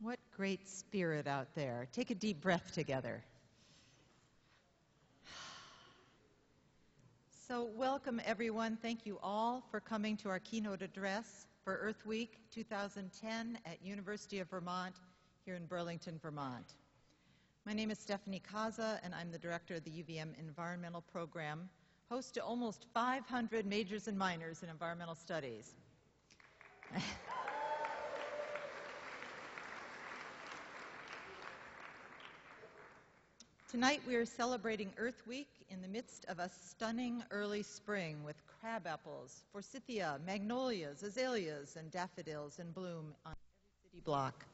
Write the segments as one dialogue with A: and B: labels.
A: What great spirit out there. Take a deep breath together. So welcome everyone. Thank you all for coming to our keynote address for Earth Week 2010 at University of Vermont here in Burlington, Vermont. My name is Stephanie Kaza and I'm the director of the UVM Environmental Program, host to almost 500 majors and minors in environmental studies. Tonight we are celebrating Earth Week in the midst of a stunning early spring with crabapples, forsythia, magnolias, azaleas, and daffodils in bloom on every city block.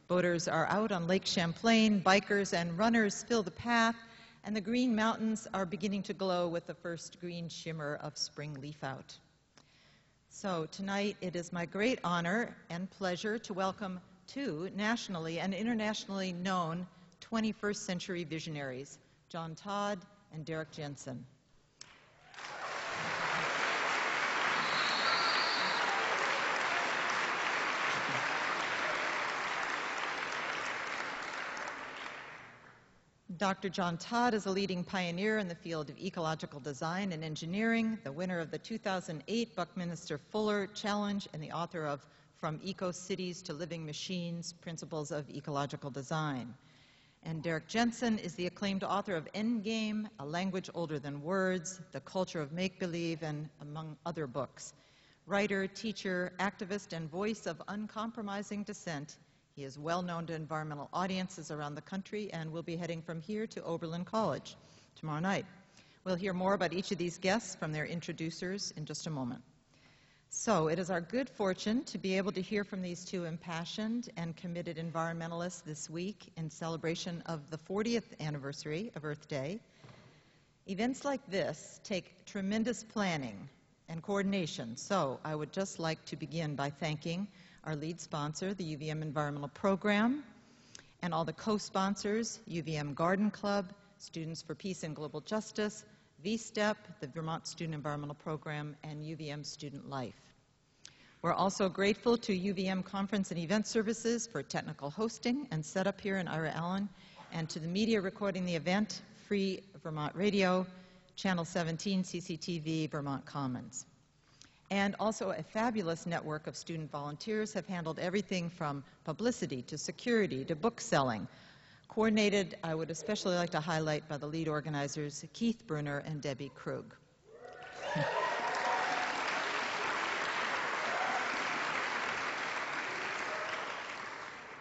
A: Boaters are out on Lake Champlain, bikers and runners fill the path, and the green mountains are beginning to glow with the first green shimmer of spring leaf out. So tonight it is my great honor and pleasure to welcome two nationally and internationally known 21st century visionaries, John Todd and Derrick Jensen. Dr. John Todd is a leading pioneer in the field of ecological design and engineering, the winner of the 2008 Buckminster Fuller Challenge, and the author of From Eco-Cities to Living Machines, Principles of Ecological Design. And Derrick Jensen is the acclaimed author of Endgame, A Language Older Than Words, The Culture of Make-Believe, and among other books. Writer, teacher, activist, and voice of uncompromising dissent, he is well known to environmental audiences around the country and will be heading from here to Oberlin College tomorrow night. We'll hear more about each of these guests from their introducers in just a moment. So it is our good fortune to be able to hear from these two impassioned and committed environmentalists this week in celebration of the 40th anniversary of Earth Day. Events like this take tremendous planning and coordination, so I would just like to begin by thanking our lead sponsor, the UVM Environmental Program, and all the co-sponsors, UVM Garden Club, Students for Peace and Global Justice, VSTEP, the Vermont Student Environmental Program, and UVM Student Life. We're also grateful to UVM Conference and Event Services for technical hosting and setup here in Ira Allen, and to the media recording the event, Free Vermont Radio, Channel 17, CCTV, Vermont Commons. And also a fabulous network of student volunteers have handled everything from publicity to security to book selling. Coordinated, I would especially like to highlight by the lead organizers, Keith Brunner and Debbie Krug.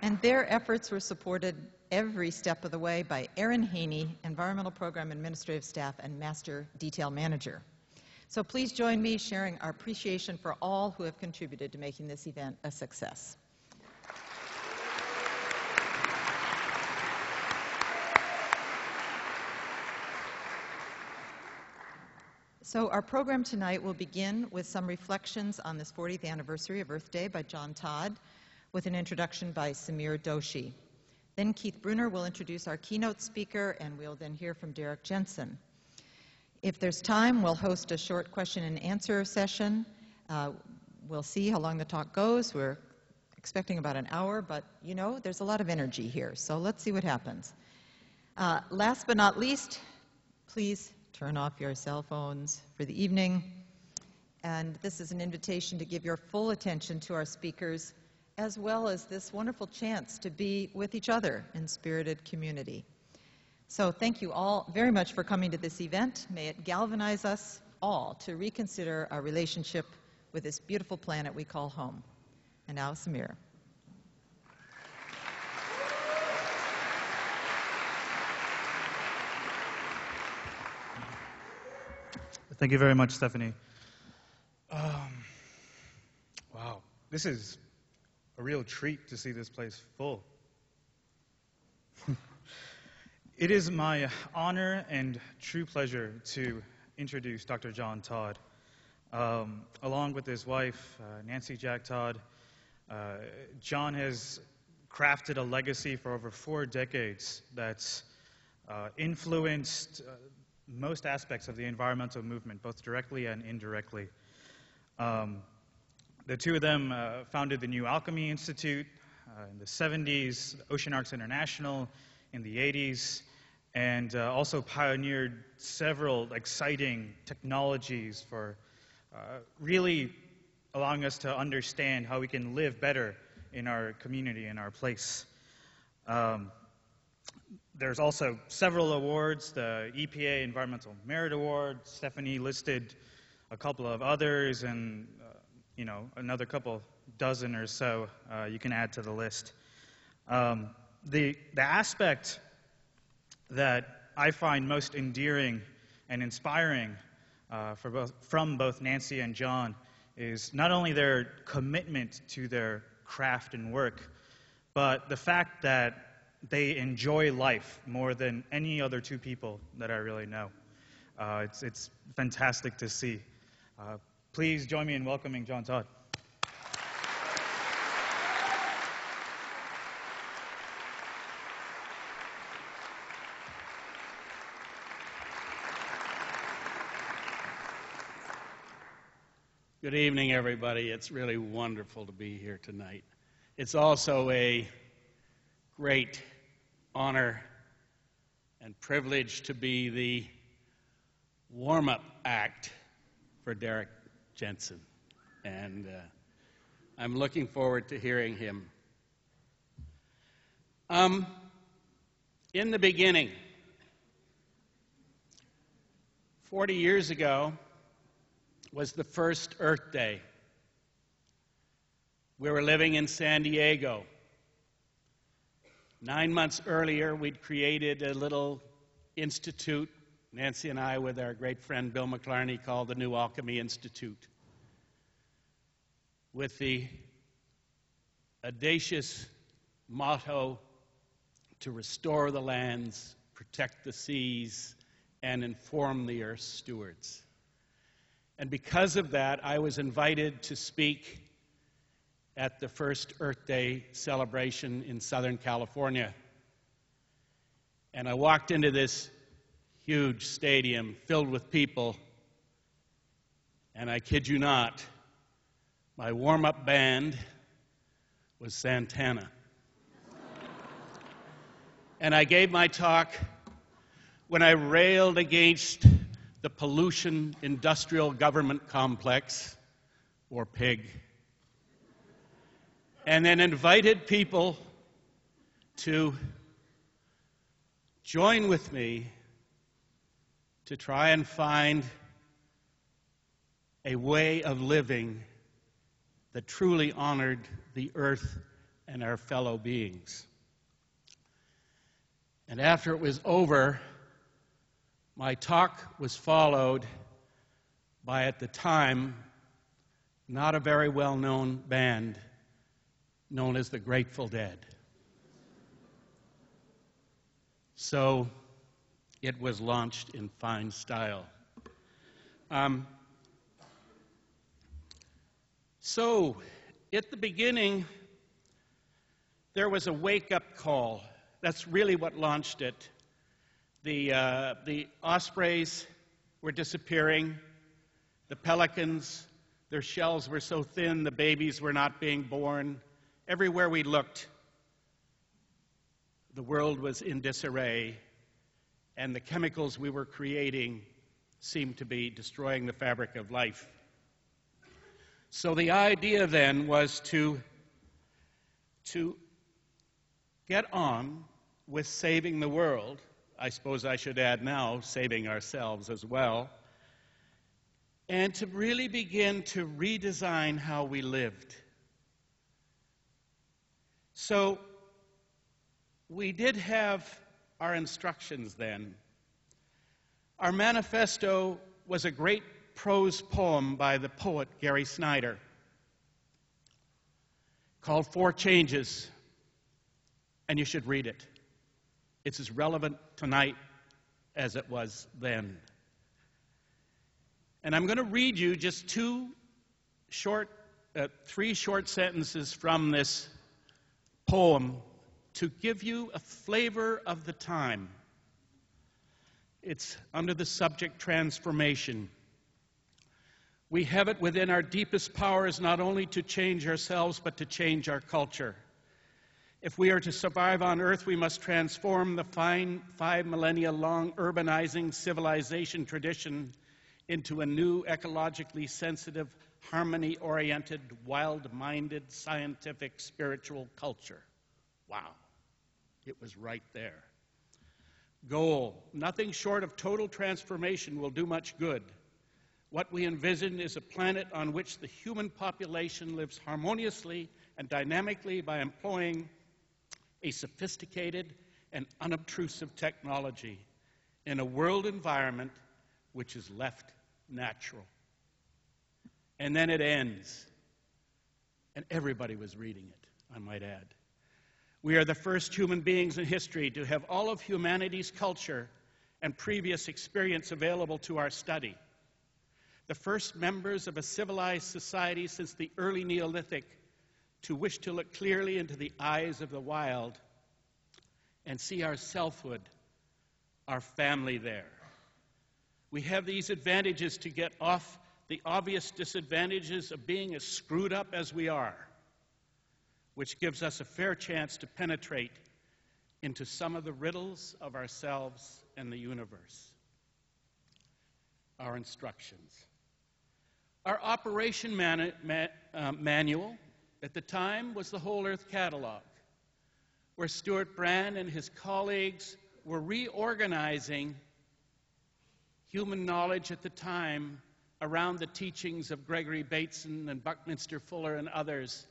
A: And their efforts were supported every step of the way by Erin Haney, Environmental Program Administrative Staff and Master Detail Manager. So please join me sharing our appreciation for all who have contributed to making this event a success. So our program tonight will begin with some reflections on this 40th anniversary of Earth Day by John Todd, with an introduction by Samir Doshi. Then Keith Brunner will introduce our keynote speaker, and we'll then hear from Derrick Jensen. If there's time, we'll host a short question and answer session. We'll see how long the talk goes. We're expecting about an hour, but you know, there's a lot of energy here, so let's see what happens. Last but not least, please turn off your cell phones for the evening. And this is an invitation to give your full attention to our speakers, as well as this wonderful chance to be with each other in spirited community. So thank you all very much for coming to this event. May it galvanize us all to reconsider our relationship with this beautiful planet we call home. And now, Samir.
B: Thank you very much, Stephanie. Wow, this is a real treat to see this place full. It is my honor and true pleasure to introduce Dr. John Todd. Along with his wife, Nancy Jack Todd, John has crafted a legacy for over 4 decades that's influenced most aspects of the environmental movement, both directly and indirectly. The two of them founded the New Alchemy Institute, in the 70s, Ocean Arcs International in the 80s, and also pioneered several exciting technologies for really allowing us to understand how we can live better in our community, in our place. There's also several awards, the EPA Environmental Merit Award. Stephanie listed a couple of others, and another couple dozen or so you can add to the list. The aspect that I find most endearing and inspiring from both Nancy and John is not only their commitment to their craft and work, but the fact that they enjoy life more than any other two people that I really know. It's fantastic to see. Please join me in welcoming John Todd.
C: Good evening, everybody. It's really wonderful to be here tonight. It's also a great honor and privilege to be the warm-up act for Derrick Jensen, and I'm looking forward to hearing him. In the beginning, 40 years ago, was the first Earth Day. We were living in San Diego. 9 months earlier, we'd created a little institute, Nancy and I, with our great friend Bill McClarney, called the New Alchemy Institute, with the audacious motto to restore the lands, protect the seas, and inform the Earth's stewards. And because of that, I was invited to speak at the first Earth Day celebration in Southern California. And I walked into this huge stadium filled with people, and I kid you not, my warm-up band was Santana. And I gave my talk when I railed against the pollution industrial government complex, or PIG, and then invited people to join with me to try and find a way of living that truly honored the earth and our fellow beings. And after it was over, my talk was followed by, at the time, not a very well-known band known as the Grateful Dead. So it was launched in fine style. So at the beginning, there was a wake-up call. That's really what launched it. The ospreys were disappearing. The pelicans, their shells were so thin the babies were not being born. Everywhere we looked, the world was in disarray, and the chemicals we were creating seemed to be destroying the fabric of life. So the idea then was to get on with saving the world. I suppose I should add now, saving ourselves as well, and to really begin to redesign how we lived. So we did have our instructions then. Our manifesto was a great prose poem by the poet Gary Snyder called 4 Changes, and you should read it. It's as relevant tonight as it was then. And I'm going to read you just 3 short sentences from this poem to give you a flavor of the time. It's under the subject transformation. We have it within our deepest powers not only to change ourselves but to change our culture. If we are to survive on Earth, we must transform the fine 5 millennia-long urbanizing civilization tradition into a new ecologically sensitive, harmony-oriented, wild-minded, scientific, spiritual culture. Wow, it was right there. Goal: nothing short of total transformation will do much good. What we envision is a planet on which the human population lives harmoniously and dynamically by employing a sophisticated and unobtrusive technology in a world environment which is left natural. And then it ends. And everybody was reading it, I might add. We are the first human beings in history to have all of humanity's culture and previous experience available to our study. The first members of a civilized society since the early Neolithic to wish to look clearly into the eyes of the wild and see our selfhood, our family there. We have these advantages to get off the obvious disadvantages of being as screwed up as we are, which gives us a fair chance to penetrate into some of the riddles of ourselves and the universe. Our instructions. Our operation manual at the time was the Whole Earth Catalog, where Stuart Brand and his colleagues were reorganizing human knowledge at the time around the teachings of Gregory Bateson and Buckminster Fuller and others,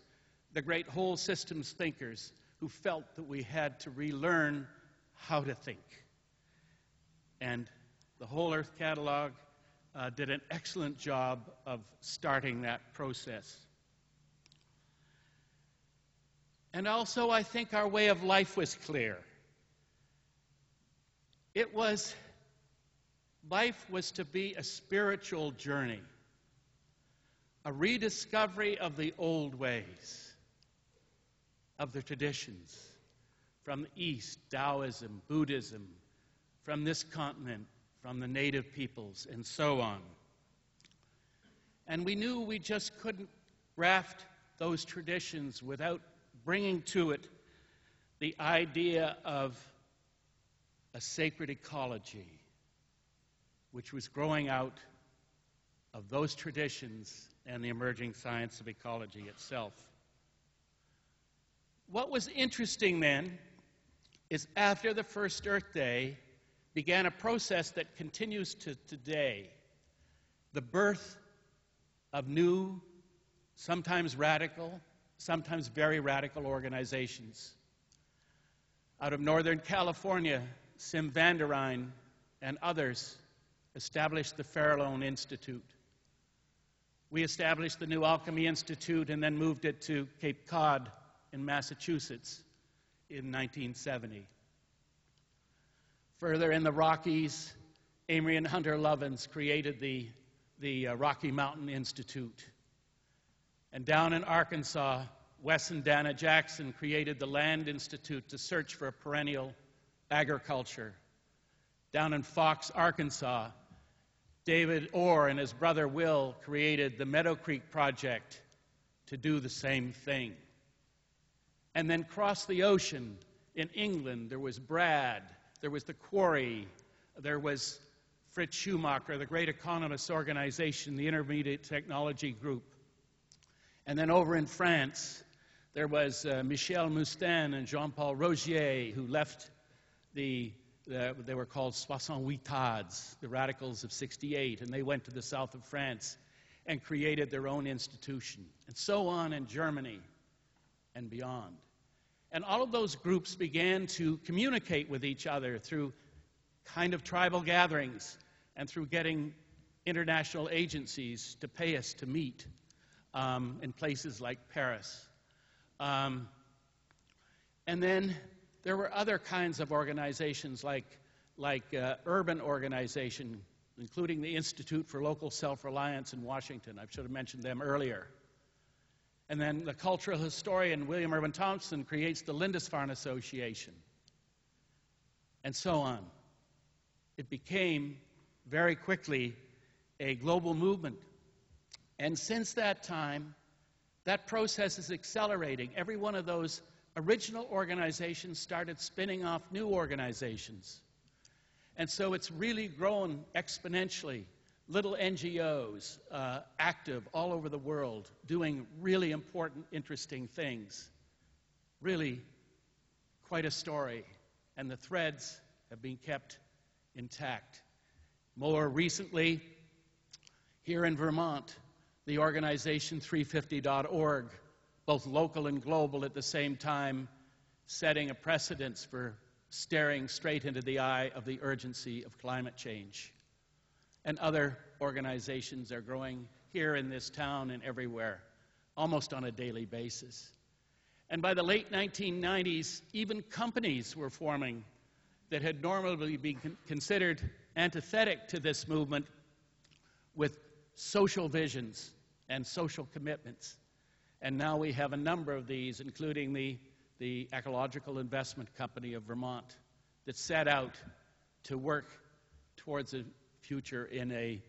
C: the great whole systems thinkers who felt that we had to relearn how to think. And the Whole Earth Catalog did an excellent job of starting that process. And also, I think our way of life was clear. Life was to be a spiritual journey, a rediscovery of the old ways, of the traditions, from the East, Taoism, Buddhism, from this continent, from the native peoples, and so on. And we knew we just couldn't graft those traditions without bringing to it the idea of a sacred ecology, which was growing out of those traditions and the emerging science of ecology itself. What was interesting then is after the first Earth Day began a process that continues to today, the birth of new, sometimes radical, sometimes very radical organizations. Out of Northern California, Sim van der Rijn and others established the Farallone Institute. We established the New Alchemy Institute and then moved it to Cape Cod in Massachusetts in 1970. Further in the Rockies, Amory and Hunter Lovins created the Rocky Mountain Institute. And down in Arkansas, Wes and Dana Jackson created the Land Institute to search for a perennial agriculture. Down in Fox, Arkansas, David Orr and his brother Will created the Meadow Creek Project to do the same thing. And then across the ocean in England, there was Brad, there was the Quarry, there was Fritz Schumacher, the great economist organization, the Intermediate Technology Group. And then over in France, there was Michel Moustin and Jean-Paul Rogier, who left they were called 68, the Radicals of 68, and they went to the south of France and created their own institution, and so on in Germany and beyond. And all of those groups began to communicate with each other through kind of tribal gatherings and through getting international agencies to pay us to meet in places like Paris. And then there were other kinds of organizations like urban organization, including the Institute for Local Self-Reliance in Washington. I should have mentioned them earlier. And then the cultural historian William Irwin Thompson creates the Lindisfarne Association, and so on. It became very quickly a global movement. And since that time, that process is accelerating. Every one of those original organizations started spinning off new organizations. And so it's really grown exponentially. Little NGOs active all over the world, doing really important, interesting things. Really quite a story. And the threads have been kept intact. More recently, here in Vermont, the organization 350.org, both local and global at the same time, setting a precedence for staring straight into the eye of the urgency of climate change. And other organizations are growing here in this town and everywhere, almost on a daily basis. And by the late 1990s, even companies were forming that had normally been considered antithetic to this movement, with social visions and social commitments. And now we have a number of these, including the Ecological Investment Company of Vermont, that set out to work towards a future in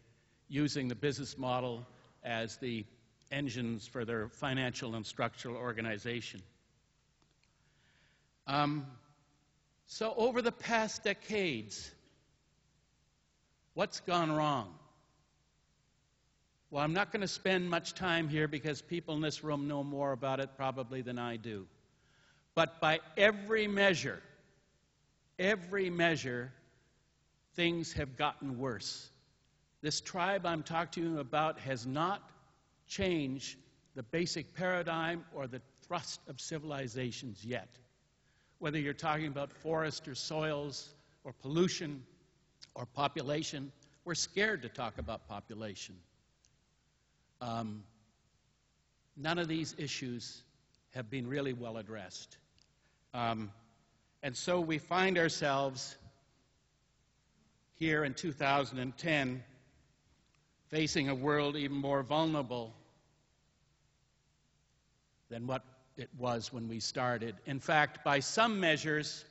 C: using the business model as the engines for their financial and structural organization. So over the past decades, what's gone wrong? Well, I'm not going to spend much time here because people in this room know more about it probably than I do. But by every measure, things have gotten worse. This tribe I'm talking to you about has not changed the basic paradigm or the thrust of civilizations yet. Whether you're talking about forest or soils or pollution or population, we're scared to talk about population. None of these issues have been really well addressed. And so we find ourselves here in 2010 facing a world even more vulnerable than what it was when we started. In fact, by some measures,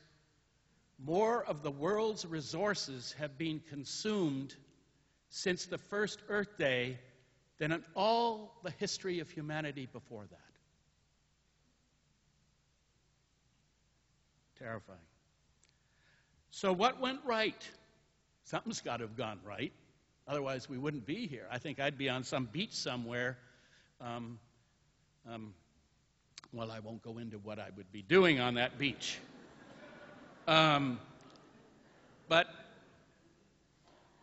C: more of the world's resources have been consumed since the first Earth Day than in all the history of humanity before that. Terrifying. So what went right? Something's got to have gone right. Otherwise, we wouldn't be here. I think I'd be on some beach somewhere. Well, I won't go into what I would be doing on that beach. But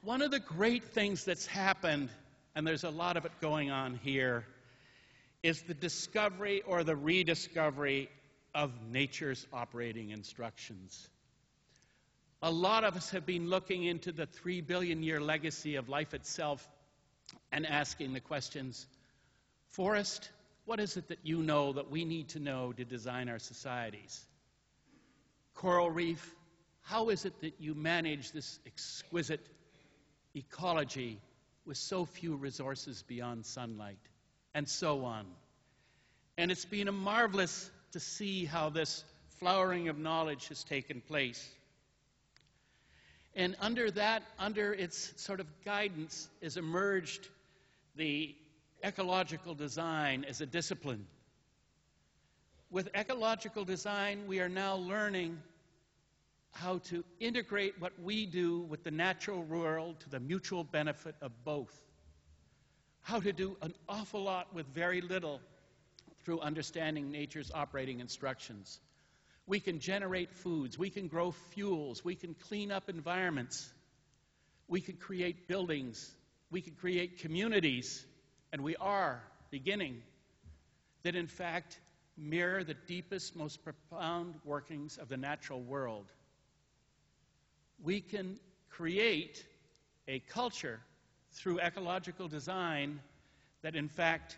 C: one of the great things that's happened, and there's a lot of it going on here, is the discovery or the rediscovery of nature's operating instructions. A lot of us have been looking into the 3 billion year legacy of life itself and asking the questions, Forest, what is it that you know that we need to know to design our societies? Coral reef, how is it that you manage this exquisite ecology with so few resources beyond sunlight? And so on. And it's been marvelous to see how this flowering of knowledge has taken place. And under its sort of guidance, has emerged the ecological design as a discipline. With ecological design, we are now learning how to integrate what we do with the natural world to the mutual benefit of both. How to do an awful lot with very little through understanding nature's operating instructions. We can generate foods, we can grow fuels, we can clean up environments, we can create buildings, we can create communities, and we are beginning, that in fact mirror the deepest, most profound workings of the natural world. We can create a culture through ecological design that in fact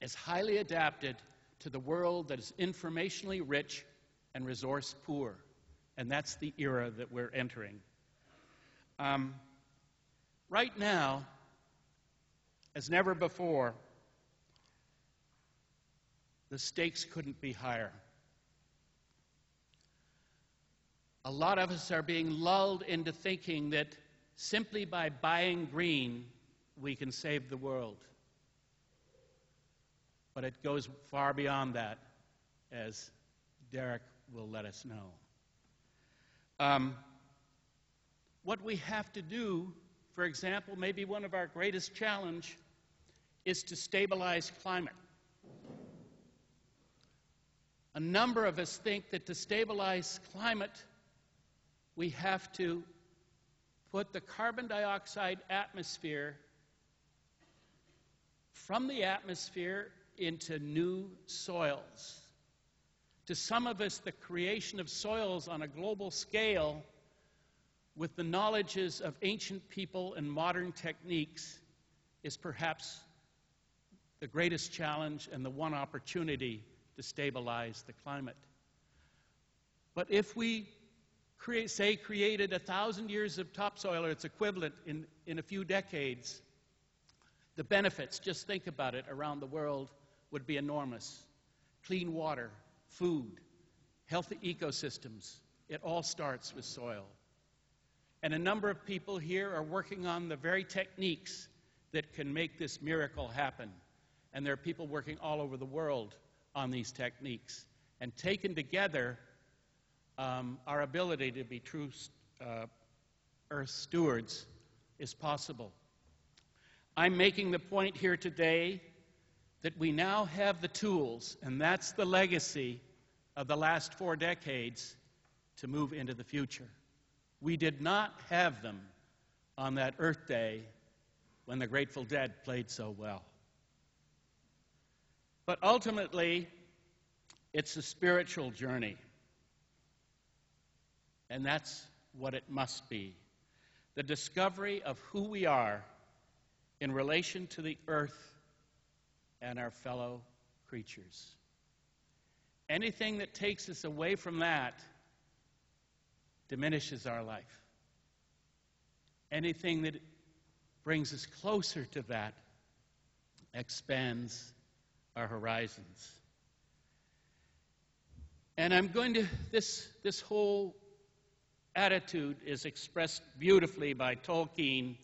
C: is highly adapted to the world that is informationally rich and resource poor. And that's the era that we're entering. Right now, as never before, the stakes couldn't be higher. A lot of us are being lulled into thinking that simply by buying green, we can save the world. But it goes far beyond that, as Derrick will let us know. What we have to do, for example, maybe one of our greatest challenge is to stabilize climate. A number of us think that to stabilize climate, we have to put the carbon dioxide atmosphere from the atmosphere into new soils. To some of us, the creation of soils on a global scale with the knowledges of ancient people and modern techniques is perhaps the greatest challenge and the one opportunity to stabilize the climate. But if we created 1,000 years of topsoil, or its equivalent in a few decades, the benefits, just think about it, around the world would be enormous. Clean water, food, healthy ecosystems, it all starts with soil. And a number of people here are working on the very techniques that can make this miracle happen. And there are people working all over the world on these techniques. And taken together, our ability to be true Earth stewards is possible. I'm making the point here today that we now have the tools, and that's the legacy of the last 4 decades, to move into the future. We did not have them on that Earth Day when the Grateful Dead played so well. But ultimately, it's a spiritual journey. And that's what it must be. The discovery of who we are in relation to the earth and our fellow creatures. Anything that takes us away from that diminishes our life. Anything that brings us closer to that expands our horizons. And I'm going to, this whole attitude is expressed beautifully by Tolkien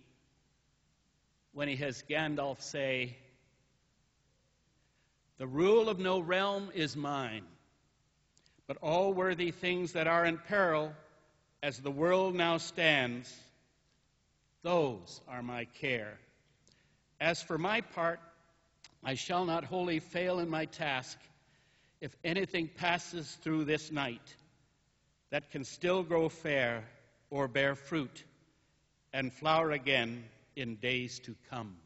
C: when he has Gandalf say, "The rule of no realm is mine, but all worthy things that are in peril, as the world now stands, those are my care. As for my part, I shall not wholly fail in my task. If anything passes through this night that can still grow fair or bear fruit and flower again in days to come.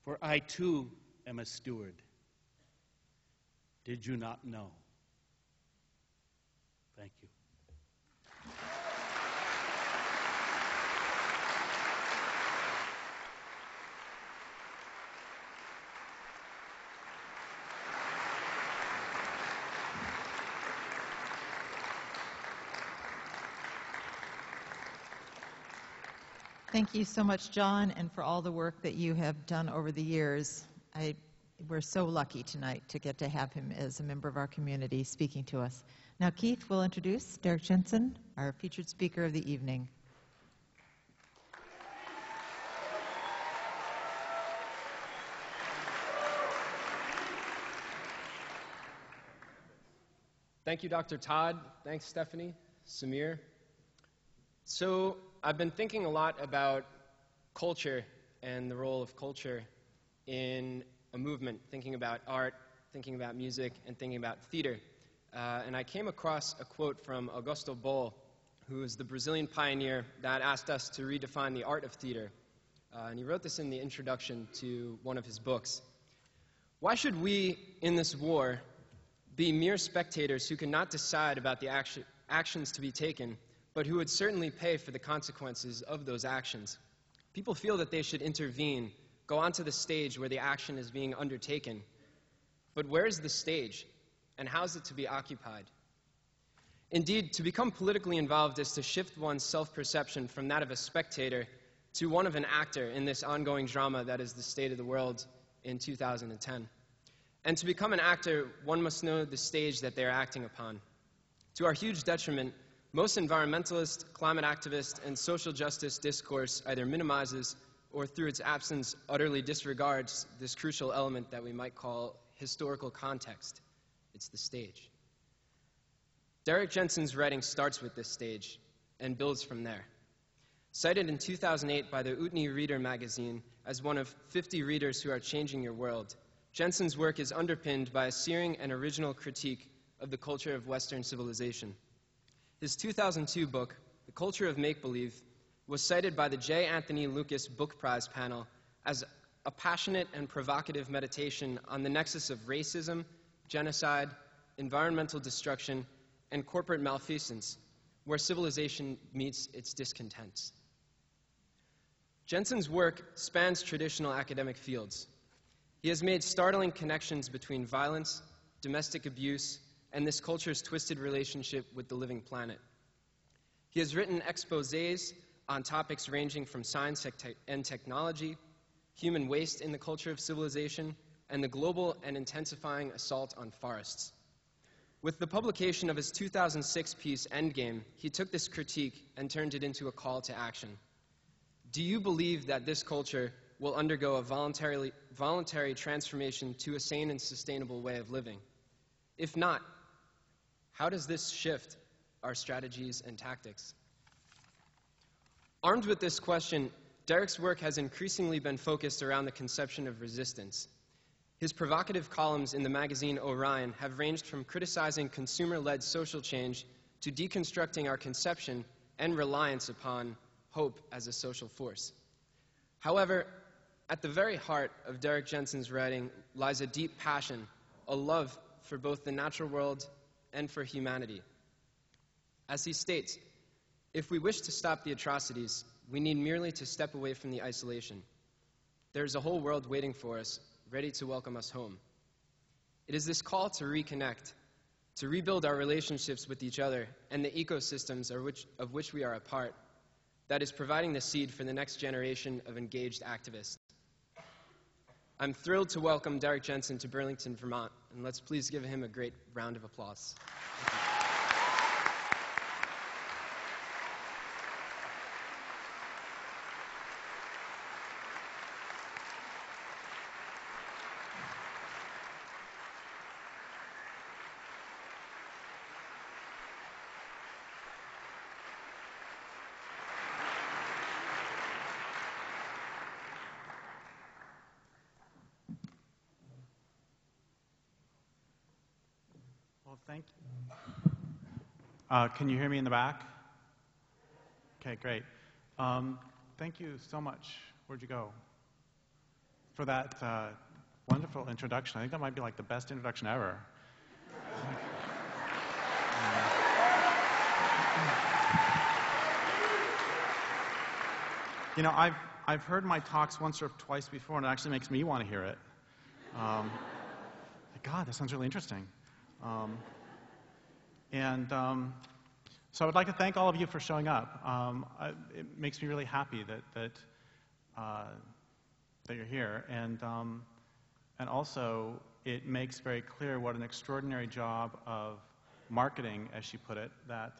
C: For I too am a steward. Did you not know?" Thank you.
A: Thank you so much, John, and for all the work that you have done over the years. We're so lucky tonight to get to have him as a member of our community speaking to us. Now, Keith will introduce Derrick Jensen, our featured speaker of the evening.
D: Thank you, Dr. Todd. Thanks, Stephanie, Samir. So I've been thinking a lot about culture and the role of culture in a movement, thinking about art, thinking about music, and thinking about theater. And I came across a quote from Augusto Boal, who is the Brazilian pioneer that asked us to redefine the art of theater. And he wrote this in the introduction to one of his books. "Why should we, in this war, be mere spectators who cannot decide about the actions to be taken, but who would certainly pay for the consequences of those actions? People feel that they should intervene, go onto the stage where the action is being undertaken. But where is the stage, and how is it to be occupied? Indeed, to become politically involved is to shift one's self-perception from that of a spectator to one of an actor in this ongoing drama that is the state of the world in 2010. And to become an actor, one must know the stage that they are acting upon. To our huge detriment, most environmentalist, climate activist, and social justice discourse either minimizes or through its absence utterly disregards this crucial element that we might call historical context. It's the stage. Derrick Jensen's writing starts with this stage and builds from there. Cited in 2008 by the Whitney Reader magazine as one of 50 readers who are changing your world, Jensen's work is underpinned by a searing and original critique of the culture of Western civilization. His 2002 book, The Culture of Make-Believe, was cited by the J. Anthony Lucas Book Prize panel as a passionate and provocative meditation on the nexus of racism, genocide, environmental destruction, and corporate malfeasance, where civilization meets its discontents. Jensen's work spans traditional academic fields. He has made startling connections between violence, domestic abuse, and this culture's twisted relationship with the living planet. He has written exposés on topics ranging from science and technology, human waste in the culture of civilization, and the global and intensifying assault on forests. With the publication of his 2006 piece, Endgame, he took this critique and turned it into a call to action. Do you believe that this culture will undergo a voluntary transformation to a sane and sustainable way of living? If not, how does this shift our strategies and tactics? Armed with this question, Derrick's work has increasingly been focused around the conception of resistance. His provocative columns in the magazine Orion have ranged from criticizing consumer-led social change to deconstructing our conception and reliance upon hope as a social force. However, at the very heart of Derrick Jensen's writing lies a deep passion, a love for both the natural world and for humanity. As he states, if we wish to stop the atrocities, we need merely to step away from the isolation. There is a whole world waiting for us, ready to welcome us home. It is this call to reconnect, to rebuild our relationships with each other and the ecosystems of which we are a part, that is providing the seed for the next generation of engaged activists. I'm thrilled to welcome Derrick Jensen to Burlington, Vermont, and let's please give him a great round of applause.
E: Well, thank you. Can you hear me in the back? Okay, great. Thank you so much. Where'd you go? For that wonderful introduction. I think that might be like the best introduction ever. You know, I've heard my talks once or twice before, and it actually makes me want to hear it. God, that sounds really interesting. So I would like to thank all of you for showing up. It makes me really happy that you're here, and also it makes very clear what an extraordinary job of marketing, as she put it, that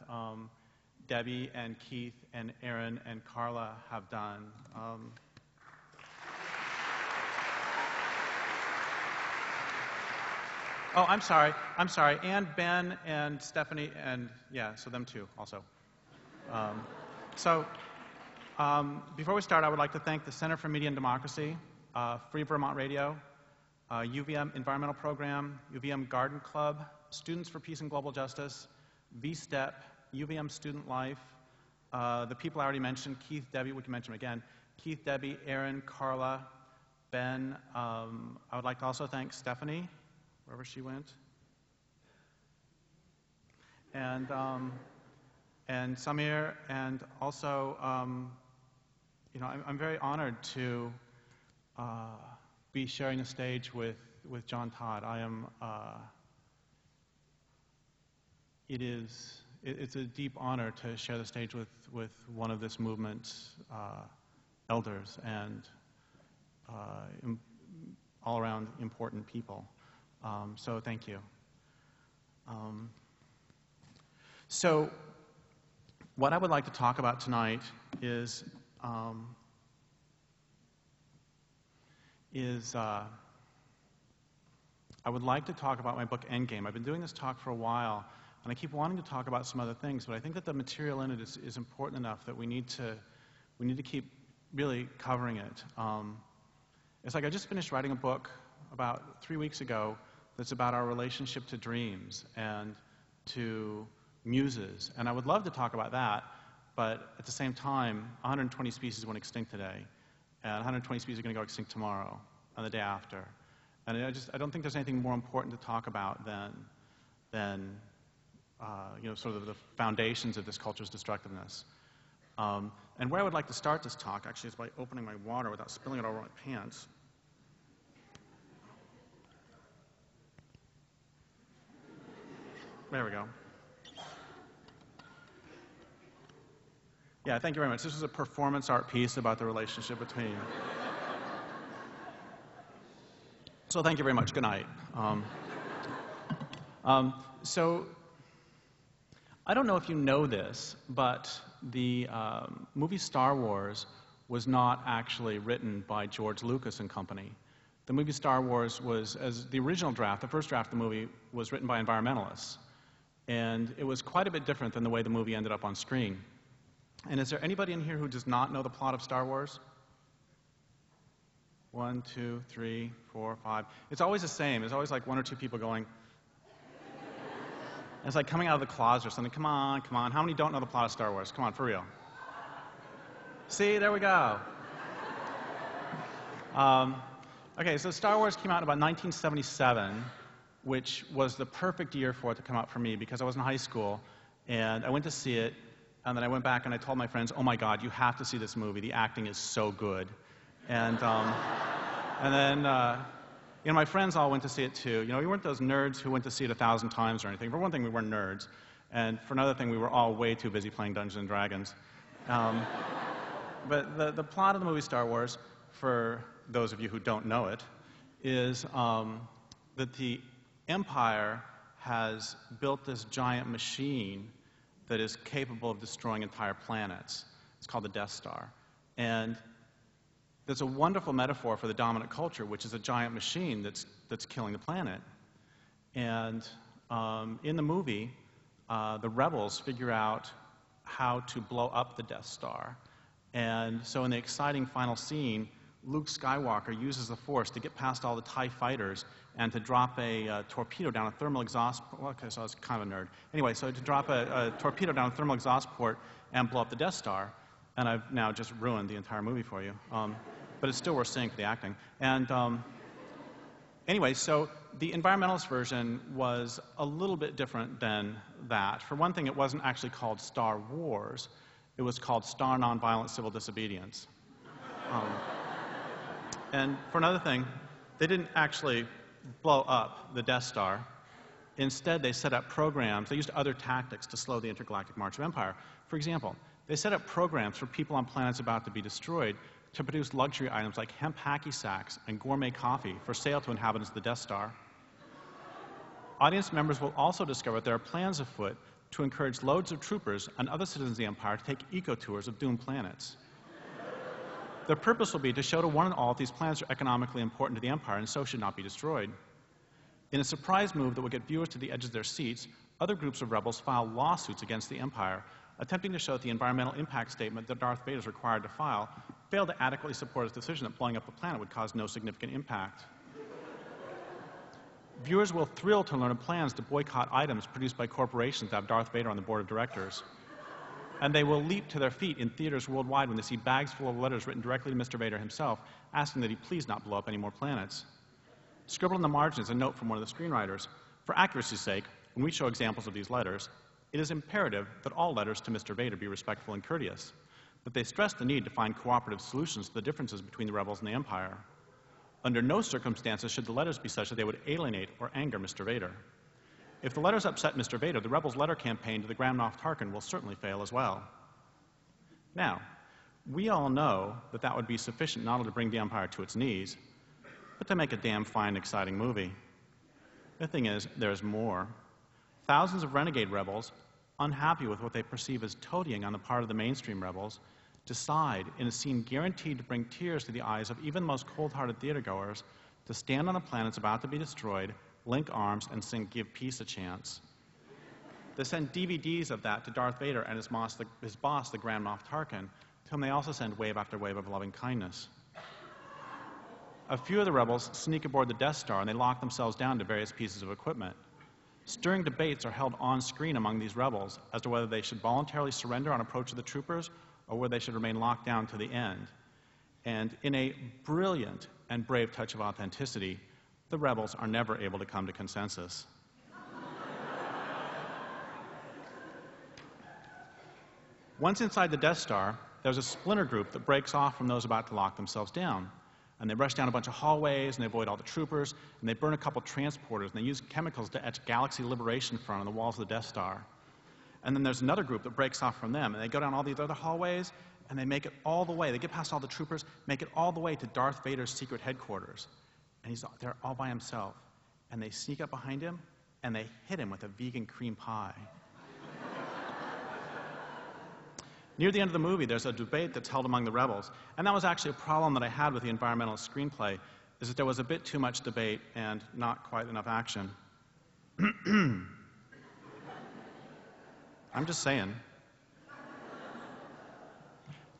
E: Debbie and Keith and Aaron and Carla have done. Oh, I'm sorry, and Ben and Stephanie, and yeah, so them too, also. Before we start, I would like to thank the Center for Media and Democracy, Free Vermont Radio, UVM Environmental Program, UVM Garden Club, Students for Peace and Global Justice, VSTEP, UVM Student Life, the people I already mentioned, Keith, Debbie, we can mention them again, Keith, Debbie, Aaron, Carla, Ben. I would like to also thank Stephanie, wherever she went, and Samir, and also, you know, I'm very honored to be sharing the stage with John Todd. I am. It's a deep honor to share the stage with one of this movement's elders and all around important people. So thank you. So what I would like to talk about tonight is I would like to talk about my book Endgame. I've been doing this talk for a while, and I keep wanting to talk about some other things, but I think that the material in it is important enough that we need to keep really covering it. It's like I just finished writing a book about 3 weeks ago that's about our relationship to dreams and to muses, and I would love to talk about that, but at the same time, 120 species went extinct today, and 120 species are going to go extinct tomorrow and the day after. And I don't think there's anything more important to talk about than sort of the foundations of this culture's destructiveness. And where I would like to start this talk, actually, is by opening my water without spilling it all over my pants. There we go. Yeah, thank you very much. This is a performance art piece about the relationship between... So thank you very much. Good night. So I don't know if you know this, but the movie Star Wars was not actually written by George Lucas and company. The movie Star Wars was, as the original draft, the first draft of the movie, was written by environmentalists. And it was quite a bit different than the way the movie ended up on screen. And is there anybody in here who does not know the plot of Star Wars? 1, 2, 3, 4, 5. It's always the same. There's always like 1 or 2 people going. It's like coming out of the closet or something. Come on, come on. How many don't know the plot of Star Wars? Come on, for real. See, there we go. Okay, so Star Wars came out in about 1977, which was the perfect year for it to come out for me because I was in high school, and I went to see it, and then I went back and I told my friends, oh my God, you have to see this movie. The acting is so good. And then my friends all went to see it too. We weren't those nerds who went to see it 1,000 times or anything. For one thing, we weren't nerds. And for another thing, we were all way too busy playing Dungeons and Dragons. But the plot of the movie Star Wars, for those of you who don't know it, is that the Empire has built this giant machine that is capable of destroying entire planets. It's called the Death Star. And that's a wonderful metaphor for the dominant culture, which is a giant machine that's killing the planet. And in the movie, the rebels figure out how to blow up the Death Star. And so in the exciting final scene, Luke Skywalker uses the Force to get past all the TIE fighters and to drop a torpedo down a thermal exhaust port. Well, okay, so I was kind of a nerd. Anyway, so to drop a torpedo down a thermal exhaust port and blow up the Death Star. And I've now just ruined the entire movie for you. But it's still worth seeing for the acting. And anyway, so the environmentalist version was a little bit different than that. For one thing, it wasn't actually called Star Wars. It was called Star Nonviolent Civil Disobedience. And for another thing, they didn't actually blow up the Death Star. Instead, they set up programs. They used other tactics to slow the intergalactic march of empire. For example, they set up programs for people on planets about to be destroyed to produce luxury items like hemp hacky sacks and gourmet coffee for sale to inhabitants of the Death Star. Audience members will also discover that there are plans afoot to encourage loads of troopers and other citizens of the Empire to take eco-tours of doomed planets. Their purpose will be to show to one and all that these planets are economically important to the Empire and so should not be destroyed. In a surprise move that will get viewers to the edge of their seats, other groups of rebels file lawsuits against the Empire, attempting to show that the environmental impact statement that Darth Vader is required to file failed to adequately support his decision that blowing up the planet would cause no significant impact. Viewers will thrill to learn of plans to boycott items produced by corporations that have Darth Vader on the board of directors. And they will leap to their feet in theaters worldwide when they see bags full of letters written directly to Mr. Vader himself, asking that he please not blow up any more planets. Scribbled in the margin is a note from one of the screenwriters. For accuracy's sake, when we show examples of these letters, it is imperative that all letters to Mr. Vader be respectful and courteous, but they stress the need to find cooperative solutions to the differences between the rebels and the Empire. Under no circumstances should the letters be such that they would alienate or anger Mr. Vader. If the letters upset Mr. Vader, the rebels' letter campaign to the Grand Moff Tarkin will certainly fail as well. Now, we all know that that would be sufficient not only to bring the Empire to its knees, but to make a damn fine, exciting movie. The thing is, there's more. Thousands of renegade rebels, unhappy with what they perceive as toadying on the part of the mainstream rebels, decide, in a scene guaranteed to bring tears to the eyes of even the most cold-hearted theatergoers, to stand on the planets about to be destroyed, link arms, and sing Give Peace a Chance. They send DVDs of that to Darth Vader and his boss, the Grand Moff Tarkin, to whom they also send wave after wave of loving kindness. A few of the rebels sneak aboard the Death Star and they lock themselves down to various pieces of equipment. Stirring debates are held on screen among these rebels as to whether they should voluntarily surrender on approach of the troopers or whether they should remain locked down to the end. And in a brilliant and brave touch of authenticity, the rebels are never able to come to consensus. Once inside the Death Star, there's a splinter group that breaks off from those about to lock themselves down. And they rush down a bunch of hallways, and they avoid all the troopers, and they burn a couple transporters, and they use chemicals to etch Galaxy Liberation Front on the walls of the Death Star. And then there's another group that breaks off from them, and they go down all these other hallways, and they make it all the way. They get past all the troopers, make it all the way to Darth Vader's secret headquarters. And he's there all by himself. And they sneak up behind him, and they hit him with a vegan cream pie. Near the end of the movie, there's a debate that's held among the rebels. And that was actually a problem that I had with the environmentalist screenplay, is that there was a bit too much debate and not quite enough action. I'm just saying.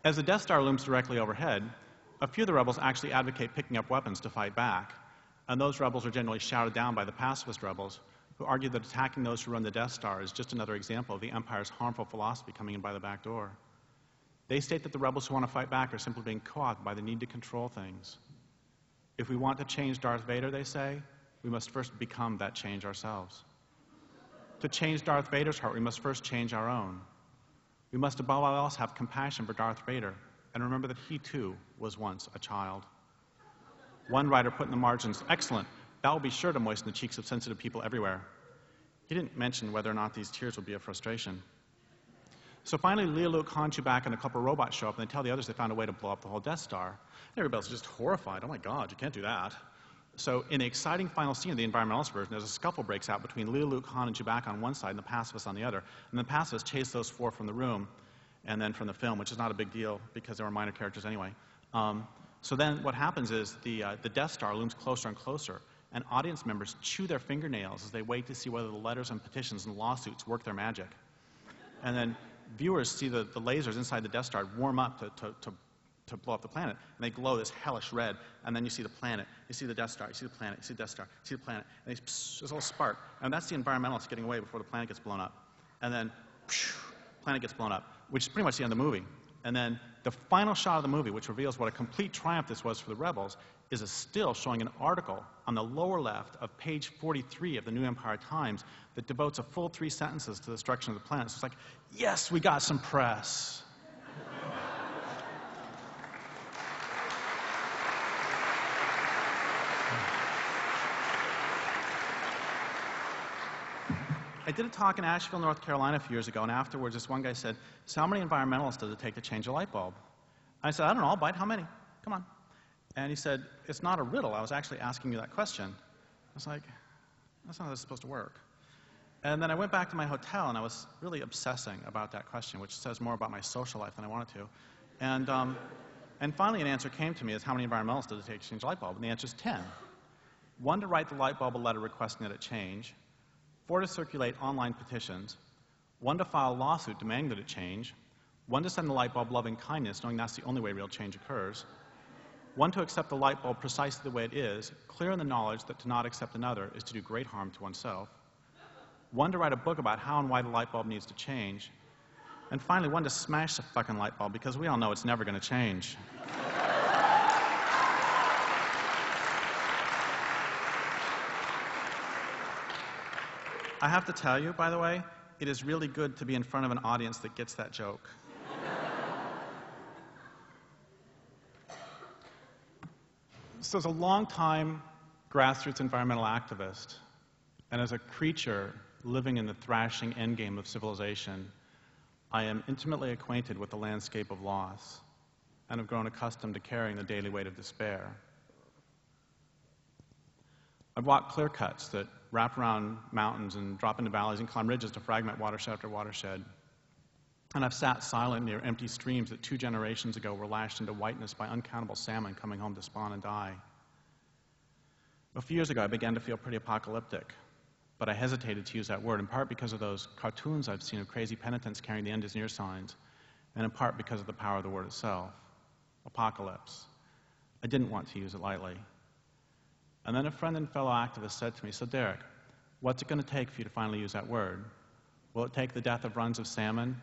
E: As the Death Star looms directly overhead, a few of the rebels actually advocate picking up weapons to fight back. And those rebels are generally shouted down by the pacifist rebels, who argue that attacking those who run the Death Star is just another example of the Empire's harmful philosophy coming in by the back door. They state that the rebels who want to fight back are simply being co-opted by the need to control things. If we want to change Darth Vader, they say, we must first become that change ourselves. To change Darth Vader's heart, we must first change our own. We must above all else have compassion for Darth Vader and remember that he too was once a child. One writer put in the margins, "Excellent, that will be sure to moisten the cheeks of sensitive people everywhere." He didn't mention whether or not these tears would be a frustration. So finally, Leia, Luke, Han, Chewbacca, and a couple of robots show up, and they tell the others they found a way to blow up the whole Death Star. And everybody's just horrified. Oh my God, you can't do that. So in the exciting final scene of the environmentalist version, there's a scuffle breaks out between Leia, Luke, Han, and Chewbacca on one side and the pacifists on the other. And the pacifists chase those four from the room and then from the film, which is not a big deal because they were minor characters anyway. So then what happens is the Death Star looms closer and closer, and audience members chew their fingernails as they wait to see whether the letters and petitions and lawsuits work their magic. And then viewers see the lasers inside the Death Star warm up to blow up the planet, and they glow this hellish red, and then you see the planet, you see the Death Star, you see the planet, you see the Death Star, you see the planet, and there's a little spark, and that's the environmentalists getting away before the planet gets blown up. And then, planet gets blown up, which is pretty much the end of the movie. And then the final shot of the movie, which reveals what a complete triumph this was for the rebels, is a still showing an article on the lower left of page 43 of the New Empire Times that devotes a full 3 sentences to the destruction of the planet. So it's like, yes, we got some press. I did a talk in Asheville, North Carolina a few years ago, and afterwards this one guy said, "So how many environmentalists does it take to change a light bulb?" I said, "I don't know, I'll bite. How many? Come on." And he said, "It's not a riddle. I was actually asking you that question." I was like, that's not how this is supposed to work. And then I went back to my hotel, and I was really obsessing about that question, which says more about my social life than I wanted to. And finally an answer came to me as how many environmentalists does it take to change a light bulb? And the answer is 10. 1 to write the light bulb a letter requesting that it change, 4 to circulate online petitions, 1 to file a lawsuit demanding that it change, 1 to send the light bulb loving kindness, knowing that's the only way real change occurs, 1 to accept the light bulb precisely the way it is, clear in the knowledge that to not accept another is to do great harm to oneself, 1 to write a book about how and why the light bulb needs to change, and finally 1 to smash the fucking light bulb because we all know it's never going to change. I have to tell you, by the way, it is really good to be in front of an audience that gets that joke. So as a long-time grassroots environmental activist, and as a creature living in the thrashing endgame of civilization, I am intimately acquainted with the landscape of loss, and have grown accustomed to carrying the daily weight of despair. I've walked clear cuts that wrap around mountains and drop into valleys and climb ridges to fragment watershed after watershed. And I've sat silent near empty streams that 2 generations ago were lashed into whiteness by uncountable salmon coming home to spawn and die. A few years ago, I began to feel pretty apocalyptic, but I hesitated to use that word, in part because of those cartoons I've seen of crazy penitents carrying the end is near signs, and in part because of the power of the word itself, apocalypse. I didn't want to use it lightly. And then a friend and fellow activist said to me, "So Derrick, what's it going to take for you to finally use that word? Will it take the death of runs of salmon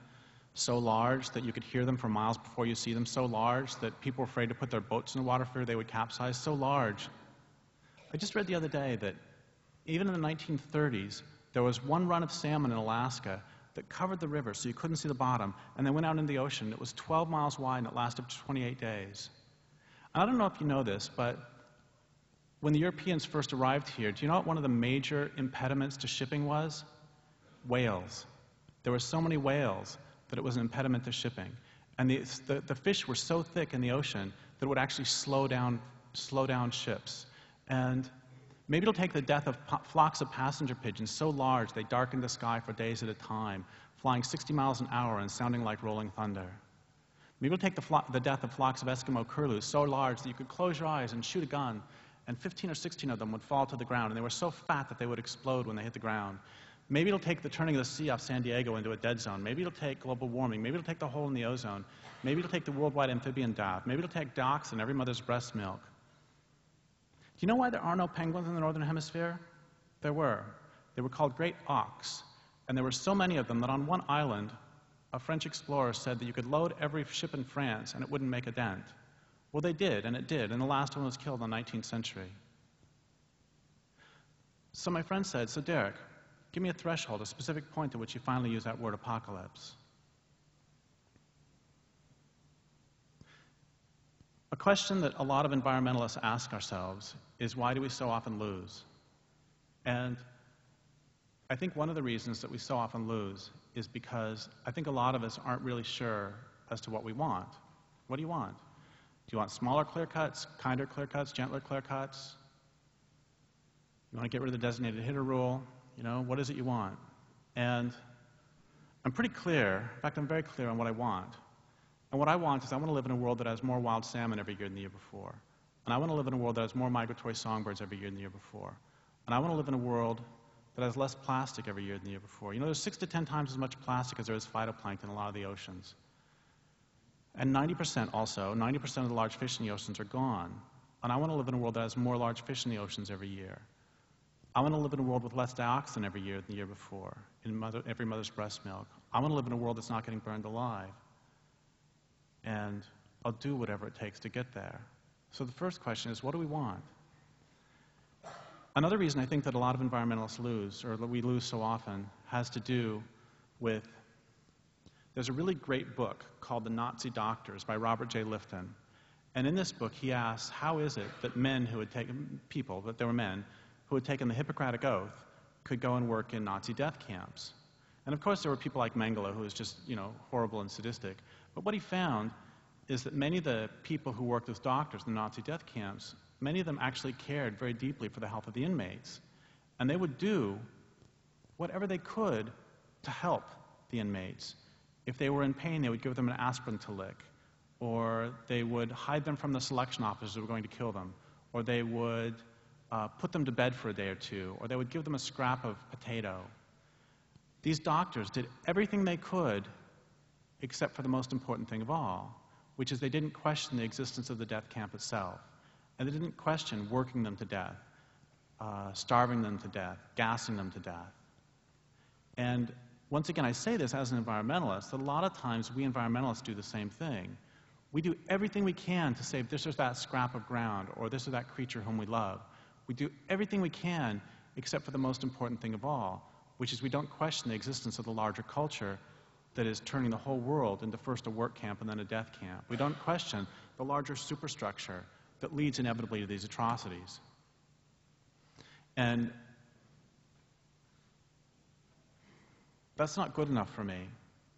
E: so large that you could hear them for miles before you see them, so large that people were afraid to put their boats in the water for fear they would capsize, so large?" I just read the other day that even in the 1930s, there was one run of salmon in Alaska that covered the river so you couldn't see the bottom, and they went out into the ocean. It was 12 miles wide, and it lasted 28 days. And I don't know if you know this, but when the Europeans first arrived here, do you know what one of the major impediments to shipping was? Whales. There were so many whales that it was an impediment to shipping. And the fish were so thick in the ocean that it would actually slow down ships. And maybe it'll take the death of flocks of passenger pigeons so large they darkened the sky for days at a time, flying 60 miles an hour and sounding like rolling thunder. Maybe it'll take the death of flocks of Eskimo curlews so large that you could close your eyes and shoot a gun, and 15 or 16 of them would fall to the ground, and they were so fat that they would explode when they hit the ground. Maybe it'll take the turning of the sea off San Diego into a dead zone. Maybe it'll take global warming. Maybe it'll take the hole in the ozone. Maybe it'll take the worldwide amphibian death. Maybe it'll take dioxin in every mother's breast milk. Do you know why there are no penguins in the Northern Hemisphere? There were. They were called great auks, and there were so many of them that on one island, a French explorer said that you could load every ship in France and it wouldn't make a dent. Well, they did, and it did, and the last one was killed in the 19th century. So my friend said, "So Derrick, give me a threshold, a specific point at which you finally use that word apocalypse." A question that a lot of environmentalists ask ourselves is, why do we so often lose? And I think one of the reasons that we so often lose is because I think a lot of us aren't really sure as to what we want. What do you want? Do you want smaller clear cuts, kinder clear cuts, gentler clear cuts? You want to get rid of the designated hitter rule? You know, what is it you want? And I'm pretty clear, in fact, I'm very clear on what I want. And what I want is I want to live in a world that has more wild salmon every year than the year before. And I want to live in a world that has more migratory songbirds every year than the year before. And I want to live in a world that has less plastic every year than the year before. You know, there's 6 to 10 times as much plastic as there is phytoplankton in a lot of the oceans. And 90% of the large fish in the oceans are gone. And I want to live in a world that has more large fish in the oceans every year. I want to live in a world with less dioxin every year than the year before, in every mother's breast milk. I want to live in a world that's not getting burned alive. And I'll do whatever it takes to get there. So the first question is, what do we want? Another reason I think that a lot of environmentalists lose, or that we lose so often, has to do with, there's a really great book called The Nazi Doctors by Robert J. Lifton. And in this book, he asks, how is it that men who had taken, people, that there were men, who had taken the Hippocratic Oath could go and work in Nazi death camps? And of course, there were people like Mengele, who was just, horrible and sadistic. But what he found is that many of the people who worked as doctors in the Nazi death camps, many of them actually cared very deeply for the health of the inmates. And they would do whatever they could to help the inmates. If they were in pain, they would give them an aspirin to lick, or they would hide them from the selection officers who were going to kill them, or they would put them to bed for a day or two, or they would give them a scrap of potato. These doctors did everything they could except for the most important thing of all, which is they didn't question the existence of the death camp itself. And they didn't question working them to death, starving them to death, gassing them to death. And once again, I say this as an environmentalist, that a lot of times we environmentalists do the same thing. We do everything we can to save this or that scrap of ground, or this or that creature whom we love. We do everything we can except for the most important thing of all, which is we don't question the existence of the larger culture that is turning the whole world into first a work camp and then a death camp. We don't question the larger superstructure that leads inevitably to these atrocities. And that's not good enough for me.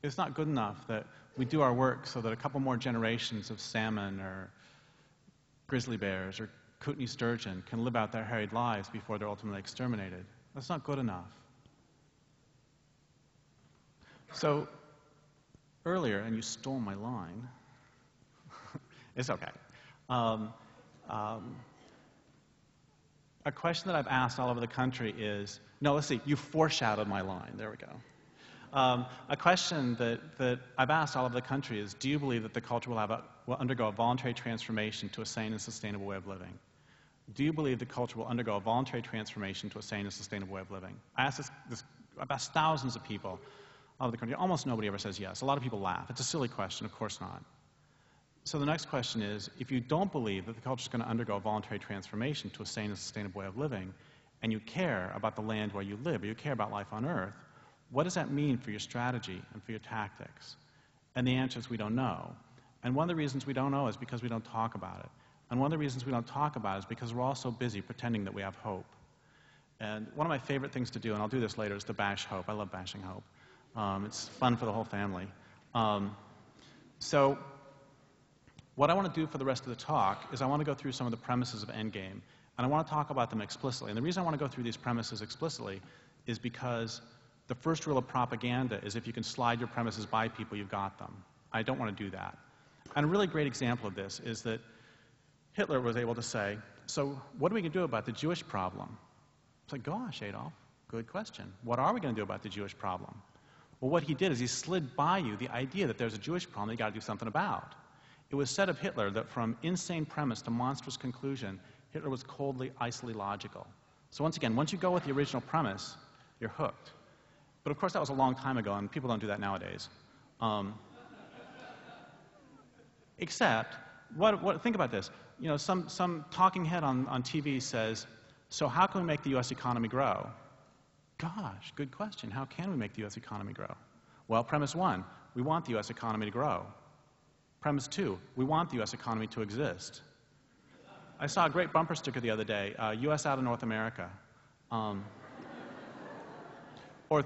E: It's not good enough that we do our work so that a couple more generations of salmon or grizzly bears or Kootenai sturgeon can live out their harried lives before they're ultimately exterminated. That's not good enough. So, earlier, and you stole my line. It's okay. A question that I've asked all over the country is, no, let's see, you foreshadowed my line. There we go. A question that I've asked all over the country is, do you believe that the culture will undergo a voluntary transformation to a sane and sustainable way of living? Do you believe the culture will undergo a voluntary transformation to a sane and sustainable way of living? I've asked thousands of people all over the country. Almost nobody ever says yes. A lot of people laugh. It's a silly question. Of course not. So the next question is, if you don't believe that the culture is going to undergo a voluntary transformation to a sane and sustainable way of living, and you care about the land where you live, or you care about life on Earth, what does that mean for your strategy and for your tactics? And the answer is we don't know. And one of the reasons we don't know is because we don't talk about it. And one of the reasons we don't talk about it is because we're all so busy pretending that we have hope. And one of my favorite things to do, and I'll do this later, is to bash hope. I love bashing hope. It's fun for the whole family. So what I want to do for the rest of the talk is I want to go through some of the premises of Endgame, and I want to talk about them explicitly. And the reason I want to go through these premises explicitly is because the first rule of propaganda is if you can slide your premises by people, you've got them. I don't want to do that. And a really great example of this is that Hitler was able to say, so what are we going to do about the Jewish problem? It's like, gosh, Adolf, good question. What are we going to do about the Jewish problem? Well, what he did is he slid by you the idea that there's a Jewish problem that you've got to do something about. It was said of Hitler that from insane premise to monstrous conclusion, Hitler was coldly, icily logical. So once again, once you go with the original premise, you're hooked. But of course, that was a long time ago, and people don't do that nowadays. Except, think about this. You know, some talking head on TV says, so how can we make the U.S. economy grow? Gosh, good question. How can we make the U.S. economy grow? Well, premise one, we want the U.S. economy to grow. Premise two, we want the U.S. economy to exist. I saw a great bumper sticker the other day, U.S. out of North America. Or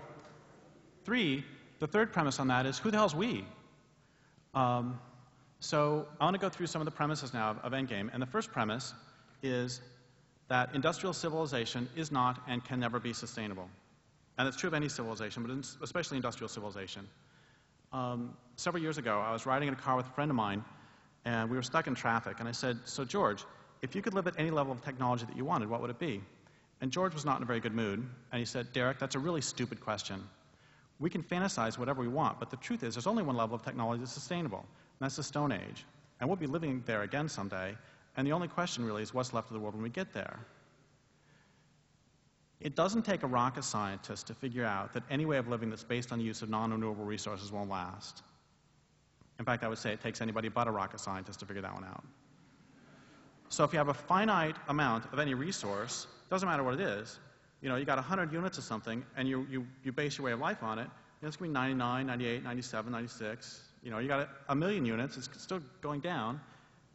E: three, the third premise on that is, who the hell's we? So I want to go through some of the premises now of Endgame. And the first premise is that industrial civilization is not and can never be sustainable. And it's true of any civilization, but especially industrial civilization. Several years ago, I was riding in a car with a friend of mine, and we were stuck in traffic. And I said, so George, if you could live at any level of technology that you wanted, what would it be? And George was not in a very good mood. And he said, Derrick, that's a really stupid question. We can fantasize whatever we want, but the truth is there's only one level of technology that's sustainable, and that's the Stone Age. And we'll be living there again someday, and the only question really is what's left of the world when we get there. It doesn't take a rocket scientist to figure out that any way of living that's based on the use of non-renewable resources won't last. In fact, I would say it takes anybody but a rocket scientist to figure that one out. So if you have a finite amount of any resource, doesn't matter what it is, you know, you got 100 units of something, and you base your way of life on it, it's going to be 99, 98, 97, 96. You know, you got 1,000,000 units, it's still going down.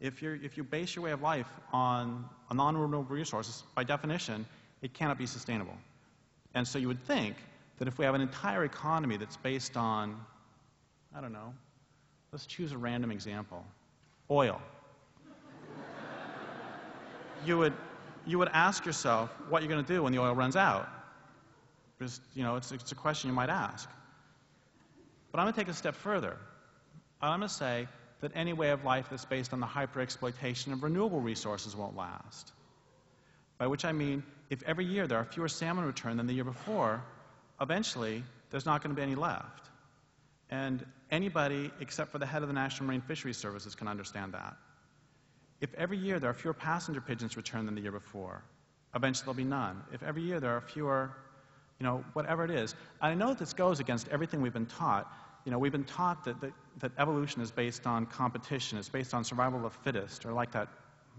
E: If you base your way of life on a non-renewable resources, by definition, it cannot be sustainable. And so you would think that if we have an entire economy that's based on, I don't know, let's choose a random example, oil. You would ask yourself what you're going to do when the oil runs out. Because, you know, it's a question you might ask. But I'm going to take it a step further. I'm going to say that any way of life that's based on the hyper-exploitation of renewable resources won't last. By which I mean, if every year there are fewer salmon returned than the year before, eventually there's not going to be any left. And anybody except for the head of the National Marine Fisheries Services can understand that. If every year there are fewer passenger pigeons returned than the year before, eventually there'll be none. If every year there are fewer, you know, whatever it is. I know this goes against everything we've been taught. You know, we've been taught that evolution is based on competition, it's based on survival of the fittest, or like that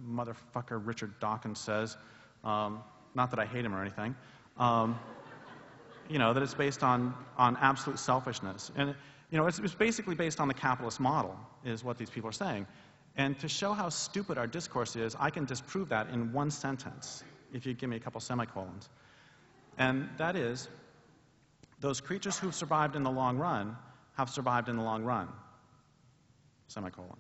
E: motherfucker Richard Dawkins says, not that I hate him or anything, you know, that it's based on absolute selfishness. And, you know, it's basically based on the capitalist model, is what these people are saying. And to show how stupid our discourse is, I can disprove that in one sentence, if you give me a couple semicolons. And that is, those creatures who've survived in the long run have survived in the long run, semicolon.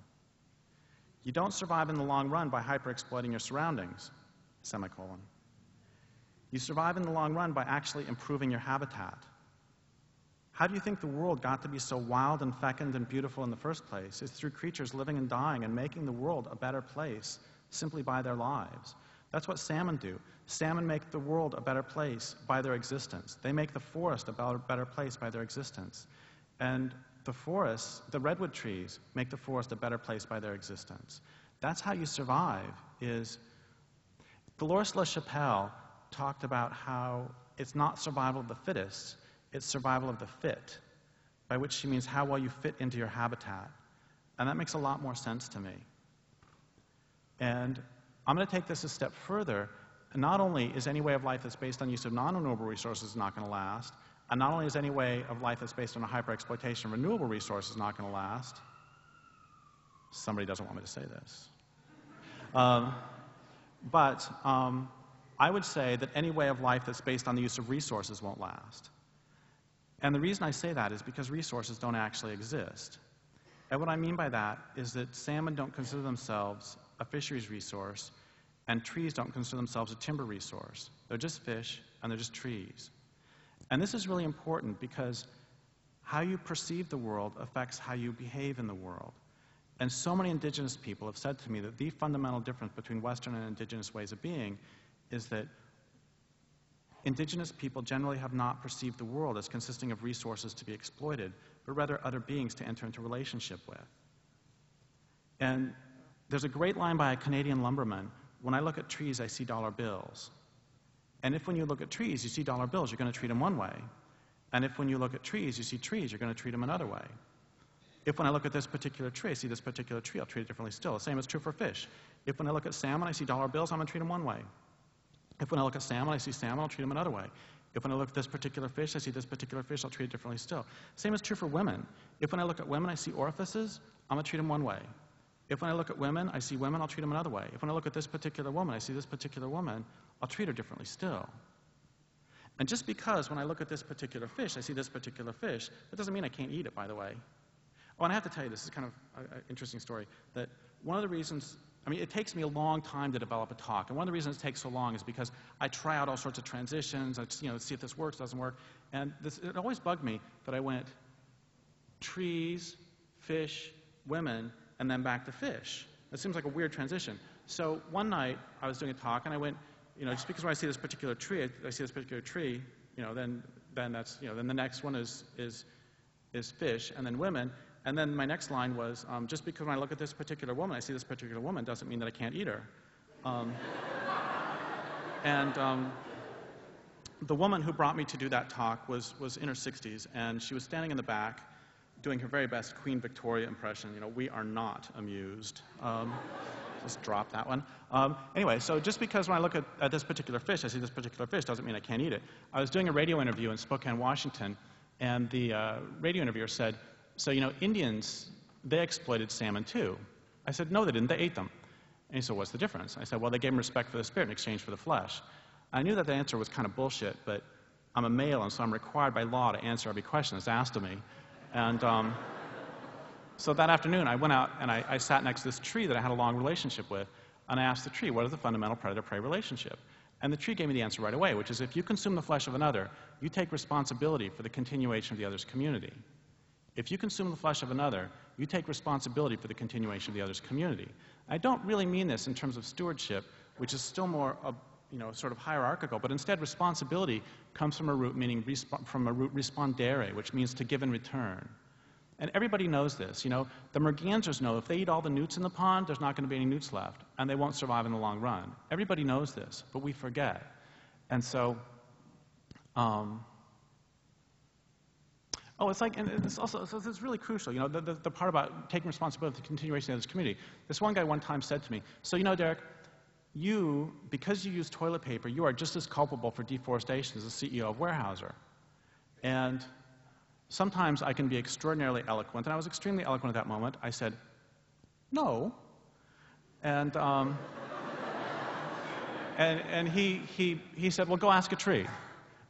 E: You don't survive in the long run by hyper-exploiting your surroundings, semicolon. You survive in the long run by actually improving your habitat. How do you think the world got to be so wild and fecund and beautiful in the first place? It's through creatures living and dying and making the world a better place simply by their lives. That's what salmon do. Salmon make the world a better place by their existence. They make the forest a better place by their existence. And the forests, the redwood trees, make the forest a better place by their existence. That's how you survive. Dolores LaChapelle talked about how it's not survival of the fittest, it's survival of the fit, by which she means how well you fit into your habitat. And that makes a lot more sense to me. And I'm going to take this a step further. Not only is any way of life that's based on use of non-renewable resources not going to last, and not only is any way of life that's based on a hyper-exploitation of renewable resources not going to last, somebody doesn't want me to say this. But I would say that any way of life that's based on the use of resources won't last. And the reason I say that is because resources don't actually exist. And what I mean by that is that salmon don't consider themselves a fisheries resource, and trees don't consider themselves a timber resource. They're just fish, and they're just trees. And this is really important because how you perceive the world affects how you behave in the world. And so many indigenous people have said to me that the fundamental difference between Western and indigenous ways of being is that indigenous people generally have not perceived the world as consisting of resources to be exploited, but rather other beings to enter into relationship with. And there's a great line by a Canadian lumberman, "When I look at trees, I see dollar bills." And if when you look at trees, you see dollar bills, you're going to treat them one way. And if when you look at trees, you see trees, you're going to treat them another way. If when I look at this particular tree, I see this particular tree, I'll treat it differently still. The same is true for fish. If when I look at salmon, I see dollar bills, I'm going to treat them one way. If when I look at salmon, I see salmon, I'll treat them another way. If when I look at this particular fish, I see this particular fish, I'll treat it differently still. Same is true for women. If when I look at women, I see orifices, I'm going to treat them one way. If when I look at women, I see women, I'll treat them another way. If when I look at this particular woman, I see this particular woman, I'll treat her differently still. And just because when I look at this particular fish, I see this particular fish, that doesn't mean I can't eat it, by the way. Oh, and I have to tell you, this is kind of an interesting story, that one of the reasons, I mean, it takes me a long time to develop a talk, and one of the reasons it takes so long is because I try out all sorts of transitions, I just, see if this works, doesn't work, and it always bugged me that I went trees, fish, women, and then back to fish. It seems like a weird transition. So one night, I was doing a talk, and I went, just because when I see this particular tree, I see this particular tree, then that's, then the next one is fish, and then women. And then my next line was, just because when I look at this particular woman, I see this particular woman, doesn't mean that I can't eat her. The woman who brought me to do that talk was in her 60s, and she was standing in the back doing her very best Queen Victoria impression. We are not amused. Just drop that one. Anyway, so just because when I look at this particular fish, I see this particular fish, doesn't mean I can't eat it. I was doing a radio interview in Spokane, Washington, and the radio interviewer said, "So, Indians, they exploited salmon too." I said, "No, they didn't. They ate them." And he said, "What's the difference?" I said, "Well, they gave them respect for the spirit in exchange for the flesh." I knew that the answer was kind of bullshit, but I'm a male, and so I'm required by law to answer every question that's asked of me. And so that afternoon, I went out and I sat next to this tree that I had a long relationship with, and I asked the tree, what is the fundamental predator-prey relationship? And the tree gave me the answer right away, which is if you consume the flesh of another, you take responsibility for the continuation of the other's community. If you consume the flesh of another, you take responsibility for the continuation of the other's community. I don't really mean this in terms of stewardship, which is still more sort of hierarchical, but instead responsibility comes from a root meaning from a root respondere, which means to give and return. And everybody knows this. The mergansers know if they eat all the newts in the pond, there's not going to be any newts left, and they won't survive in the long run. Everybody knows this, but we forget. And so, it's really crucial. The part about taking responsibility for the continuation of this community. This one guy one time said to me, "So Derrick, because you use toilet paper, you are just as culpable for deforestation as the CEO of Weyerhaeuser." And sometimes I can be extraordinarily eloquent, and I was extremely eloquent at that moment. I said, "No." And he said, "Well, go ask a tree."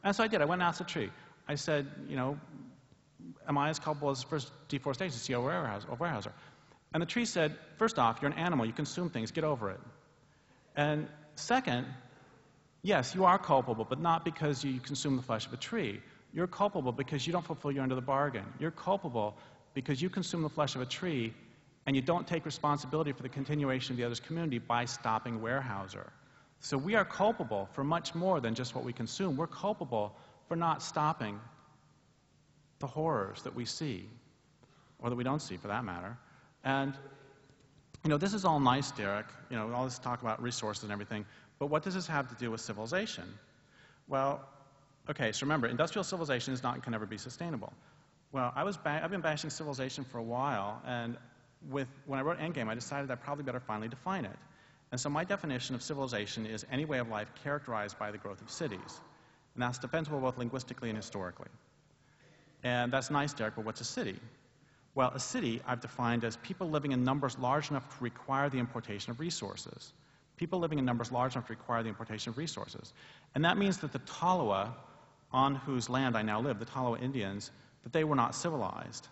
E: And so I did. I went and asked a tree. I said, "Am I as culpable as for deforestation as CEO of Weyerhaeuser?" And the tree said, "First off, you're an animal. You consume things. Get over it. And second, yes, you are culpable, but not because you consume the flesh of a tree. You're culpable because you don't fulfill your end of the bargain. You're culpable because you consume the flesh of a tree and you don't take responsibility for the continuation of the other's community by stopping Weyerhaeuser. So we are culpable for much more than just what we consume. We're culpable for not stopping the horrors that we see, or that we don't see for that matter. And, you know, this is all nice, Derrick, you know, all this talk about resources and everything, but what does this have to do with civilization? Well, okay, so remember, industrial civilization can never be sustainable. Well, I've been bashing civilization for a while, and when I wrote Endgame, I decided I'd probably better finally define it. And so my definition of civilization is any way of life characterized by the growth of cities. And that's defensible both linguistically and historically. And that's nice, Derrick, but what's a city? Well, a city I've defined as people living in numbers large enough to require the importation of resources. People living in numbers large enough to require the importation of resources. And that means that the Tolowa, on whose land I now live, the Tolowa Indians, that they were not civilized.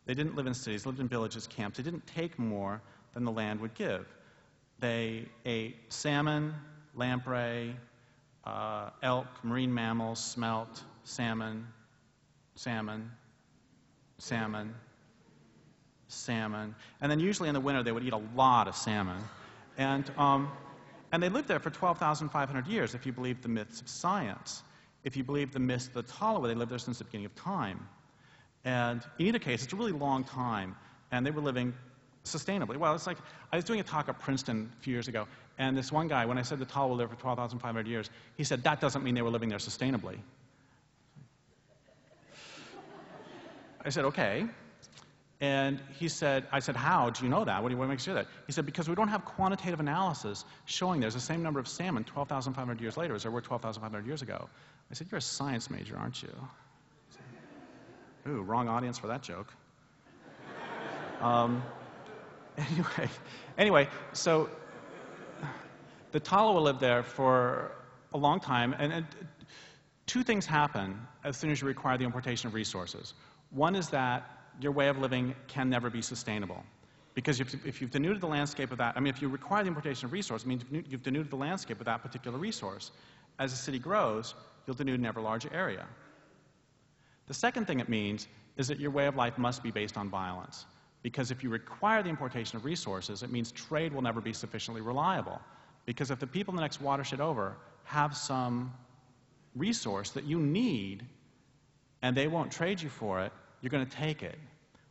E: They didn't live in cities, lived in villages, camps. They didn't take more than the land would give. They ate salmon, lamprey, elk, marine mammals, smelt, salmon, salmon, salmon, salmon. And then usually in the winter they would eat a lot of salmon. And they lived there for 12,500 years if you believe the myths of science. If you believe the myths of the Tolowa, they lived there since the beginning of time. And in either case, it's a really long time, and they were living sustainably. Well, it's like, I was doing a talk at Princeton a few years ago, and this one guy, when I said the Tolowa lived for 12,500 years, he said, that doesn't mean they were living there sustainably. I said, okay. And he said, I said, how do you know that? What makes you say that? He said, because we don't have quantitative analysis showing there's the same number of salmon 12,500 years later as there were 12,500 years ago. I said, you're a science major, aren't you? Ooh, wrong audience for that joke. Anyway, so the Tolowa lived there for a long time, and two things happen as soon as you require the importation of resources. One is that your way of living can never be sustainable. Because if you've denuded the landscape of that, I mean, if you require the importation of resource, it means you've denuded the landscape of that particular resource. As the city grows, you'll denude an ever larger area. The second thing it means is that your way of life must be based on violence. Because if you require the importation of resources, it means trade will never be sufficiently reliable. Because if the people in the next watershed over have some resource that you need, and they won't trade you for it, you're going to take it.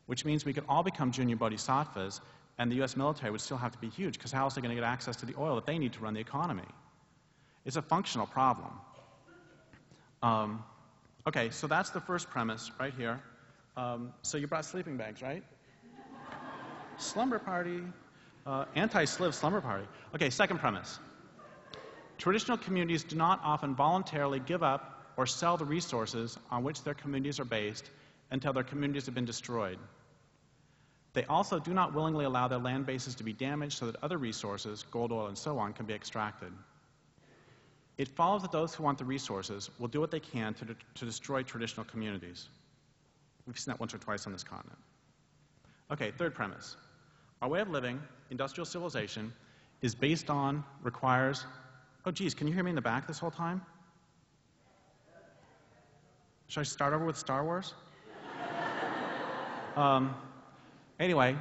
E: Which means we could all become junior bodhisattvas, and the US military would still have to be huge, because how else are they going to get access to the oil that they need to run the economy? It's a functional problem. Okay, so that's the first premise right here. So you brought sleeping bags, right? Slumber party. Anti-sliv slumber party. Okay, second premise. Traditional communities do not often voluntarily give up or sell the resources on which their communities are based until their communities have been destroyed. They also do not willingly allow their land bases to be damaged so that other resources, gold, oil, and so on, can be extracted. It follows that those who want the resources will do what they can to destroy traditional communities. We've seen that once or twice on this continent. Okay, third premise. Our way of living, industrial civilization, is based on, requires... Oh, geez, can you hear me in the back this whole time? Should I start over with Star Wars? Anyway,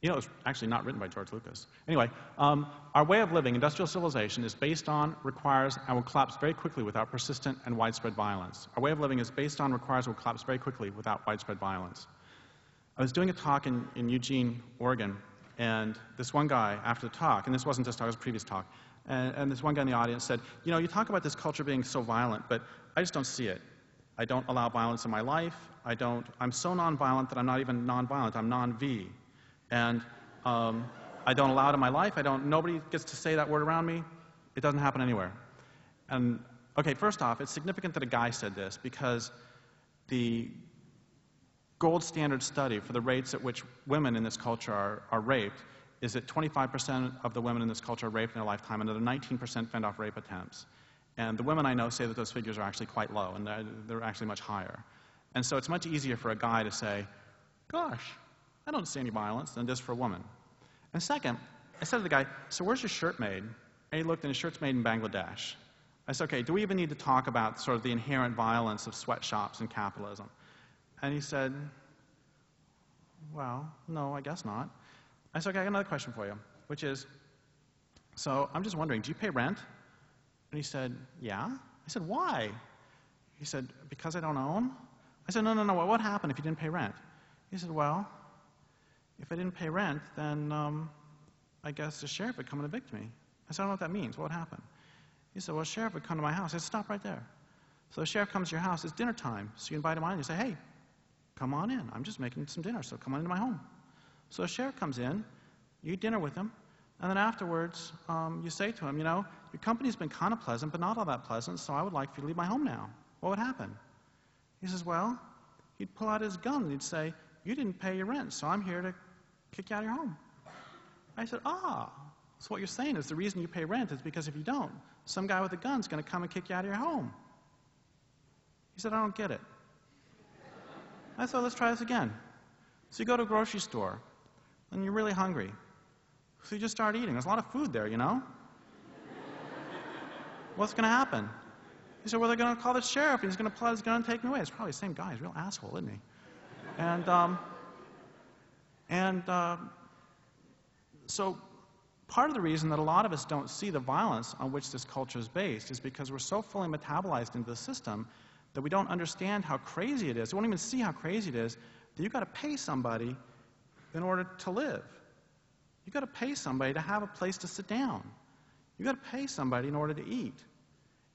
E: you know, it was actually not written by George Lucas. Anyway, our way of living, industrial civilization, is based on, requires, and will collapse very quickly without persistent and widespread violence. Our way of living is based on, requires, and will collapse very quickly without widespread violence. I was doing a talk in Eugene, Oregon, and this one guy, after the talk, and this wasn't this talk, it was a previous talk, and this one guy in the audience said, you know, you talk about this culture being so violent, but I just don't see it. I don't allow violence in my life. I'm so nonviolent that I'm not even nonviolent. I'm non-V. And I don't allow it in my life. Nobody gets to say that word around me. It doesn't happen anywhere. And, okay, first off, it's significant that a guy said this because the gold standard study for the rates at which women in this culture are raped is that 25% of the women in this culture are raped in their lifetime, and that 19% fend off rape attempts. And the women I know say that those figures are actually quite low, and they're actually much higher. And so it's much easier for a guy to say, gosh, I don't see any violence, than it is for a woman. And second, I said to the guy, so where's your shirt made? And he looked, and his shirt's made in Bangladesh. I said, okay, do we even need to talk about sort of the inherent violence of sweatshops and capitalism? And he said, well, no, I guess not. I said, okay, I got another question for you, which is, So I'm just wondering, do you pay rent? And he said, yeah. I said, why? He said, because I don't own? I said, no, no, no, what would happen if you didn't pay rent? He said, well, if I didn't pay rent, then I guess the sheriff would come and evict me. I said, I don't know what that means. What would happen? He said, well, the sheriff would come to my house. I said, stop right there. So the sheriff comes to your house. It's dinner time. So you invite him on and you say, hey, come on in. I'm just making some dinner, so come on into my home. So the sheriff comes in, you eat dinner with him, and then afterwards you say to him, you know, your company's been kind of pleasant, but not all that pleasant, so I would like for you to leave my home now. What would happen? He says, well, he'd pull out his gun and he'd say, you didn't pay your rent, so I'm here to kick you out of your home. I said, so what you're saying is the reason you pay rent is because if you don't, some guy with a gun's going to come and kick you out of your home. He said, I don't get it. I said, let's try this again. So you go to a grocery store, and you're really hungry. So you just start eating. There's a lot of food there, you know? What's going to happen? He said, well, they're going to call the sheriff, and he's going to pull out his gun and take me away. It's probably the same guy. He's a real asshole, isn't he? So part of the reason that a lot of us don't see the violence on which this culture is based is because we're so fully metabolized into the system that we don't understand how crazy it is. We won't even see how crazy it is that you've got to pay somebody in order to live. You've got to pay somebody to have a place to sit down. You've got to pay somebody in order to eat.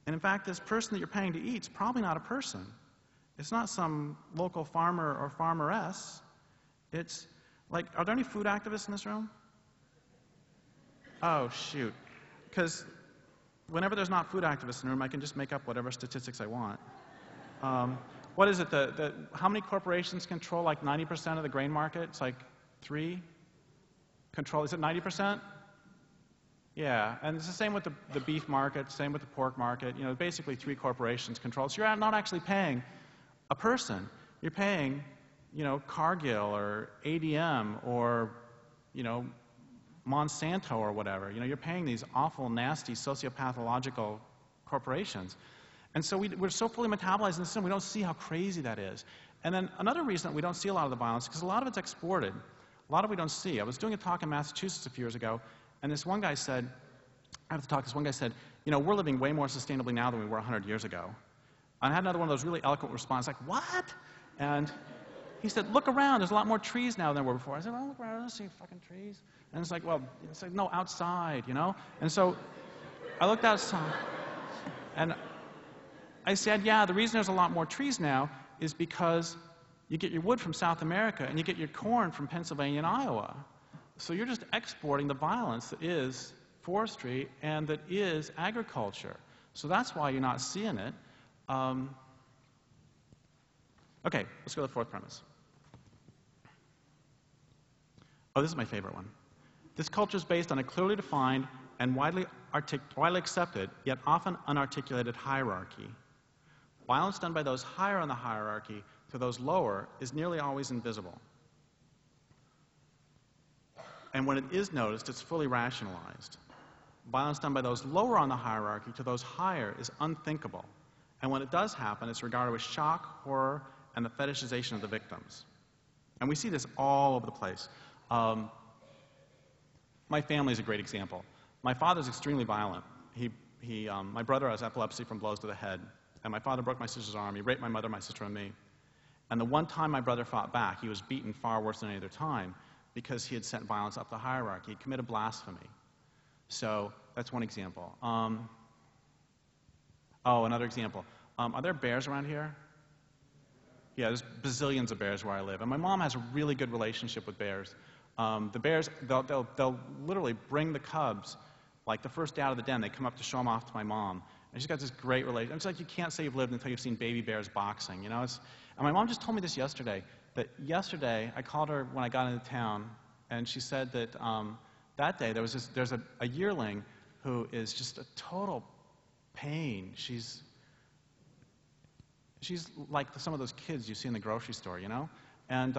E: And in fact, this person that you're paying to eat is probably not a person. It's not some local farmer or farmeress. It's like, are there any food activists in this room? Oh, shoot. Because whenever there's not food activists in the room, I can just make up whatever statistics I want. What is it? How many corporations control like 90% of the grain market? It's like 3? Control, is it 90%? Yeah, and it's the same with the beef market, same with the pork market. You know, basically 3 corporations control. So you're not actually paying a person. You're paying, you know, Cargill or ADM or, you know, Monsanto or whatever. You know, you're paying these awful, nasty, sociopathological corporations. And so we're so fully metabolized in the system, we don't see how crazy that is. And then another reason that we don't see a lot of the violence is because a lot of it's exported. A lot of it we don't see. I was doing a talk in Massachusetts a few years ago, and this one guy said, this one guy said, you know, we're living way more sustainably now than we were 100 years ago. And I had another one of those really eloquent responses, like, what? And he said, look around, there's a lot more trees now than there were before. I said, oh, look around, I don't see fucking trees. And it's like, well, it's like, no, outside, you know? And so I looked outside, and I said, yeah, the reason there's a lot more trees now is because you get your wood from South America and you get your corn from Pennsylvania and Iowa. So you're just exporting the violence that is forestry and that is agriculture. So that's why you're not seeing it. Okay, let's go to the 4th premise. Oh, this is my favorite one. This culture is based on a clearly defined and widely accepted, yet often unarticulated hierarchy. Violence done by those higher on the hierarchy to those lower is nearly always invisible. And when it is noticed, it's fully rationalized. Violence done by those lower on the hierarchy to those higher is unthinkable. And when it does happen, it's regarded with shock, horror, and the fetishization of the victims. And we see this all over the place. My family is a great example. My father's extremely violent. My brother has epilepsy from blows to the head. And my father broke my sister's arm. He raped my mother, my sister, and me. And the one time my brother fought back, he was beaten far worse than any other time because he had sent violence up the hierarchy. He committed blasphemy. So that's one example. Another example. Are there bears around here? Yeah, there's bazillions of bears where I live. And my mom has a really good relationship with bears. The bears, they'll literally bring the cubs, like the first day out of the den, they come up to show them off to my mom. And she's got this great relationship. It's like you can't say you've lived until you've seen baby bears boxing, you know? And my mom just told me this yesterday, that yesterday I called her when I got into town, and she said that that day there's a yearling who is just a total pain. She's like some of those kids you see in the grocery store, you know? And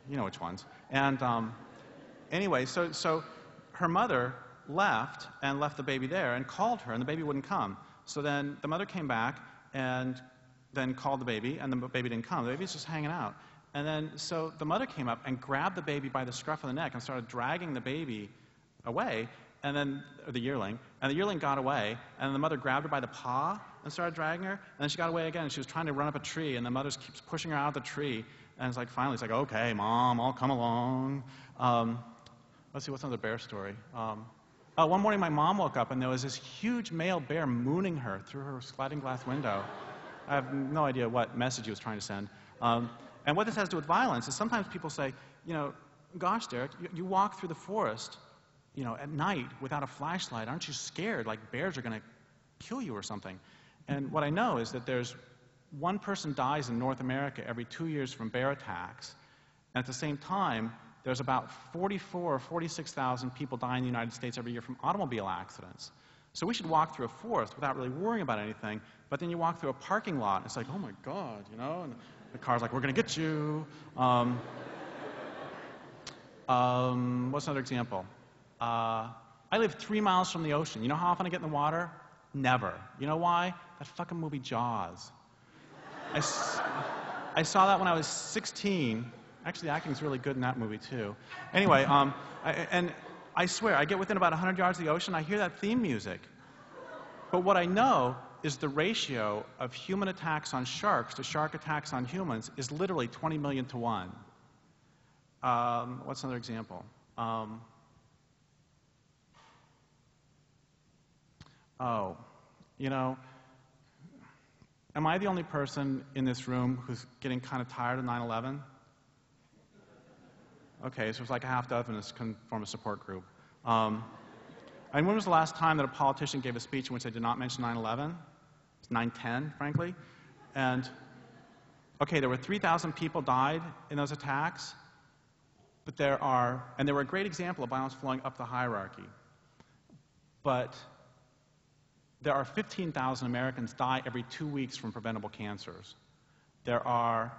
E: you know which ones. And anyway, so her mother left the baby there and called her, and the baby wouldn't come. So then the mother came back and then called the baby, and the baby didn't come. The baby's just hanging out. And then so the mother came up and grabbed the baby by the scruff of the neck and started dragging the baby away. or the yearling, and the yearling got away, and the mother grabbed her by the paw and started dragging her, and then she got away again, and she was trying to run up a tree, and the mother keeps pushing her out of the tree, and it's like, finally, it's like, okay, Mom, I'll come along. Let's see, what's another bear story? One morning my mom woke up, and there was this huge male bear mooning her through her sliding glass window. I have no idea what message he was trying to send. And what this has to do with violence is sometimes people say, gosh, Derrick, you walk through the forest, at night without a flashlight. Aren't you scared, like bears are going to kill you or something? And what I know is that there's one person dies in North America every 2 years from bear attacks. And at the same time, there's about 44 or 46,000 people die in the United States every year from automobile accidents. So we should walk through a forest without really worrying about anything, but then you walk through a parking lot, and it's like, oh my God, and the car's like, we're going to get you. What's another example? I live 3 miles from the ocean. You know how often I get in the water? Never. You know why? That fucking movie Jaws. I saw that when I was 16. Actually, the acting's really good in that movie, too. Anyway, and I swear, I get within about 100 yards of the ocean, I hear that theme music. But what I know is the ratio of human attacks on sharks to shark attacks on humans is literally 20 million to 1. What's another example? Am I the only person in this room who's getting kind of tired of 9/11? Okay, so it's like a half dozen is can form a support group. And when was the last time that a politician gave a speech in which they did not mention 9/11? It's 9/10, frankly. And, okay, there were 3,000 people died in those attacks, but they were a great example of violence flowing up the hierarchy. But there are 15,000 Americans die every 2 weeks from preventable cancers. There are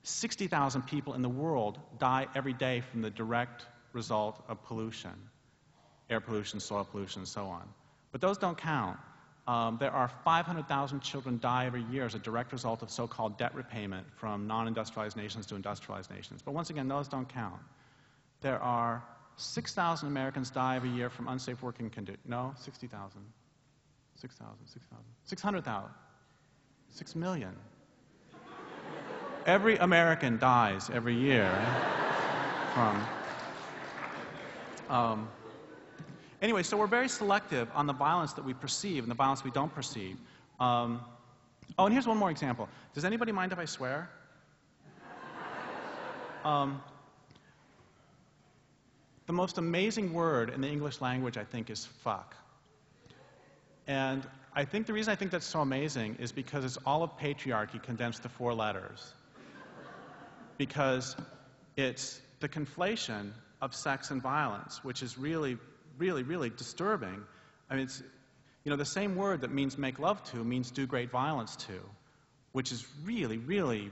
E: 60,000 people in the world die every day from the direct result of pollution, air pollution, soil pollution, and so on. But those don't count. There are 500,000 children die every year as a direct result of so-called debt repayment from non-industrialized nations to industrialized nations. But once again, those don't count. There are 6,000 Americans die every year from unsafe working conditions. No, 60,000. 600,000. 6 million. Every American dies every year from... Anyway, so we're very selective on the violence that we perceive and the violence we don't perceive. And here's one more example. Does anybody mind if I swear? The most amazing word in the English language, I think, is fuck. And I think the reason I think that's so amazing is because it's all of patriarchy condensed to 4 letters. Because it's the conflation of sex and violence, which is really, really, really disturbing. I mean, it's, the same word that means make love to means do great violence to, which is really, really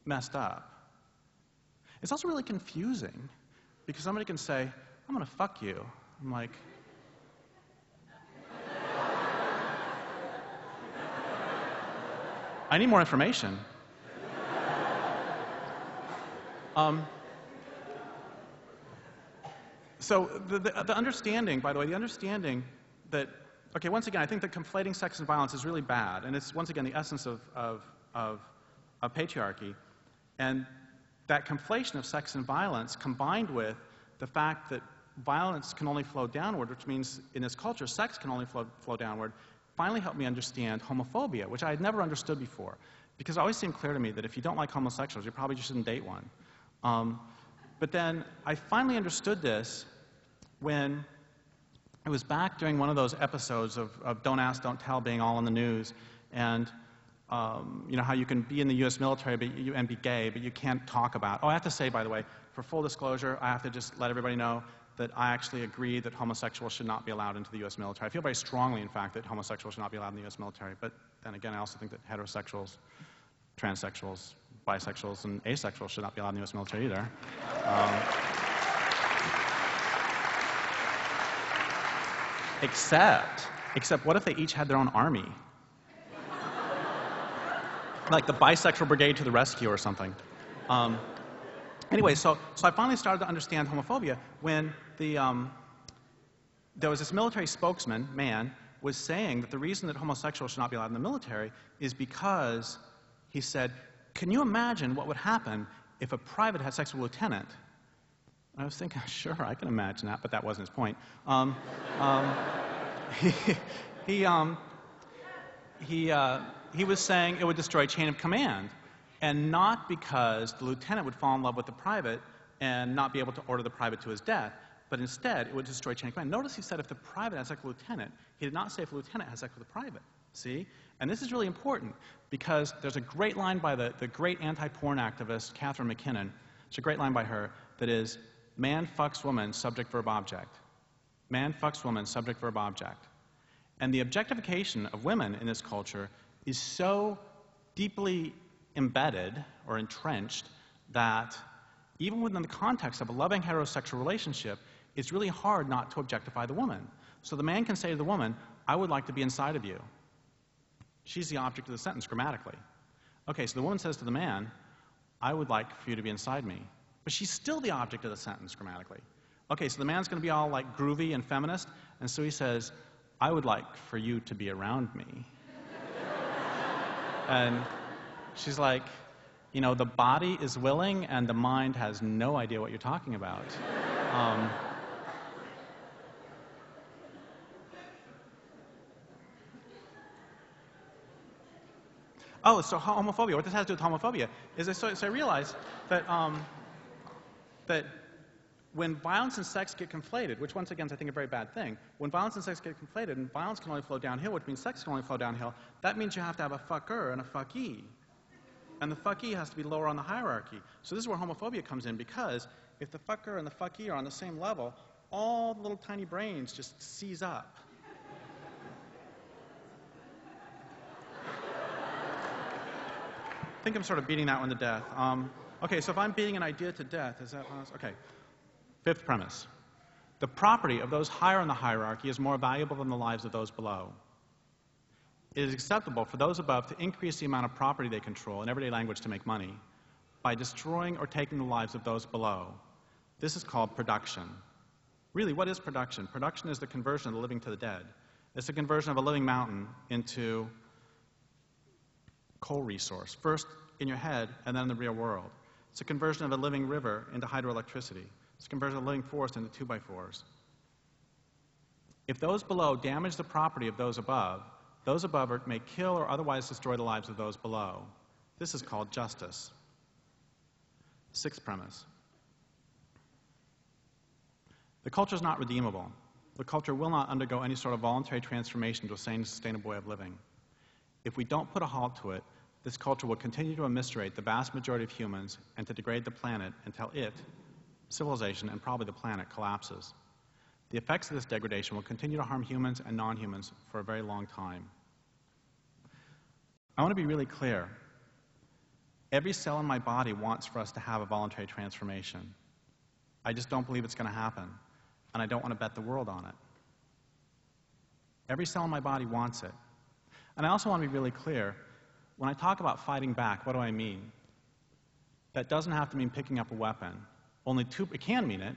E: messed up. It's also really confusing, because somebody can say, I'm going to fuck you. I'm like, I need more information. So the understanding, by the way, the understanding that, okay, once again, I think that conflating sex and violence is really bad, and it's, once again, the essence of patriarchy. And that conflation of sex and violence combined with the fact that violence can only flow downward, which means in this culture, sex can only flow downward, finally helped me understand homophobia, which I had never understood before. Because it always seemed clear to me that if you don't like homosexuals, you probably just shouldn't date one. But then I finally understood this when it was back during one of those episodes of Don't Ask, Don't Tell being all in the news, and how you can be in the U.S. military and be gay, but you can't talk about. Oh, I have to say, by the way, for full disclosure, I have to just let everybody know that I actually agree that homosexuals should not be allowed into the U.S. military. I feel very strongly, in fact, that homosexuals should not be allowed in the U.S. military. But then again, I also think that heterosexuals, transsexuals, bisexuals, and asexuals should not be allowed in the U.S. military either. Except what if they each had their own army? Like the bisexual brigade to the rescue or something. Anyway, so I finally started to understand homophobia when there was this military spokesman, man, was saying that the reason that homosexuals should not be allowed in the military is because, he said, can you imagine what would happen if a private had sex with a lieutenant? And I was thinking, sure, I can imagine that, but that wasn't his point. He was saying it would destroy chain of command, and not because the lieutenant would fall in love with the private and not be able to order the private to his death, but instead it would destroy chain of command. Notice he said if the private has sex with the lieutenant. He did not say if the lieutenant has sex with the private. See? And this is really important because there's a great line by the great anti-porn activist Catherine McKinnon. It's a great line by her that is, man fucks woman, subject, verb, object. Man fucks woman, subject, verb, object. And the objectification of women in this culture is so deeply embedded or entrenched that even within the context of a loving heterosexual relationship, it's really hard not to objectify the woman. So the man can say to the woman, I would like to be inside of you. She's the object of the sentence grammatically. Okay, so the woman says to the man, I would like for you to be inside me. But she's still the object of the sentence grammatically. Okay, so the man's going to be all like groovy and feminist, and so he says, I would like for you to be around me. And she's like, you know, the body is willing and the mind has no idea what you're talking about. Oh, so homophobia. What this has to do with homophobia is so I realized that, that when violence and sex get conflated, which once again is I think a very bad thing, when violence and sex get conflated, and violence can only flow downhill, which means sex can only flow downhill, that means you have to have a fucker and a fuckee. And the fuckee has to be lower on the hierarchy. So this is where homophobia comes in, because if the fucker and the fuckee are on the same level, all the little tiny brains just seize up. I think I'm sort of beating that one to death. Okay, so if I'm beating an idea to death, is that honest? Okay. Fifth premise. The property of those higher in the hierarchy is more valuable than the lives of those below. It is acceptable for those above to increase the amount of property they control, in everyday language to make money, by destroying or taking the lives of those below. This is called production. Really, what is production? Production is the conversion of the living to the dead. It's the conversion of a living mountain into coal resource, first in your head and then in the real world. It's a conversion of a living river into hydroelectricity. It's a conversion of a living forest into 2x4s. If those below damage the property of those above may kill or otherwise destroy the lives of those below. This is called justice. Sixth premise. The culture is not redeemable. The culture will not undergo any sort of voluntary transformation to a sane, sustainable way of living. If we don't put a halt to it, this culture will continue to eviscerate the vast majority of humans and to degrade the planet until it, civilization, and probably the planet, collapses. The effects of this degradation will continue to harm humans and non-humans for a very long time. I want to be really clear. Every cell in my body wants for us to have a voluntary transformation. I just don't believe it's going to happen, and I don't want to bet the world on it. Every cell in my body wants it. And I also want to be really clear. When I talk about fighting back, what do I mean? That doesn't have to mean picking up a weapon. It can mean it.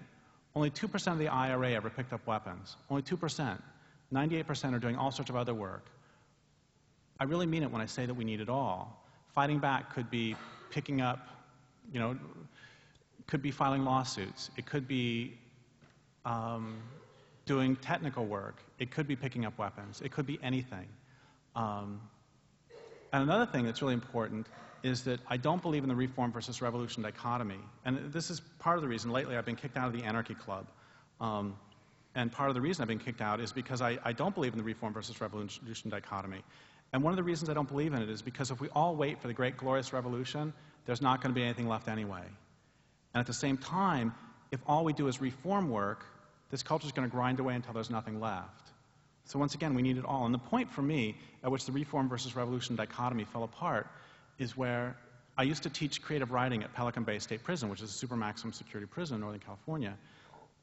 E: Only 2% of the IRA ever picked up weapons. Only 2%. 98% are doing all sorts of other work. I really mean it when I say that we need it all. Fighting back could be picking up, could be filing lawsuits. It could be doing technical work. It could be picking up weapons. It could be anything. And another thing that's really important is that I don't believe in the reform versus revolution dichotomy. And this is part of the reason lately I've been kicked out of the Anarchy Club. And part of the reason I've been kicked out is because I don't believe in the reform versus revolution dichotomy. And one of the reasons I don't believe in it is because if we all wait for the great glorious revolution, there's not going to be anything left anyway. And at the same time, if all we do is reform work, this culture is going to grind away until there's nothing left. So once again, we need it all. And the point for me at which the reform versus revolution dichotomy fell apart is where I used to teach creative writing at Pelican Bay State Prison, which is a super maximum security prison in Northern California.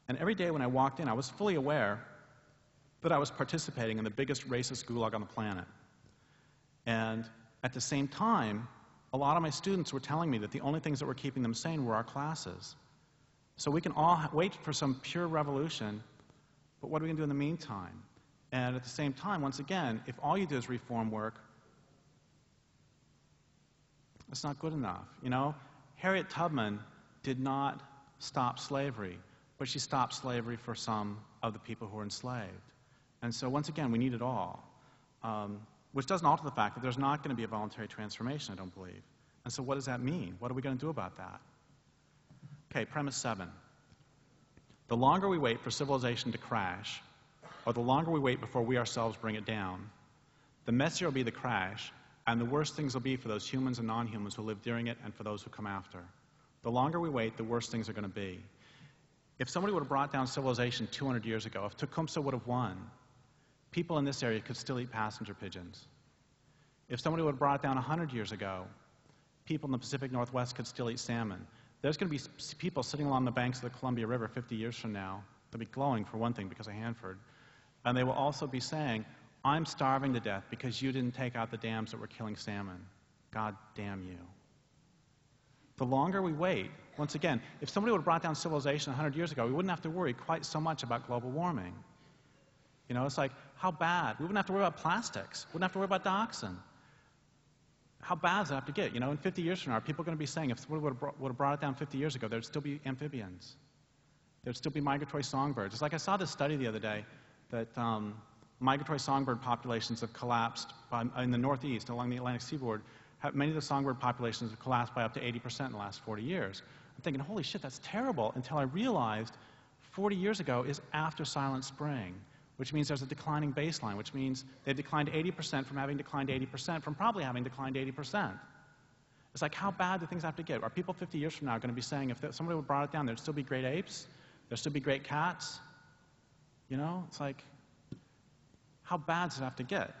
E: And every day when I walked in, I was fully aware that I was participating in the biggest racist gulag on the planet. And at the same time, a lot of my students were telling me that the only things that were keeping them sane were our classes. So we can all wait for some pure revolution, But what are we going to do in the meantime? And at the same time, once again, if all you do is reform work, it's not good enough. You know, Harriet Tubman did not stop slavery, but she stopped slavery for some of the people who were enslaved. And so once again, we need it all, which doesn't alter the fact that there's not going to be a voluntary transformation, I don't believe. And so what does that mean? What are we going to do about that? Okay, premise 7. The longer we wait for civilization to crash, or the longer we wait before we ourselves bring it down, the messier will be the crash, and the worse things will be for those humans and non-humans who live during it and for those who come after. The longer we wait, the worse things are going to be. If somebody would have brought down civilization 200 years ago, if Tecumseh would have won, people in this area could still eat passenger pigeons. If somebody would have brought it down 100 years ago, people in the Pacific Northwest could still eat salmon. There's going to be people sitting along the banks of the Columbia River 50 years from now. They'll be glowing, for one thing, because of Hanford. And they will also be saying, I'm starving to death because you didn't take out the dams that were killing salmon. God damn you. The longer we wait, once again, if somebody would have brought down civilization 100 years ago, we wouldn't have to worry quite so much about global warming. You know, it's like, how bad? We wouldn't have to worry about plastics. We wouldn't have to worry about dioxin. How bad does it have to get? You know, in 50 years from now, are people going to be saying, if somebody would have brought it down 50 years ago, there'd still be amphibians. There'd still be migratory songbirds. It's like I saw this study the other day that migratory songbird populations have collapsed in the Northeast, along the Atlantic seaboard. Many of the songbird populations have collapsed by up to 80% in the last 40 years. I'm thinking, holy shit, that's terrible, until I realized 40 years ago is after Silent Spring, which means there's a declining baseline, which means they've declined 80% from having declined 80% from probably having declined 80%. It's like, how bad do things have to get? Are people 50 years from now going to be saying, if somebody would have brought it down, there'd still be great apes? There'd still be great cats? You know, it's like, how bad does it have to get?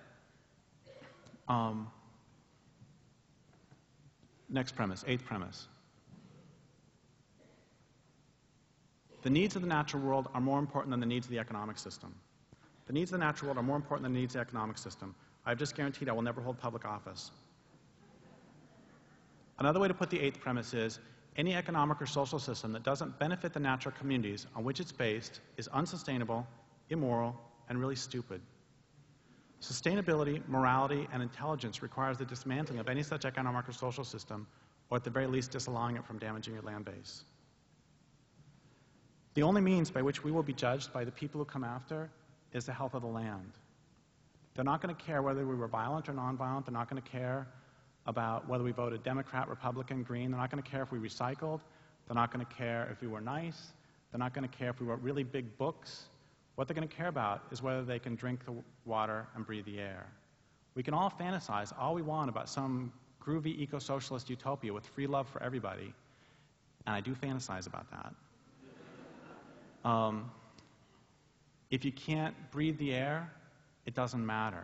E: Next premise, 8th premise. The needs of the natural world are more important than the needs of the economic system. The needs of the natural world are more important than the needs of the economic system. I've just guaranteed I will never hold public office. Another way to put the 8th premise is, any economic or social system that doesn't benefit the natural communities on which it's based is unsustainable, immoral, and really stupid. Sustainability, morality, and intelligence requires the dismantling of any such economic or social system, or at the very least disallowing it from damaging your land base. The only means by which we will be judged by the people who come after is the health of the land. They're not going to care whether we were violent or nonviolent. They're not going to care about whether we voted Democrat, Republican, Green. They're not going to care if we recycled. They're not going to care if we were nice. They're not going to care if we wrote really big books. What they're going to care about is whether they can drink the water and breathe the air. We can all fantasize all we want about some groovy eco-socialist utopia with free love for everybody, and I do fantasize about that. If you can't breathe the air, it doesn't matter.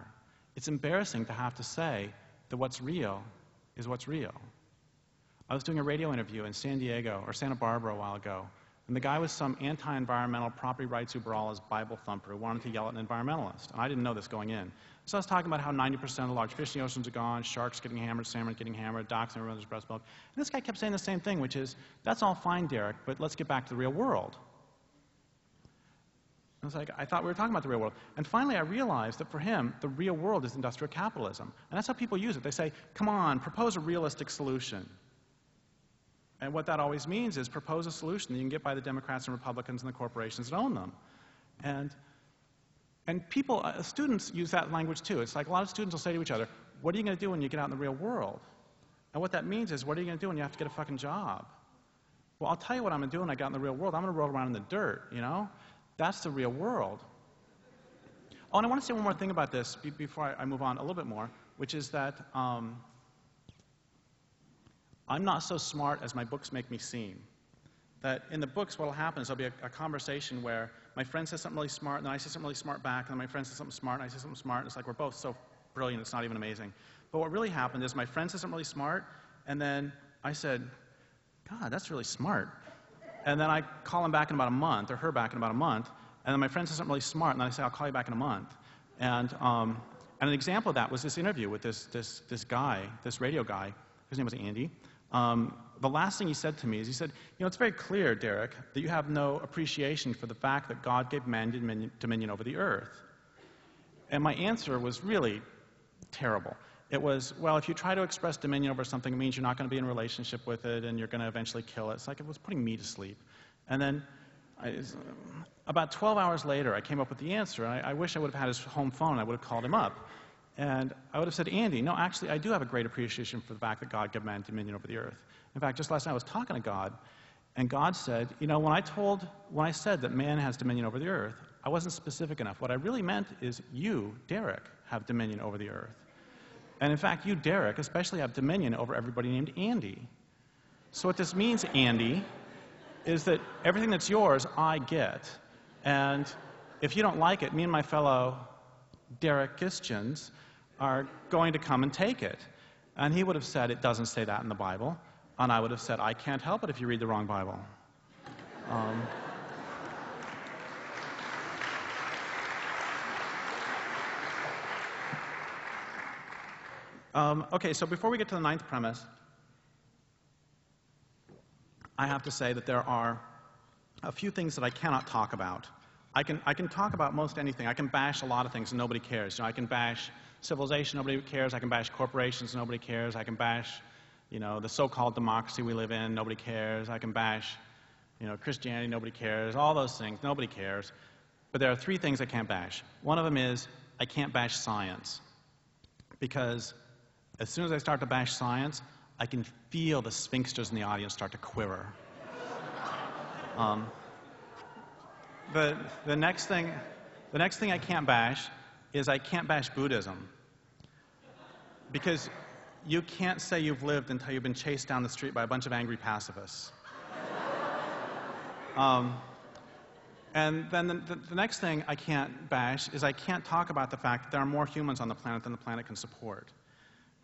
E: It's embarrassing to have to say that what's real is what's real. I was doing a radio interview in San Diego or Santa Barbara a while ago, and the guy was some anti-environmental property rights uberalist Bible thumper who wanted to yell at an environmentalist, and I didn't know this going in. So I was talking about how 90% of the large fish in the oceans are gone, sharks getting hammered, salmon getting hammered, docks and rivers breast milk. And this guy kept saying the same thing, which is, that's all fine, Derrick, but let's get back to the real world. I was like, I thought we were talking about the real world. And finally I realized that for him, the real world is industrial capitalism. And that's how people use it. They say, come on, propose a realistic solution. And what that always means is propose a solution that you can get by the Democrats and Republicans and the corporations that own them. And people, students use that language too. It's like a lot of students will say to each other, what are you going to do when you get out in the real world? And what that means is, what are you going to do when you have to get a fucking job? Well, I'll tell you what I'm going to do when I get out in the real world. I'm going to roll around in the dirt, you know? That's the real world. Oh, and I want to say one more thing about this before I move on a little bit more, which is that I'm not so smart as my books make me seem. That in the books, what will happen is there'll be a conversation where my friend says something really smart, and then I say something really smart back, and then my friend says something smart, and I say something smart, and it's like we're both so brilliant, it's not even amazing. But what really happened is my friend said something really smart, and then I said, God, that's really smart. And then I call him back in about a month, or her back in about a month, and then my friend says something really smart, and then I say, I'll call you back in a month. And an example of that was this interview with this guy, this radio guy, his name was Andy, the last thing he said to me is, he said, you know, it's very clear, Derrick, that you have no appreciation for the fact that God gave man dominion over the earth. And my answer was really terrible. It was, well, if you try to express dominion over something, it means you're not going to be in a relationship with it, and you're going to eventually kill it. It's like it was putting me to sleep. And then, about 12 hours later, I came up with the answer. I wish I would have had his home phone. I would have called him up. And I would have said, Andy, no, actually, I do have a great appreciation for the fact that God gave man dominion over the earth. In fact, just last night I was talking to God, and God said, you know, when I said that man has dominion over the earth, I wasn't specific enough. What I really meant is you, Derrick, have dominion over the earth. And in fact, you, Derrick, especially have dominion over everybody named Andy. So what this means, Andy, is that everything that's yours, I get. And if you don't like it, me and my fellow Derrick Christians are going to come and take it. And he would have said, it doesn't say that in the Bible. And I would have said, I can't help it if you read the wrong Bible. Okay, so before we get to the ninth premise, I have to say that there are a few things that I cannot talk about. I can talk about most anything. I can bash a lot of things and nobody cares. You know, I can bash civilization, nobody cares. I can bash corporations, nobody cares. I can bash, you know, the so-called democracy we live in, nobody cares. I can bash, you know, Christianity, nobody cares. All those things, nobody cares. But there are three things I can't bash. One of them is I can't bash science. Because as soon as I start to bash science, I can feel the sphincters in the audience start to quiver. The next thing I can't bash is I can't bash Buddhism. Because you can't say you've lived until you've been chased down the street by a bunch of angry pacifists. And then the next thing I can't bash is I can't talk about the fact that there are more humans on the planet than the planet can support.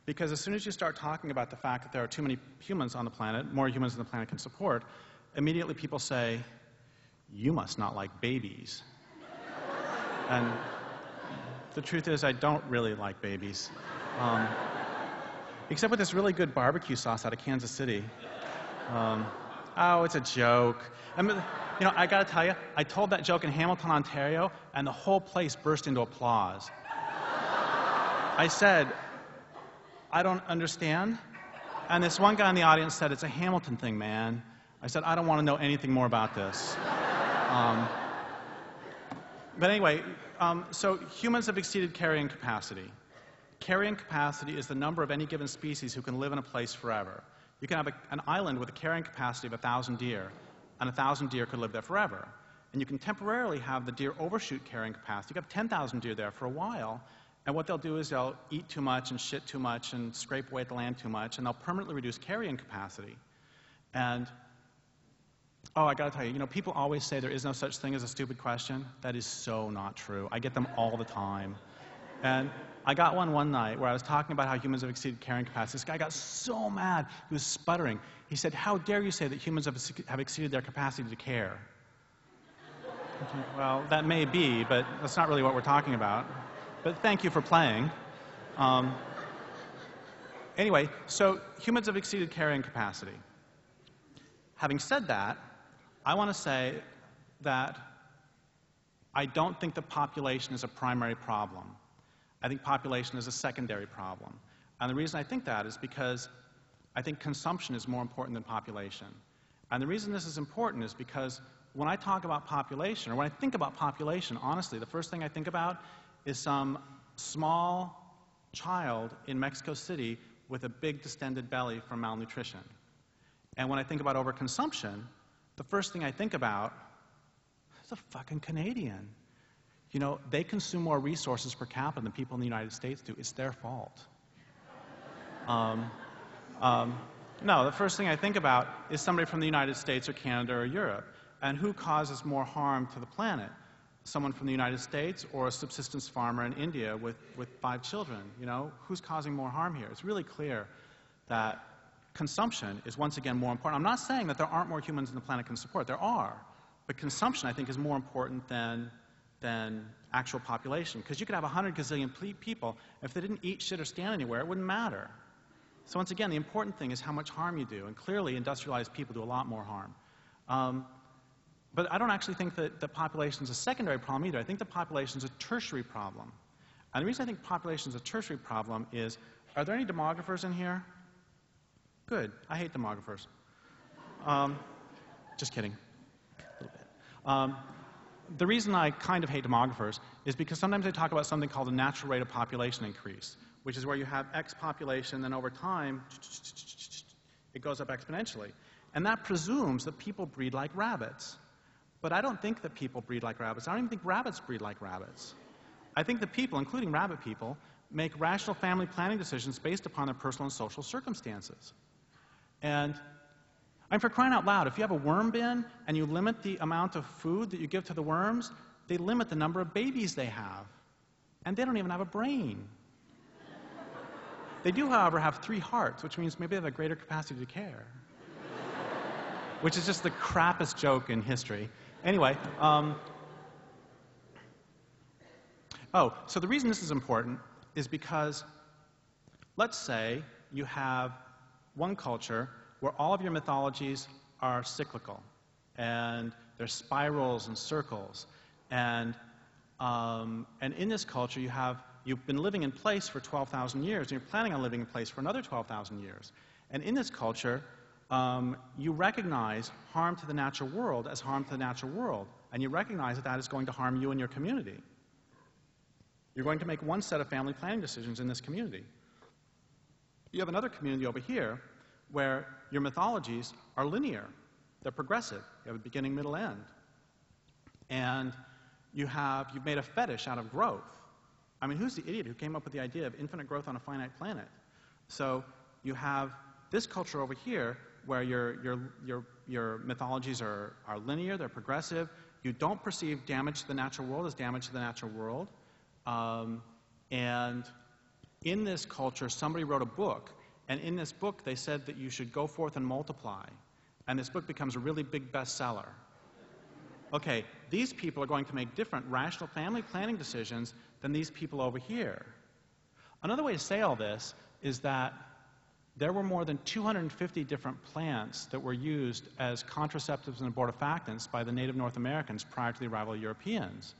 E: Because as soon as you start talking about the fact that there are too many humans on the planet, more humans than the planet can support, immediately people say, you must not like babies. And the truth is, I don't really like babies. Except with this really good barbecue sauce out of Kansas City. Oh, it's a joke. I mean, you know, I gotta tell you, I told that joke in Hamilton, Ontario, and the whole place burst into applause. I said, I don't understand. And this one guy in the audience said, it's a Hamilton thing, man. I said, I don't want to know anything more about this. But anyway, so humans have exceeded carrying capacity. Carrying capacity is the number of any given species who can live in a place forever. You can have an island with a carrying capacity of 1,000 deer, and 1,000 deer could live there forever. And you can temporarily have the deer overshoot carrying capacity. You can have 10,000 deer there for a while, and what they'll do is they'll eat too much and shit too much and scrape away at the land too much, and they'll permanently reduce carrying capacity. And, oh, I gotta tell you, people always say there is no such thing as a stupid question. That is so not true. I get them all the time. And I got one night where I was talking about how humans have exceeded carrying capacity. This guy got so mad, he was sputtering. He said, how dare you say that humans have exceeded their capacity to care? Well, that may be, but that's not really what we're talking about. But thank you for playing. Anyway, so humans have exceeded carrying capacity. Having said that, I want to say that I don't think that population is a primary problem. I think population is a secondary problem. And the reason I think that is because I think consumption is more important than population. And the reason this is important is because when I talk about population, or when I think about population, honestly, the first thing I think about is some small child in Mexico City with a big distended belly from malnutrition. And when I think about overconsumption, the first thing I think about is a fucking Canadian. They consume more resources per capita than people in the United States do. It's their fault. No, the first thing I think about is somebody from the United States or Canada or Europe. And who causes more harm to the planet? Someone from the United States or a subsistence farmer in India with 5 children? Who's causing more harm here? It's really clear that consumption is once again more important. I'm not saying that there aren't more humans than the planet can support. There are. But consumption, I think, is more important than actual population. Because you could have 100 gazillion people. If they didn't eat, shit, or stand anywhere, it wouldn't matter. So once again, the important thing is how much harm you do. And clearly, industrialized people do a lot more harm. But I don't actually think that the population is a secondary problem either. I think the population is a tertiary problem. And the reason I think population is a tertiary problem is, are there any demographers in here? Good. I hate demographers. Just kidding. A little bit. The reason I kind of hate demographers is because sometimes they talk about something called the natural rate of population increase, which is where you have X population, then over time, it goes up exponentially. And that presumes that people breed like rabbits. But I don't think that people breed like rabbits. I don't even think rabbits breed like rabbits. I think that people, including rabbit people, make rational family planning decisions based upon their personal and social circumstances. And for crying out loud, if you have a worm bin and you limit the amount of food that you give to the worms, they limit the number of babies they have. And they don't even have a brain. They do, however, have 3 hearts, which means maybe they have a greater capacity to care. Which is just the crappiest joke in history. Anyway, so the reason this is important is because, let's say you have one culture where all of your mythologies are cyclical, and there's spirals and circles, and in this culture you've been living in place for 12,000 years, and you're planning on living in place for another 12,000 years. And in this culture, you recognize harm to the natural world as harm to the natural world, and you recognize that that is going to harm you and your community. You're going to make one set of family planning decisions in this community. You have another community over here where your mythologies are linear. They're progressive. You have a beginning, middle, end. And you've made a fetish out of growth. I mean, who's the idiot who came up with the idea of infinite growth on a finite planet? So you have this culture over here where your mythologies are linear, they're progressive. You don't perceive damage to the natural world as damage to the natural world. And in this culture, somebody wrote a book, and in this book they said that you should go forth and multiply. And this book becomes a really big bestseller. Okay, these people are going to make different rational family planning decisions than these people over here. Another way to say all this is that there were more than 250 different plants that were used as contraceptives and abortifactants by the native North Americans prior to the arrival of Europeans.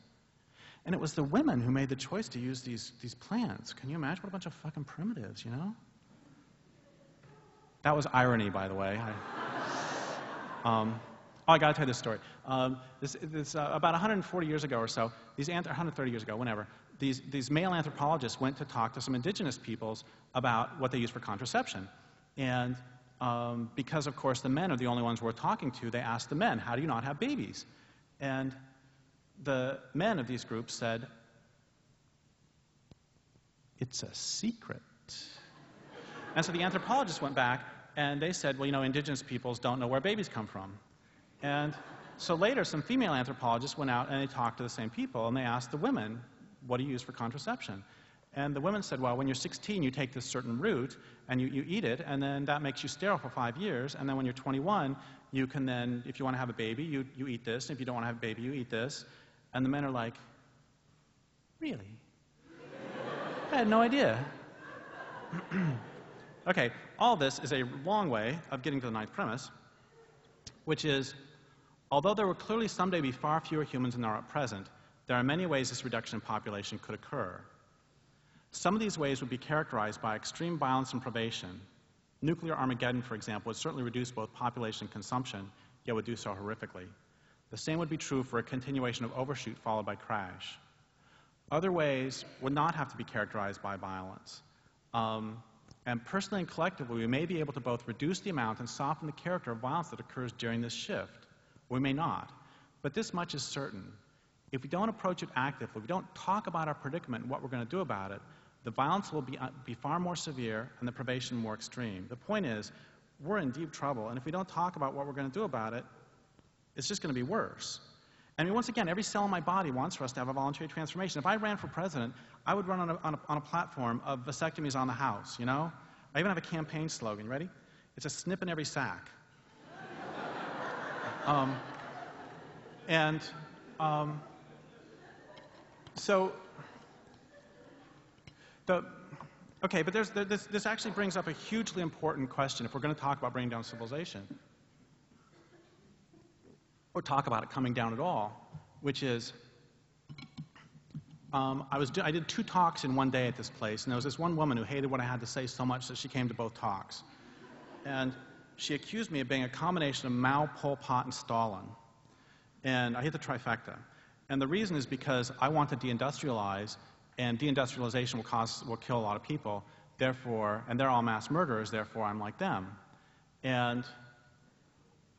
E: And it was the women who made the choice to use these plants. Can you imagine what a bunch of fucking primitives, you know? That was irony, by the way. I gotta tell you this story. About 140 years ago or so, 130 years ago, whenever, these male anthropologists went to talk to some indigenous peoples about what they use for contraception. And because, of course, the men are the only ones worth talking to, they asked the men, how do you not have babies? And the men of these groups said, it's a secret. And so the anthropologists went back and they said, well, you know, indigenous peoples don't know where babies come from. And so later, some female anthropologists went out and they talked to the same people and they asked the women, what do you use for contraception? And the women said, well, when you're 16, you take this certain root and you eat it, and then that makes you sterile for 5 years, and then when you're 21, you can then, if you want to have a baby, you eat this, and if you don't want to have a baby, you eat this. And the men are like, really? I had no idea. Okay, all this is a long way of getting to the ninth premise, which is, although there will clearly someday be far fewer humans than there are at present, there are many ways this reduction in population could occur. Some of these ways would be characterized by extreme violence and privation. Nuclear Armageddon, for example, would certainly reduce both population and consumption, yet would do so horrifically. The same would be true for a continuation of overshoot followed by crash. Other ways would not have to be characterized by violence. And personally and collectively, we may be able to both reduce the amount and soften the character of violence that occurs during this shift. We may not. But this much is certain. If we don't approach it actively, if we don't talk about our predicament and what we're going to do about it, the violence will be far more severe and the privation more extreme. The point is, we're in deep trouble, and if we don't talk about what we're going to do about it, it's just going to be worse. I mean, once again, every cell in my body wants for us to have a voluntary transformation. If I ran for president, I would run on a platform of vasectomies on the house, you know? I even have a campaign slogan. You ready? It's a snip in every sack. So Okay, but this actually brings up a hugely important question if we're going to talk about bringing down civilization, or talk about it coming down at all, which is, I did 2 talks in one day at this place, and there was this one woman who hated what I had to say so much that she came to both talks. And she accused me of being a combination of Mao, Pol Pot, and Stalin. And I hit the trifecta. And the reason is because I want to deindustrialize, and deindustrialization will kill a lot of people, therefore, and they're all mass murderers, therefore I'm like them. And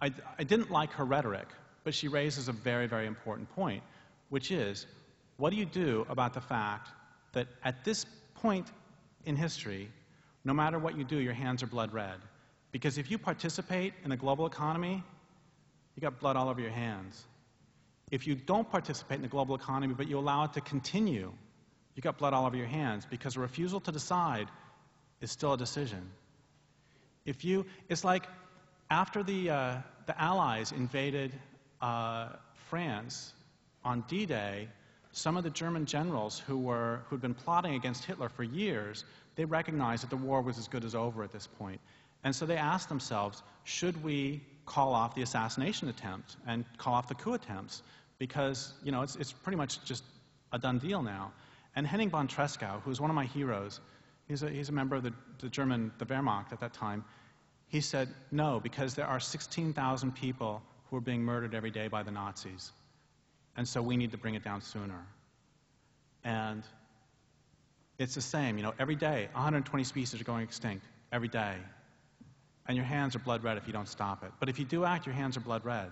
E: I didn't like her rhetoric, but she raises a very, very important point, which is, what do you do about the fact that at this point in history, no matter what you do, your hands are blood red? Because if you participate in the global economy, you got blood all over your hands. If you don't participate in the global economy, but you allow it to continue, you got blood all over your hands, because a refusal to decide is still a decision. It's like after the Allies invaded France on D-Day, some of the German generals who'd been plotting against Hitler for years, they recognized that the war was as good as over at this point. And so they asked themselves, should we call off the assassination attempt and call off the coup attempts? Because, you know, it's pretty much just a done deal now. And Henning von Tresckow, who's one of my heroes, he's a member of the Wehrmacht at that time, he said, no, because there are 16,000 people who are being murdered every day by the Nazis. And so we need to bring it down sooner. And it's the same, you know, every day, 120 species are going extinct, every day. And your hands are blood red if you don't stop it. But if you do act, your hands are blood red.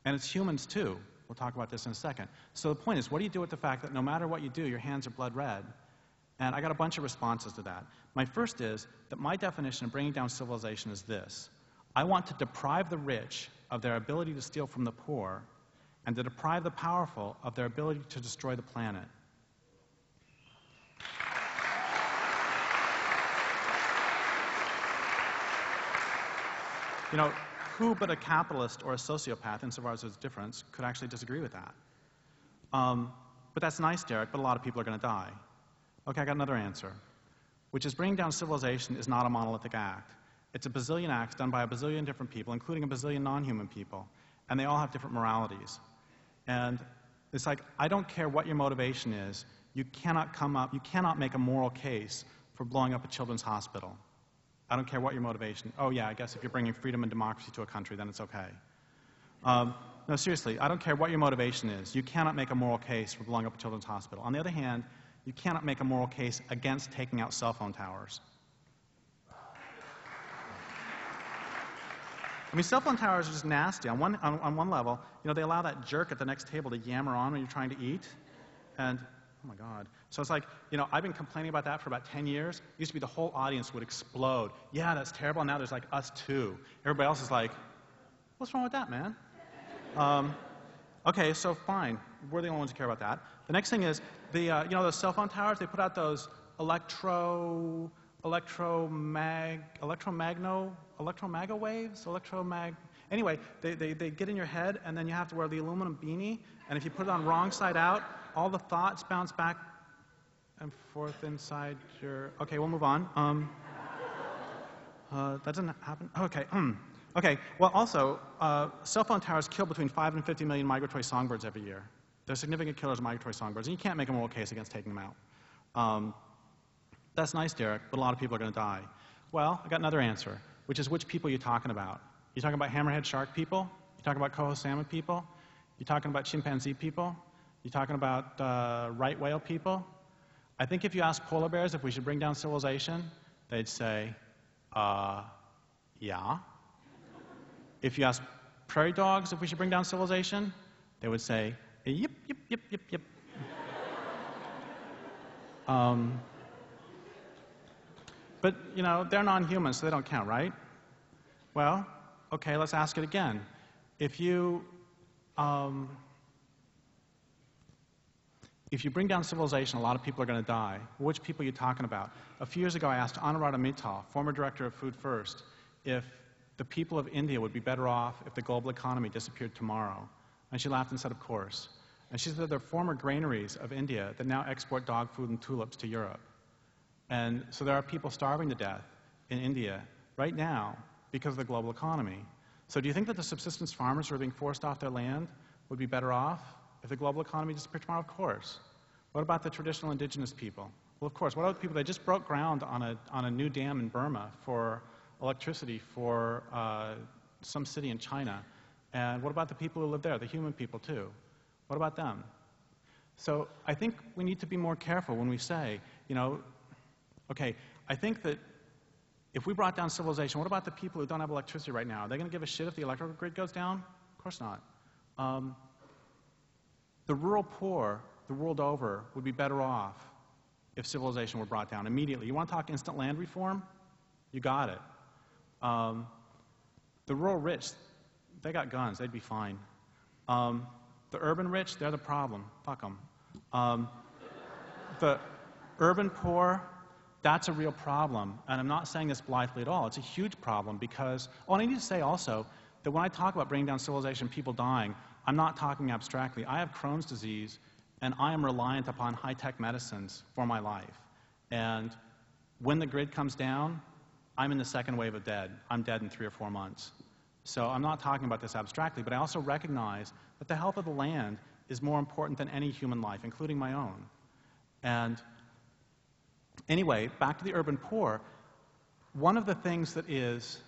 E: And it's humans too. We'll talk about this in a second. So the point is, what do you do with the fact that no matter what you do, your hands are blood red? And I got a bunch of responses to that. My first is that my definition of bringing down civilization is this. I want to deprive the rich of their ability to steal from the poor, and to deprive the powerful of their ability to destroy the planet. You know, who but a capitalist or a sociopath, insofar as there's a difference, could actually disagree with that? But that's nice, Derrick, but a lot of people are going to die. Okay, I got another answer, which is bringing down civilization is not a monolithic act. It's a bazillion acts done by a bazillion different people, including a bazillion non-human people, and they all have different moralities. And it's like, I don't care what your motivation is, you cannot make a moral case for blowing up a children's hospital. I don't care what your motivation. Oh yeah, I guess if you're bringing freedom and democracy to a country, then it's okay. No, seriously, I don't care what your motivation is. You cannot make a moral case for blowing up a children's hospital. On the other hand, you cannot make a moral case against taking out cell phone towers. I mean, cell phone towers are just nasty. On one level, you know, they allow that jerk at the next table to yammer on when you're trying to eat. And, oh my God. So it's like, you know, I've been complaining about that for about 10 years. It used to be the whole audience would explode. Yeah, that's terrible. And now there's like us too. Everybody else is like, what's wrong with that, man? Okay, so fine. We're the only ones who care about that. The next thing is, you know, those cell phone towers, they put out those electromaga waves? Anyway, they get in your head, and then you have to wear the aluminum beanie, and if you put it on wrong side out, all the thoughts bounce back and forth inside your... Okay, we'll move on. That doesn't happen? Okay. Okay, well, also, cell phone towers kill between 5 and 50 million migratory songbirds every year. They're significant killers of migratory songbirds, and you can't make a moral case against taking them out. That's nice, Derrick, but a lot of people are going to die. Well, I got another answer, which is which people you're talking about. You talking about hammerhead shark people? You talking about coho salmon people? You talking about chimpanzee people? You talking about right whale people? I think if you ask polar bears if we should bring down civilization, they'd say, yeah. If you ask prairie dogs if we should bring down civilization, they would say, yip, yip, yip, yip, yip. But, you know, they're non-humans, so they don't count, right? Well, okay, let's ask it again. If you bring down civilization, a lot of people are going to die. Which people are you talking about? A few years ago, I asked Anuradha Mittal, former director of Food First, if the people of India would be better off if the global economy disappeared tomorrow. And she laughed and said, of course. And she said there are former granaries of India that now export dog food and tulips to Europe. And so there are people starving to death in India right now because of the global economy. So do you think that the subsistence farmers who are being forced off their land would be better off if the global economy disappeared tomorrow? Of course. What about the traditional indigenous people? Well, of course. What about the people that just broke ground on a new dam in Burma for electricity for some city in China? And what about the people who live there, the human people too? What about them? So I think we need to be more careful when we say, you know, okay, I think that if we brought down civilization, what about the people who don't have electricity right now? Are they going to give a shit if the electrical grid goes down? Of course not. The rural poor, the world over, would be better off if civilization were brought down immediately. You want to talk instant land reform? You got it. The rural rich, they got guns. They'd be fine. The urban rich, they're the problem. Fuck them. The urban poor, that's a real problem. And I'm not saying this blithely at all. It's a huge problem because, oh, and I need to say also that when I talk about bringing down civilization, people dying, I'm not talking abstractly. I have Crohn's disease, and I am reliant upon high-tech medicines for my life. And when the grid comes down, I'm in the second wave of dead. I'm dead in 3 or 4 months. So I'm not talking about this abstractly, but I also recognize that the health of the land is more important than any human life, including my own. And anyway, back to the urban poor, one of the things that is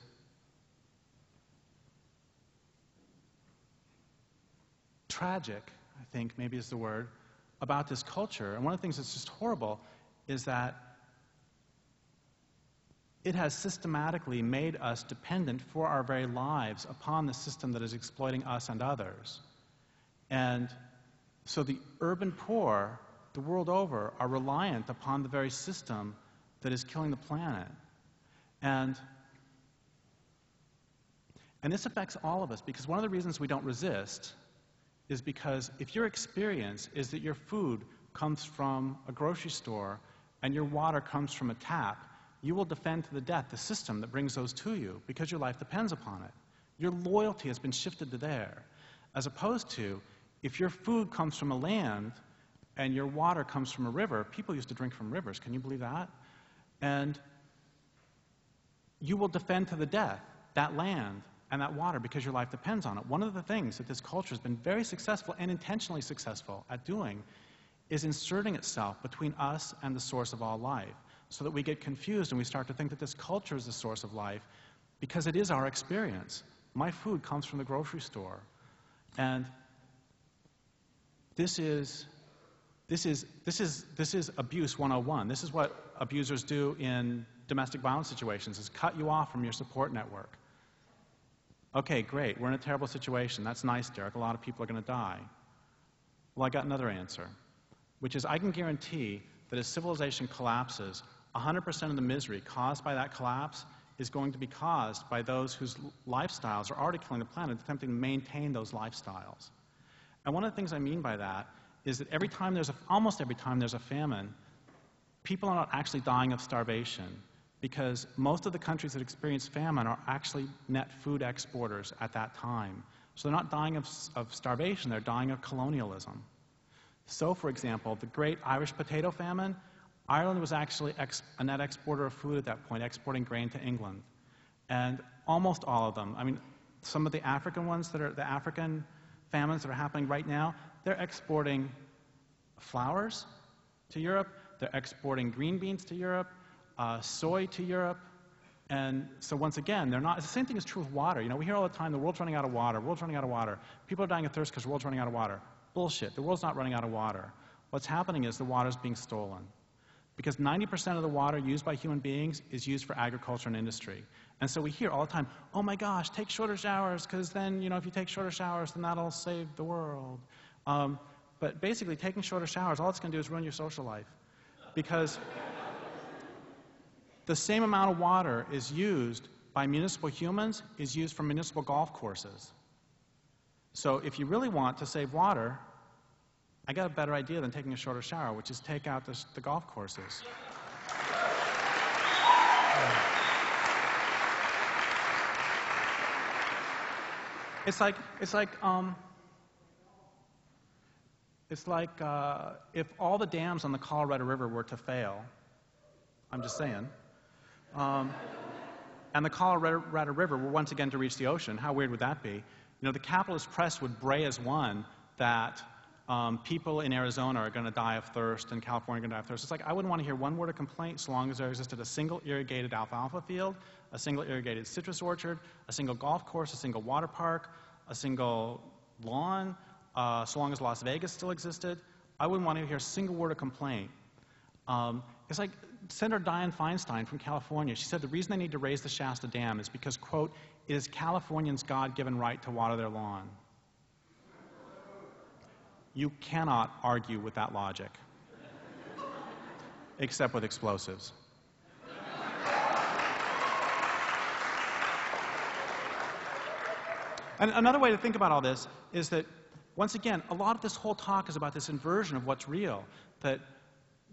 E: tragic, I think maybe is the word, about this culture, and one of the things that's just horrible, is that it has systematically made us dependent for our very lives upon the system that is exploiting us and others. And so the urban poor, the world over, are reliant upon the very system that is killing the planet. And this affects all of us, because one of the reasons we don't resist is because if your experience is that your food comes from a grocery store and your water comes from a tap, you will defend to the death the system that brings those to you because your life depends upon it. Your loyalty has been shifted to there. As opposed to, if your food comes from a land and your water comes from a river, people used to drink from rivers, can you believe that? And you will defend to the death that land and that water because your life depends on it. One of the things that this culture has been very successful and intentionally successful at doing is inserting itself between us and the source of all life, so that we get confused and we start to think that this culture is the source of life because it is our experience. My food comes from the grocery store. And this is abuse 101. This is what abusers do in domestic violence situations, is cut you off from your support network. Okay, great, we're in a terrible situation. That's nice, Derrick. A lot of people are going to die. Well, I got another answer, which is I can guarantee that as civilization collapses, 100% of the misery caused by that collapse is going to be caused by those whose lifestyles are already killing the planet, attempting to maintain those lifestyles. And one of the things I mean by that is that almost every time there's a famine, people are not actually dying of starvation, because most of the countries that experience famine are actually net food exporters at that time. So they're not dying of starvation, they're dying of colonialism. So, for example, the great Irish potato famine, Ireland was actually a net exporter of food at that point, exporting grain to England. And almost all of them, I mean, some of the African ones that are the African famines that are happening right now, they're exporting flowers to Europe, they're exporting green beans to Europe, soy to Europe. And so once again, they're not, the same thing is true with water. You know, we hear all the time, the world's running out of water, world's running out of water. People are dying of thirst because the world's running out of water. Bullshit, the world's not running out of water. What's happening is the water's being stolen. Because 90% of the water used by human beings is used for agriculture and industry. And so we hear all the time, oh my gosh, take shorter showers, because then, you know, if you take shorter showers, then that'll save the world. But basically, taking shorter showers, all it's going to do is ruin your social life. Because the same amount of water is used by municipal humans is used for municipal golf courses. So if you really want to save water, I got a better idea than taking a shorter shower, which is take out the golf courses. It's like if all the dams on the Colorado River were to fail, I'm just saying. And the Colorado River were once again to reach the ocean. How weird would that be? You know, the capitalist press would bray as one that people in Arizona are going to die of thirst and California are going to die of thirst. It's like I wouldn't want to hear one word of complaint so long as there existed a single irrigated alfalfa field, a single irrigated citrus orchard, a single golf course, a single water park, a single lawn, so long as Las Vegas still existed. I wouldn't want to hear a single word of complaint. It's like Senator Dianne Feinstein from California. She said the reason they need to raise the Shasta Dam is because, quote, it is Californians' God-given right to water their lawn. You cannot argue with that logic, except with explosives. And another way to think about all this is that, once again, a lot of this whole talk is about this inversion of what's real. That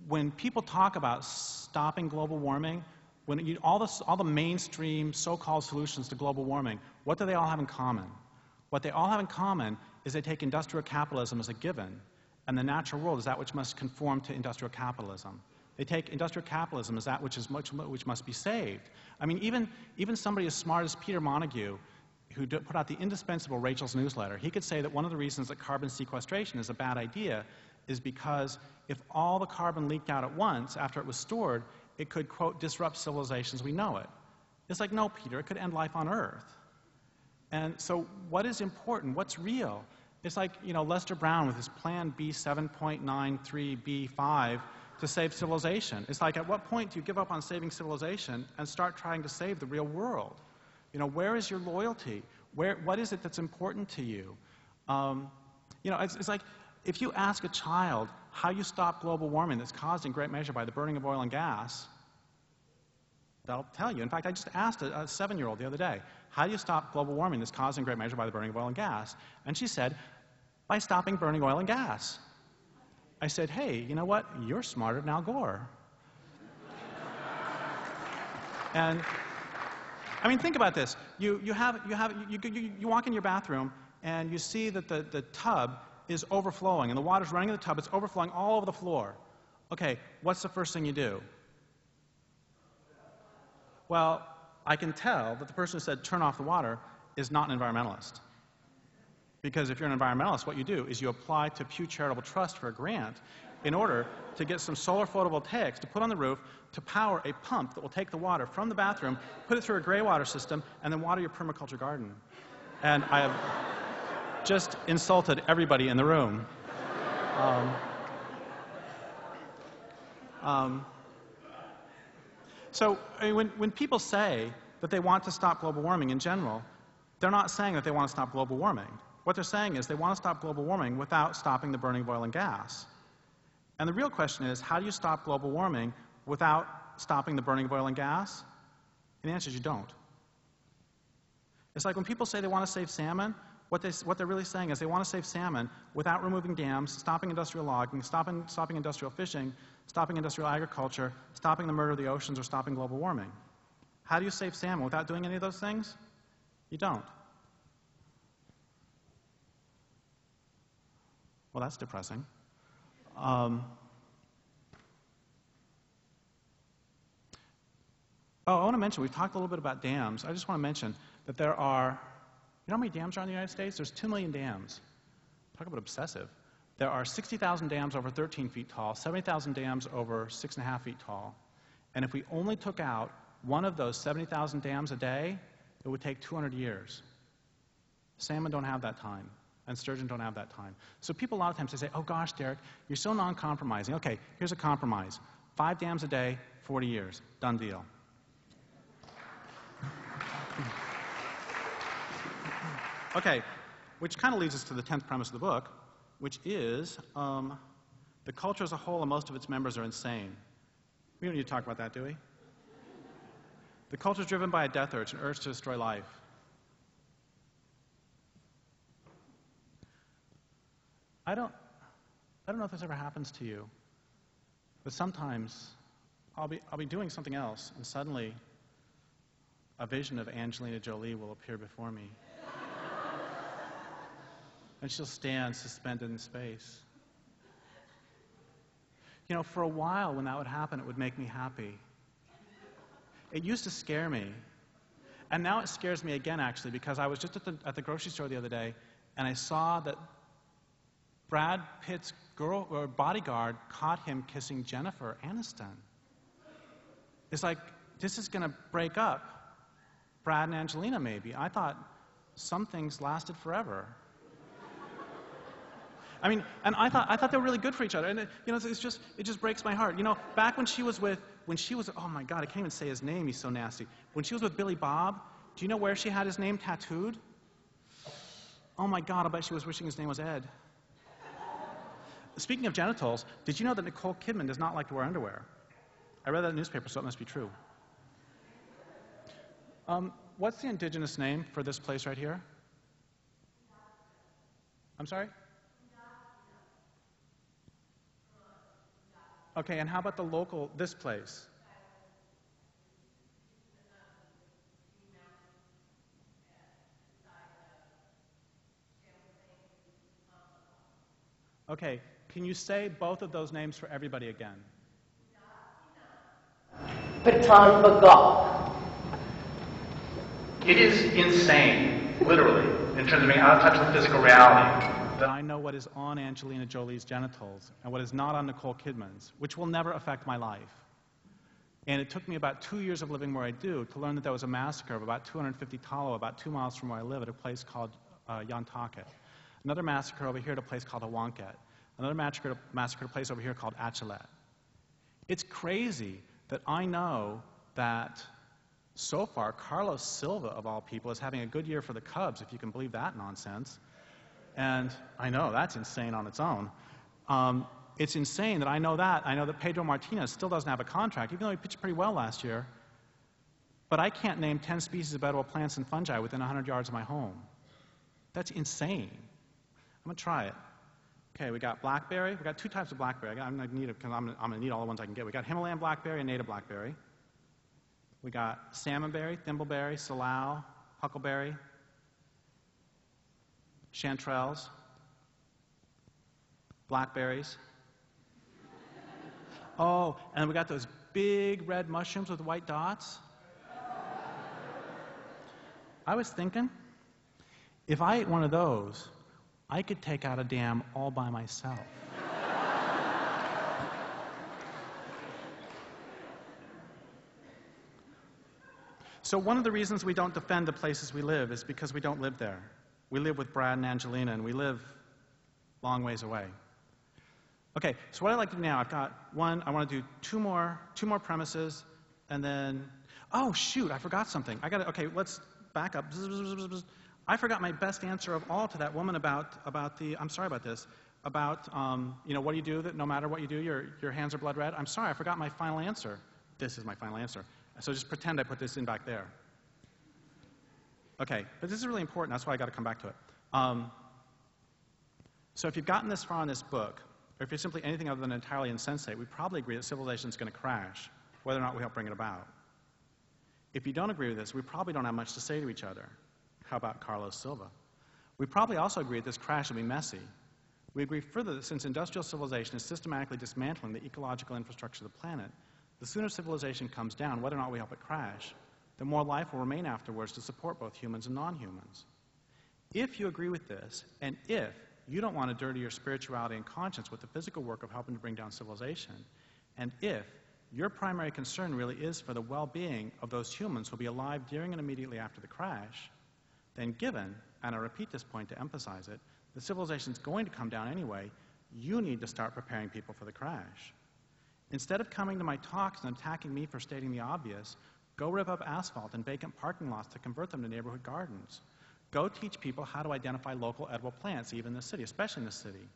E: when people talk about stopping global warming, when all the mainstream so-called solutions to global warming, what do they all have in common? What they all have in common is they take industrial capitalism as a given, and the natural world is that which must conform to industrial capitalism. They take industrial capitalism as that which must be saved. I mean, even somebody as smart as Peter Montague, who put out the indispensable Rachel's newsletter, he could say that one of the reasons that carbon sequestration is a bad idea is because if all the carbon leaked out at once after it was stored, it could, quote, disrupt civilizations we know it. It's like, no, Peter, it could end life on Earth. And so what is important? What's real? It's like, you know, Lester Brown with his Plan B 7.93B5 to save civilization. It's like, at what point do you give up on saving civilization and start trying to save the real world? You know, where is your loyalty? What is it that's important to you? You know, it's like, if you ask a child how you stop global warming that's caused in great measure by the burning of oil and gas, they'll tell you. In fact, I just asked a 7-year-old the other day, how do you stop global warming that's caused in great measure by the burning of oil and gas? And she said, by stopping burning oil and gas. I said, hey, you know what? You're smarter than Al Gore. And I mean, think about this. You walk in your bathroom and you see that the tub is overflowing and the water's running in the tub. It's overflowing all over the floor. Okay, what's the first thing you do? Well, I can tell that the person who said turn off the water is not an environmentalist. Because if you're an environmentalist, what you do is you apply to Pew Charitable Trust for a grant in order to get some solar photovoltaics to put on the roof to power a pump that will take the water from the bathroom, put it through a gray water system, and then water your permaculture garden. And I have just insulted everybody in the room. So I mean, when people say that they want to stop global warming in general, they're not saying that they want to stop global warming. What they're saying is they want to stop global warming without stopping the burning of oil and gas. And the real question is, how do you stop global warming without stopping the burning of oil and gas? And the answer is you don't. It's like when people say they want to save salmon, what they're really saying is they want to save salmon without removing dams, stopping industrial logging, stopping industrial fishing, stopping industrial agriculture, stopping the murder of the oceans, or stopping global warming. How do you save salmon without doing any of those things? You don't. Well, that's depressing. Oh, I want to mention, we've talked a little bit about dams. I just want to mention that there are, you know how many dams are in the United States? There's 2 million dams. Talk about obsessive. There are 60,000 dams over 13 feet tall, 70,000 dams over 6.5 feet tall. And if we only took out one of those 70,000 dams a day, it would take 200 years. Salmon don't have that time, and sturgeon don't have that time. So people a lot of times they say, oh gosh, Derrick, you're so non-compromising. Okay, here's a compromise. 5 dams a day, 40 years. Done deal. Okay, which kind of leads us to the 10th premise of the book, which is the culture as a whole and most of its members are insane. We don't need to talk about that, do we? The culture is driven by a death urge, an urge to destroy life. I don't know if this ever happens to you, but sometimes I'll be doing something else, and suddenly a vision of Angelina Jolie will appear before me. And she'll stand suspended in space. You know, for a while when that would happen, it would make me happy. It used to scare me. And now it scares me again, actually, because I was just at the grocery store the other day, and I saw that Brad Pitt's bodyguard caught him kissing Jennifer Aniston. It's like, this is going to break up Brad and Angelina, maybe. I thought some things lasted forever. I mean, and I thought they were really good for each other. And it just breaks my heart. Back when she was, oh my God, I can't even say his name, he's so nasty. When she was with Billy Bob, do you know where she had his name tattooed? Oh my God, I bet she was wishing his name was Ed. Speaking of genitals, did you know that Nicole Kidman does not like to wear underwear? I read that in the newspaper, so it must be true. What's the indigenous name for this place right here? I'm sorry? Okay, and how about the local, this place? Okay, can you say both of those names for everybody again?
F: Baton Bagok.
E: It is insane, literally, in terms of being out of touch with physical reality, that I know what is on Angelina Jolie's genitals and what is not on Nicole Kidman's, which will never affect my life. And it took me about 2 years of living where I do to learn that there was a massacre of about 250 Talo, about 2 miles from where I live, at a place called Yantaket. Another massacre over here at a place called Awanket. Another massacre at a place over here called Achelet. It's crazy that I know that so far Carlos Silva, of all people, is having a good year for the Cubs, if you can believe that nonsense. And I know that's insane on its own. It's insane that I know that. I know that Pedro Martinez still doesn't have a contract, even though he pitched pretty well last year. But I can't name 10 species of edible plants and fungi within 100 yards of my home. That's insane. I'm going to try it. Okay, we got blackberry. We got 2 types of blackberry. I'm going to need it because I'm going to need all the ones I can get. We got Himalayan blackberry and native blackberry. We got salmonberry, thimbleberry, salal, huckleberry, chanterelles, blackberries. Oh, and we got those big red mushrooms with white dots. I was thinking, if I ate one of those, I could take out a dam all by myself. So one of the reasons we don't defend the places we live is because we don't live there. We live with Brad and Angelina, and we live long ways away. Okay, so what I'd like to do now, I've got one, I want to do two more premises, and then, oh shoot, I forgot something. Okay, let's back up. I forgot my best answer of all to that woman about the, I'm sorry about this, about, what do you do that no matter what you do, your hands are blood red? I'm sorry, I forgot my final answer. This is my final answer. So just pretend I put this in back there. Okay, but this is really important, that's why I got to come back to it. So if you've gotten this far in this book, or if you're simply anything other than entirely insensate, we probably agree that civilization is going to crash, whether or not we help bring it about. If you don't agree with this, we probably don't have much to say to each other. How about Carlos Silva? We probably also agree that this crash will be messy. We agree further that since industrial civilization is systematically dismantling the ecological infrastructure of the planet, the sooner civilization comes down, whether or not we help it crash, the more life will remain afterwards to support both humans and non-humans. If you agree with this, and if you don't want to dirty your spirituality and conscience with the physical work of helping to bring down civilization, and if your primary concern really is for the well-being of those humans who will be alive during and immediately after the crash, then given, and I repeat this point to emphasize it, the civilization is going to come down anyway, you need to start preparing people for the crash. Instead of coming to my talks and attacking me for stating the obvious, go rip up asphalt and vacant parking lots to convert them to neighborhood gardens. Go teach people how to identify local edible plants, even in the city, especially in the city.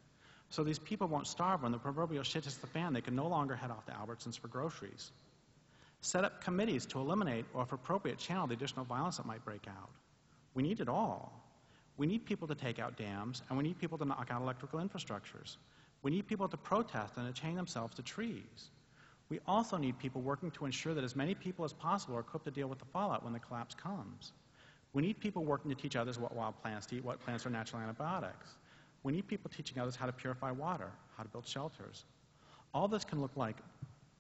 E: So these people won't starve when the proverbial shit hits the fan. They can no longer head off to Albertsons for groceries. Set up committees to eliminate, or if appropriate, channel the additional violence that might break out. We need it all. We need people to take out dams, and we need people to knock out electrical infrastructures. We need people to protest and to chain themselves to trees. We also need people working to ensure that as many people as possible are equipped to deal with the fallout when the collapse comes. We need people working to teach others what wild plants to eat, what plants are natural antibiotics. We need people teaching others how to purify water, how to build shelters. All this can look like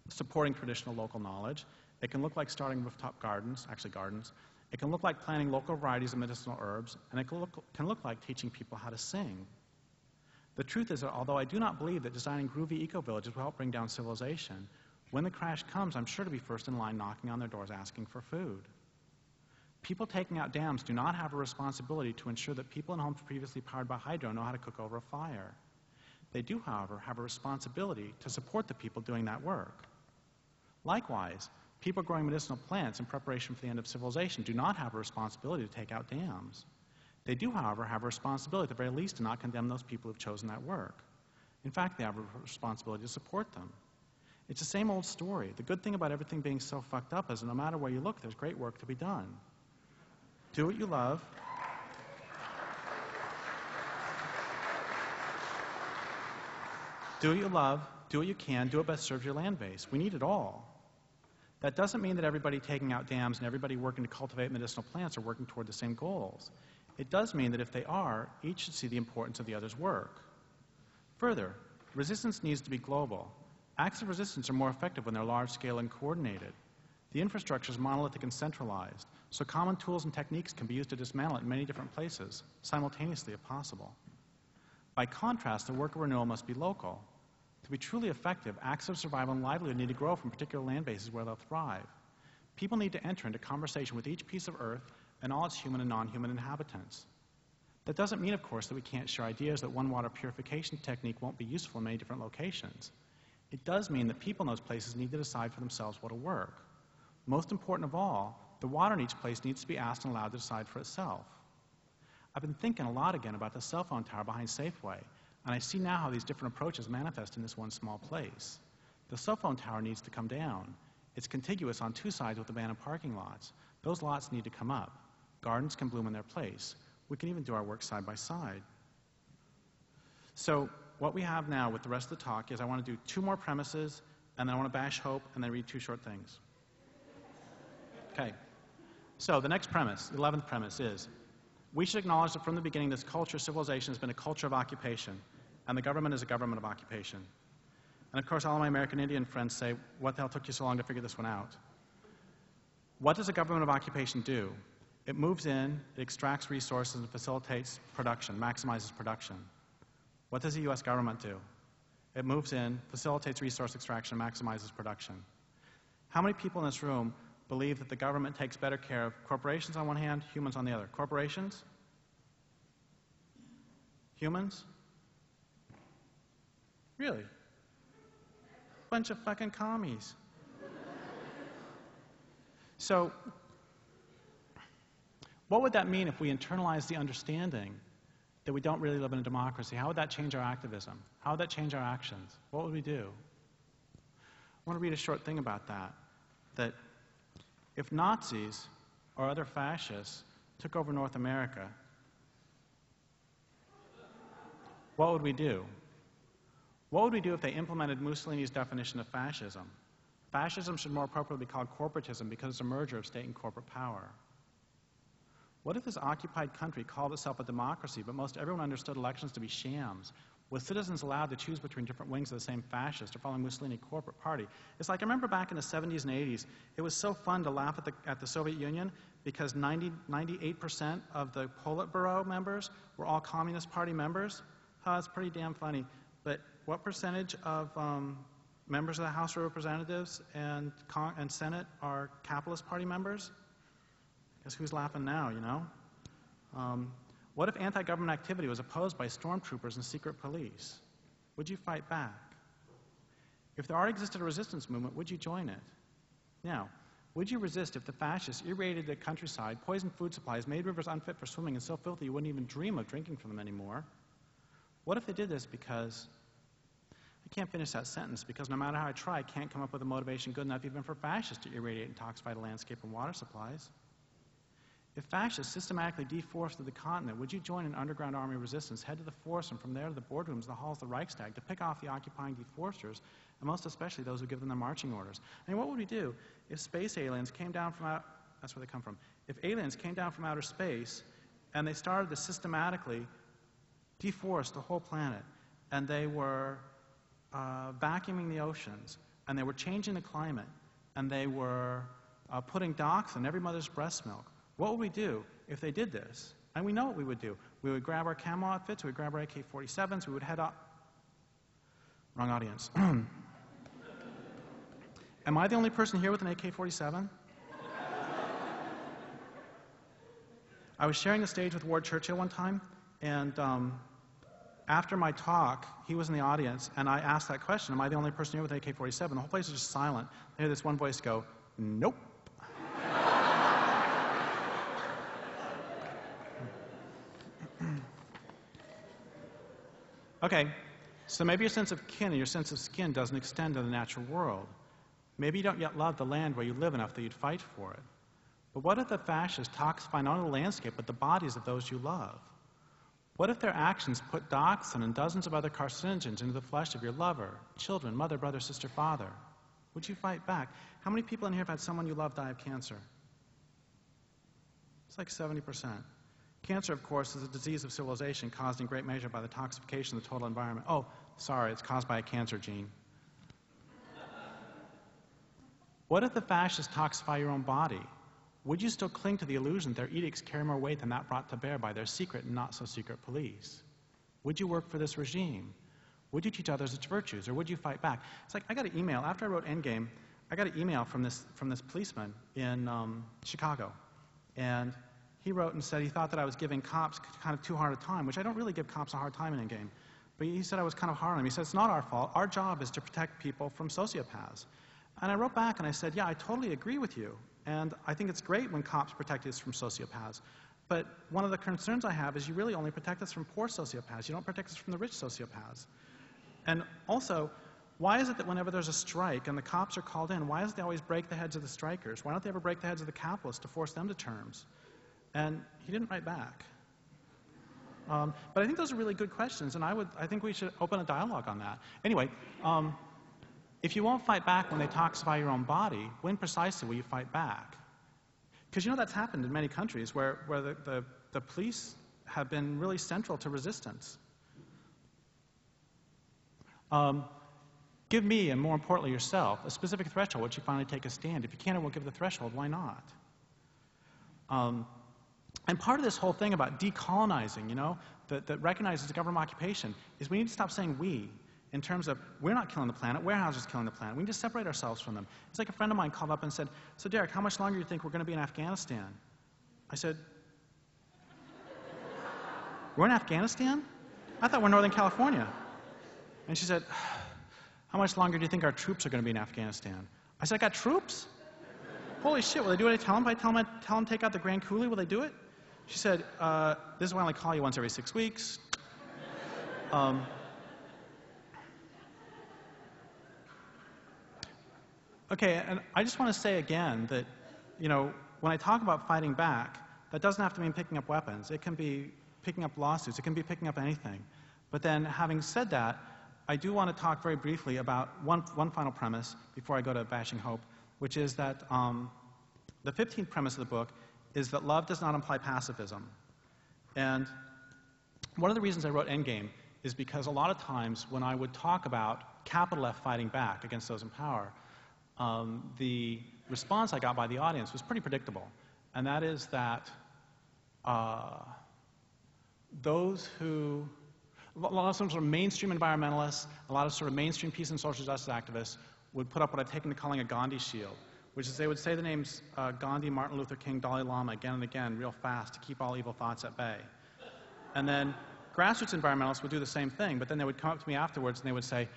E: supporting traditional local knowledge It can look like starting rooftop gardens, actually gardens. It can look like planting local varieties of medicinal herbs, and it can look like teaching people how to sing. The truth is that although I do not believe that designing groovy eco-villages will help bring down civilization, when the crash comes, I'm sure to be first in line knocking on their doors asking for food. People taking out dams do not have a responsibility to ensure that people in homes previously powered by hydro know how to cook over a fire. They do, however, have a responsibility to support the people doing that work. Likewise, people growing medicinal plants in preparation for the end of civilization do not have a responsibility to take out dams. They do, however, have a responsibility at the very least to not condemn those people who have chosen that work. In fact, they have a responsibility to support them. It's the same old story. The good thing about everything being so fucked up is that no matter where you look, there's great work to be done. Do what you love. Do what you love, do what you can, do what best serves your land base. We need it all. That doesn't mean that everybody taking out dams and everybody working to cultivate medicinal plants are working toward the same goals. It does mean that if they are, each should see the importance of the other's work. Further, resistance needs to be global. Acts of resistance are more effective when they're large-scale and coordinated. The infrastructure is monolithic and centralized, so common tools and techniques can be used to dismantle it in many different places, simultaneously if possible. By contrast, the work of renewal must be local. To be truly effective, acts of survival and livelihood need to grow from particular land bases where they'll thrive. People need to enter into conversation with each piece of earth and all its human and non-human inhabitants. That doesn't mean, of course, that we can't share ideas that one water purification technique won't be useful in many different locations. It does mean that people in those places need to decide for themselves what'll work. Most important of all, the water in each place needs to be asked and allowed to decide for itself. I've been thinking a lot again about the cell phone tower behind Safeway, and I see now how these different approaches manifest in this one small place. The cell phone tower needs to come down. It's contiguous on two sides with abandoned parking lots. Those lots need to come up. Gardens can bloom in their place. We can even do our work side by side. So what we have now with the rest of the talk is I want to do 2 more premises, and then I want to bash hope, and then read 2 short things. Okay. So the next premise, the 11th premise is, we should acknowledge that from the beginning this culture, civilization, has been a culture of occupation, and the government is a government of occupation. And of course all of my American Indian friends say, what the hell took you so long to figure this one out? What does a government of occupation do? It moves in, it extracts resources and facilitates production, maximizes production. What does the US government do? It moves in, facilitates resource extraction, maximizes production. How many people in this room believe that the government takes better care of corporations on one hand, humans on the other? Corporations? Humans? Really? Bunch of fucking commies. So, what would that mean if we internalize the understanding that we don't really live in a democracy? How would that change our activism? How would that change our actions? What would we do? I want to read a short thing about that. That if Nazis or other fascists took over North America, what would we do? What would we do if they implemented Mussolini's definition of fascism? Fascism should more appropriately be called corporatism because it's a merger of state and corporate power. What if this occupied country called itself a democracy, but most everyone understood elections to be shams, with citizens allowed to choose between different wings of the same fascist or following Mussolini corporate party? It's like, I remember back in the 70s and 80s, it was so fun to laugh at the Soviet Union because 98% of the Politburo members were all Communist Party members. It's pretty damn funny. But what percentage of members of the House of Representatives and Senate are Capitalist Party members? Guess who's laughing now, you know? What if anti-government activity was opposed by stormtroopers and secret police? Would you fight back? If there already existed a resistance movement, would you join it? Now, would you resist if the fascists irradiated the countryside, poisoned food supplies, made rivers unfit for swimming, and so filthy you wouldn't even dream of drinking from them anymore? What if they did this because... I can't finish that sentence because no matter how I try, I can't come up with a motivation good enough even for fascists to irradiate and toxify the landscape and water supplies. If fascists systematically deforested the continent, would you join an underground army of resistance, head to the forest, and from there to the boardrooms, the halls of the Reichstag, to pick off the occupying deforesters, and most especially those who give them their marching orders? I mean, what would we do if space aliens came down from out... That's where they come from. If aliens came down from outer space, and they started to systematically deforest the whole planet, and they were vacuuming the oceans, and they were changing the climate, and they were putting docs in every mother's breast milk. What would we do if they did this? And we know what we would do. We would grab our camo outfits, we would grab our AK-47s, we would head up. Wrong audience. Am I the only person here with an AK-47? I was sharing the stage with Ward Churchill one time, and after my talk, he was in the audience, and I asked that question, am I the only person here with an AK-47? The whole place was just silent. I hear this one voice go, nope. Okay, so maybe your sense of kin and your sense of skin doesn't extend to the natural world. Maybe you don't yet love the land where you live enough that you'd fight for it. But what if the fascists toxify not only the landscape, but the bodies of those you love? What if their actions put dioxin and dozens of other carcinogens into the flesh of your lover, children, mother, brother, sister, father? Would you fight back? How many people in here have had someone you love die of cancer? It's like 70%. Cancer, of course, is a disease of civilization caused in great measure by the toxification of the total environment. Oh, sorry, it's caused by a cancer gene. What if the fascists toxify your own body? Would you still cling to the illusion that their edicts carry more weight than that brought to bear by their secret and not-so-secret police? Would you work for this regime? Would you teach others its virtues, or would you fight back? It's like I got an email. After I wrote Endgame, I got an email from this policeman in Chicago. And he wrote and said he thought that I was giving cops kind of too hard a time, which I don't really give cops a hard time in Endgame. But he said I was kind of hard on him. He said, it's not our fault. Our job is to protect people from sociopaths. And I wrote back and I said, yeah, I totally agree with you. And I think it's great when cops protect us from sociopaths. But one of the concerns I have is you really only protect us from poor sociopaths. You don't protect us from the rich sociopaths. And also, why is it that whenever there's a strike and the cops are called in, why does they always break the heads of the strikers? Why don't they ever break the heads of the capitalists to force them to terms? And he didn't write back. But I think those are really good questions, and I think we should open a dialogue on that. Anyway, if you won't fight back when they toxify your own body, when precisely will you fight back? Because you know that's happened in many countries where the police have been really central to resistance. Give me, and more importantly yourself, a specific threshold which you finally take a stand. If you can't or won't give the threshold, why not? And part of this whole thing about decolonizing, you know, that recognizes the government occupation, is we need to stop saying we, in terms of we're not killing the planet, Weyerhaeuser's killing the planet. We need to separate ourselves from them. It's like a friend of mine called up and said, so Derrick, how much longer do you think we're going to be in Afghanistan? I said, we're in Afghanistan? I thought we're Northern California. And she said, how much longer do you think our troops are going to be in Afghanistan? I said, I got troops? Holy shit, will they do what I tell them? If I tell them take out the Grand Coulee, will they do it? She said, this is why I only call you once every 6 weeks. Okay, and I just want to say again that, you know, when I talk about fighting back, that doesn't have to mean picking up weapons. It can be picking up lawsuits. It can be picking up anything. But then, having said that, I do want to talk very briefly about one final premise before I go to bashing hope, which is that the 15th premise of the book is that love does not imply pacifism. And one of the reasons I wrote Endgame is because a lot of times when I would talk about capital F fighting back against those in power, the response I got by the audience was pretty predictable. And that is that those who, a lot of sort of mainstream environmentalists, a lot of sort of mainstream peace and social justice activists would put up what I've taken to calling a Gandhi shield, which is they would say the names Gandhi, Martin Luther King, Dalai Lama again and again real fast to keep all evil thoughts at bay. And then grassroots environmentalists would do the same thing, but then they would come up to me afterwards and they would say,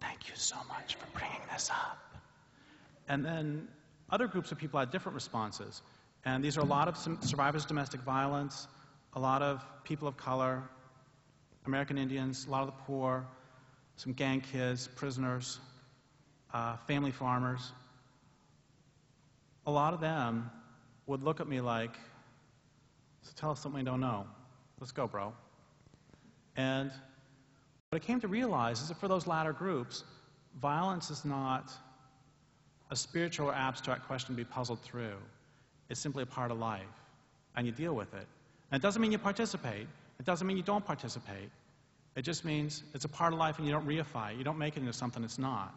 E: thank you so much for bringing this up. And then other groups of people had different responses. And these are a lot of survivors of domestic violence, a lot of people of color, American Indians, a lot of the poor, some gang kids, prisoners, family farmers. A lot of them would look at me like, so tell us something we don't know. Let's go, bro. And what I came to realize is that for those latter groups, violence is not a spiritual or abstract question to be puzzled through. It's simply a part of life, and you deal with it. And it doesn't mean you participate. It doesn't mean you don't participate. It just means it's a part of life and you don't reify it. You don't make it into something it's not.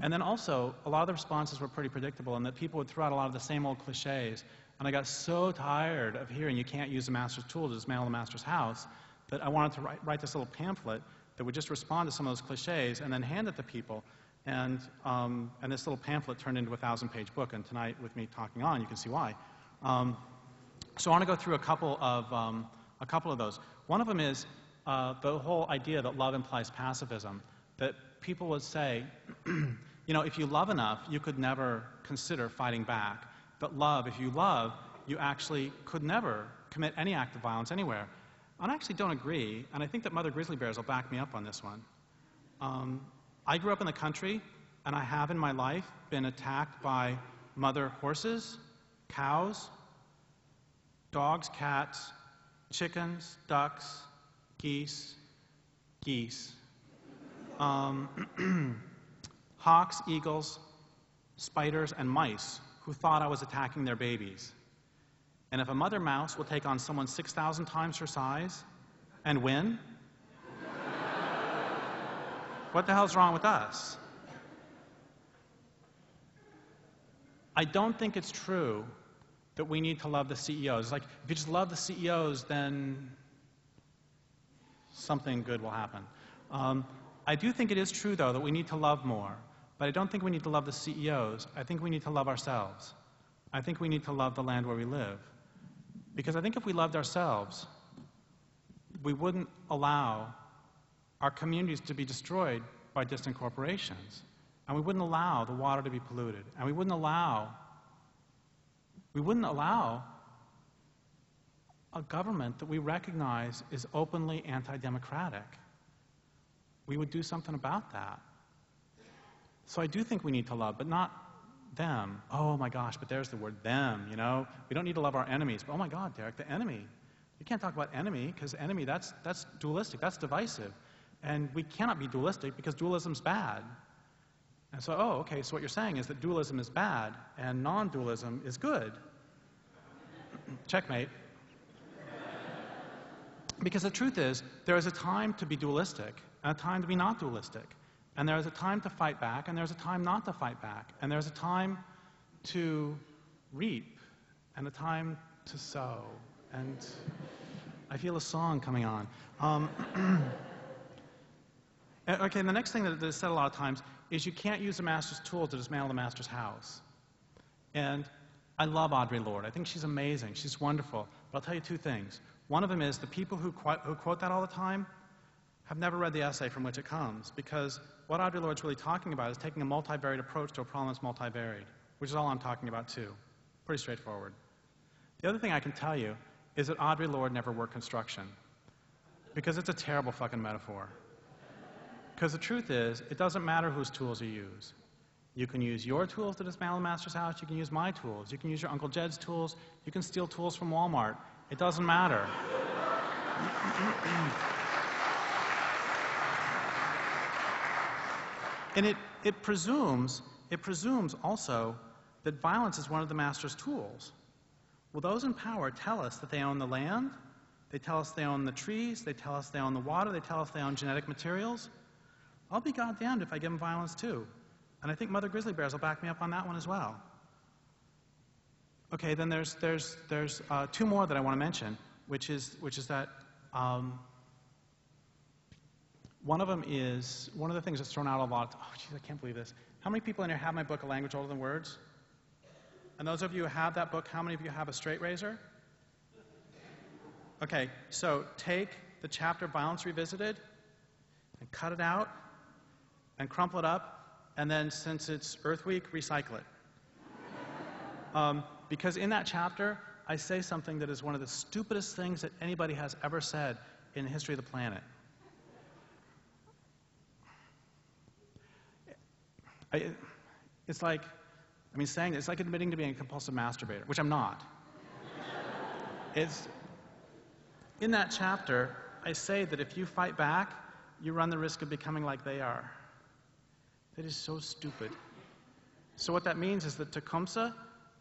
E: And then also, a lot of the responses were pretty predictable, and that people would throw out a lot of the same old cliches. And I got so tired of hearing you can't use the master's tool to dismantle the master's house that I wanted to write this little pamphlet that would just respond to some of those cliches and then hand it to people. And this little pamphlet turned into a 1,000-page book. And tonight, with me talking on, you can see why. So I want to go through a couple of those. One of them is the whole idea that love implies pacifism. That people would say, you know, if you love enough, you could never consider fighting back. But love, if you love, you actually could never commit any act of violence anywhere. And I actually don't agree, and I think that Mother Grizzly Bears will back me up on this one. I grew up in the country, and I have in my life been attacked by mother horses, cows, dogs, cats, chickens, ducks, geese, hawks, eagles, spiders, and mice who thought I was attacking their babies. And if a mother mouse will take on someone 6,000 times her size and win, what the hell's wrong with us? I don't think it's true that we need to love the CEOs. It's like, if you just love the CEOs, then something good will happen. I do think it is true, though, that we need to love more. But I don't think we need to love the CEOs. I think we need to love ourselves. I think we need to love the land where we live. Because I think if we loved ourselves, we wouldn't allow our communities to be destroyed by distant corporations. And we wouldn't allow the water to be polluted. And we wouldn't allow a government that we recognize is openly anti-democratic. We would do something about that. So I do think we need to love, but not them. Oh my gosh, but there's the word them, you know? We don't need to love our enemies. But oh my God, Derrick, the enemy. You can't talk about enemy, because enemy, that's dualistic, that's divisive. And we cannot be dualistic because dualism's bad. And so, oh, okay, so what you're saying is that dualism is bad and non-dualism is good. Checkmate. Because the truth is, there is a time to be dualistic and a time to be not dualistic. And there is a time to fight back, and there's a time not to fight back. And there's a time to reap, and a time to sow. And I feel a song coming on. Okay, and the next thing that is said a lot of times is you can't use the master's tool to dismantle the master's house. And I love Audre Lorde. I think she's amazing. She's wonderful. But I'll tell you two things. One of them is the people who quote that all the time have never read the essay from which it comes, because what Audre Lorde's really talking about is taking a multivariate approach to a problem that's multivariate, which is all I'm talking about too. Pretty straightforward. The other thing I can tell you is that Audre Lorde never worked construction, because it's a terrible fucking metaphor. Because the truth is, it doesn't matter whose tools you use. You can use your tools to dismantle the master's house, you can use my tools, you can use your Uncle Jed's tools, you can steal tools from Walmart. It doesn't matter. And it presumes also that violence is one of the master's tools. Well, those in power tell us that they own the land, they tell us they own the trees, they tell us they own the water, they tell us they own genetic materials. I'll be goddamned if I give them violence too. And I think Mother Grizzly Bears will back me up on that one as well. Okay, then there's two more that I want to mention, which is that one of them is, one of the things that's thrown out a lot, oh geez, I can't believe this. How many people in here have my book, A Language Older Than Words? And those of you who have that book, how many of you have a straight razor? Okay, so take the chapter Violence Revisited and cut it out and crumple it up, and then since it's Earth Week, recycle it. Because in that chapter, I say something that is one of the stupidest things that anybody has ever said in the history of the planet. It's like admitting to being a compulsive masturbator, which I'm not. In that chapter, I say that if you fight back, you run the risk of becoming like they are. That is so stupid. So what that means is that Tecumseh,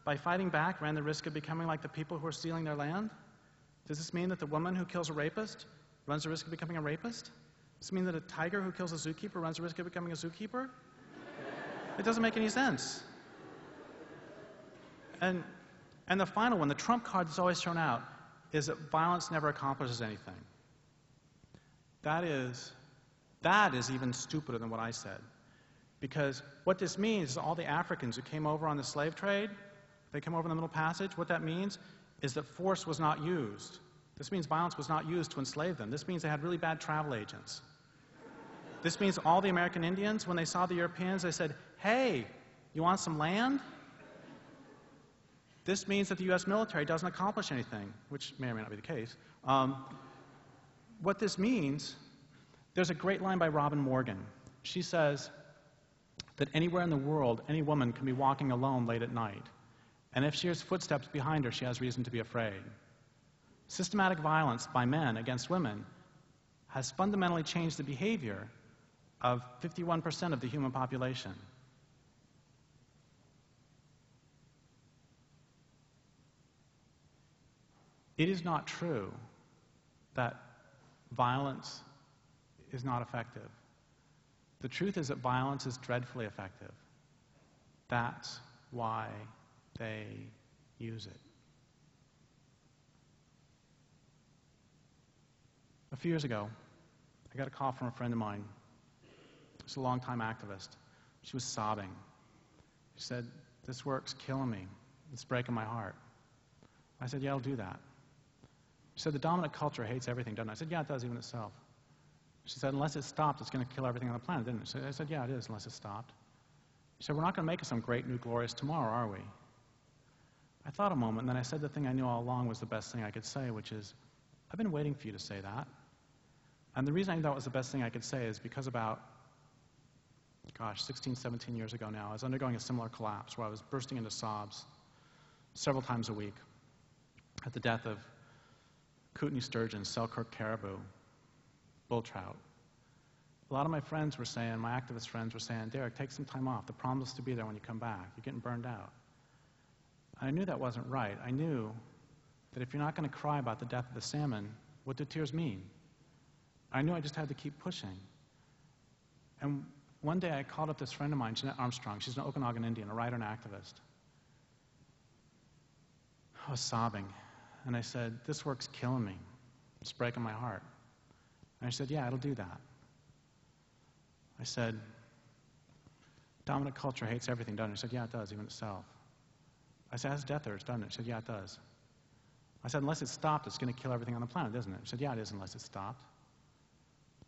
E: by fighting back, ran the risk of becoming like the people who are stealing their land? Does this mean that the woman who kills a rapist runs the risk of becoming a rapist? Does this mean that a tiger who kills a zookeeper runs the risk of becoming a zookeeper? It doesn't make any sense. And the final one, the trump card that's always thrown out, is that violence never accomplishes anything. That is even stupider than what I said. Because what this means is all the Africans who came over on the slave trade, they came over in the Middle Passage, what that means is that force was not used. This means violence was not used to enslave them. This means they had really bad travel agents. This means all the American Indians, when they saw the Europeans, they said, hey, you want some land? This means that the US military doesn't accomplish anything, which may or may not be the case. What this means, there's a great line by Robin Morgan. She says that anywhere in the world, any woman can be walking alone late at night. And if she hears footsteps behind her, she has reason to be afraid. Systematic violence by men against women has fundamentally changed the behavior of 51% of the human population. It is not true that violence is not effective. The truth is that violence is dreadfully effective. That's why they use it. A few years ago, I got a call from a friend of mine. She's a longtime activist. She was sobbing. She said, this work's killing me. It's breaking my heart. I said, yeah, I'll do that. She said, the dominant culture hates everything, doesn't it? I said, yeah, it does, even itself. She said, unless it stops, it's going to kill everything on the planet, didn't it? I said, yeah, it is, unless it stopped. She said, we're not going to make it some great, new, glorious tomorrow, are we? I thought a moment, and then I said the thing I knew all along was the best thing I could say, which is, I've been waiting for you to say that. And the reason I thought it was the best thing I could say is because about, 16, 17 years ago now, I was undergoing a similar collapse where I was bursting into sobs several times a week at the death of Kootenai sturgeon, Selkirk caribou, bull trout. A lot of my friends were saying, my activist friends were saying, Derrick, take some time off. The promise to be there when you come back. You're getting burned out. I knew that wasn't right. I knew that if you're not going to cry about the death of the salmon, what do tears mean? I knew I just had to keep pushing. And one day I called up this friend of mine, Jeanette Armstrong. She's an Okanagan Indian, a writer and activist. I was sobbing. And I said, this work's killing me. It's breaking my heart. And she said, yeah, it'll do that. I said, dominant culture hates everything, doesn't it? She said, yeah, it does, even itself. I said, it has death urge, doesn't it? She said, yeah, it does. I said, unless it stopped, it's going to kill everything on the planet, isn't it? She said, yeah, it is, unless it stopped.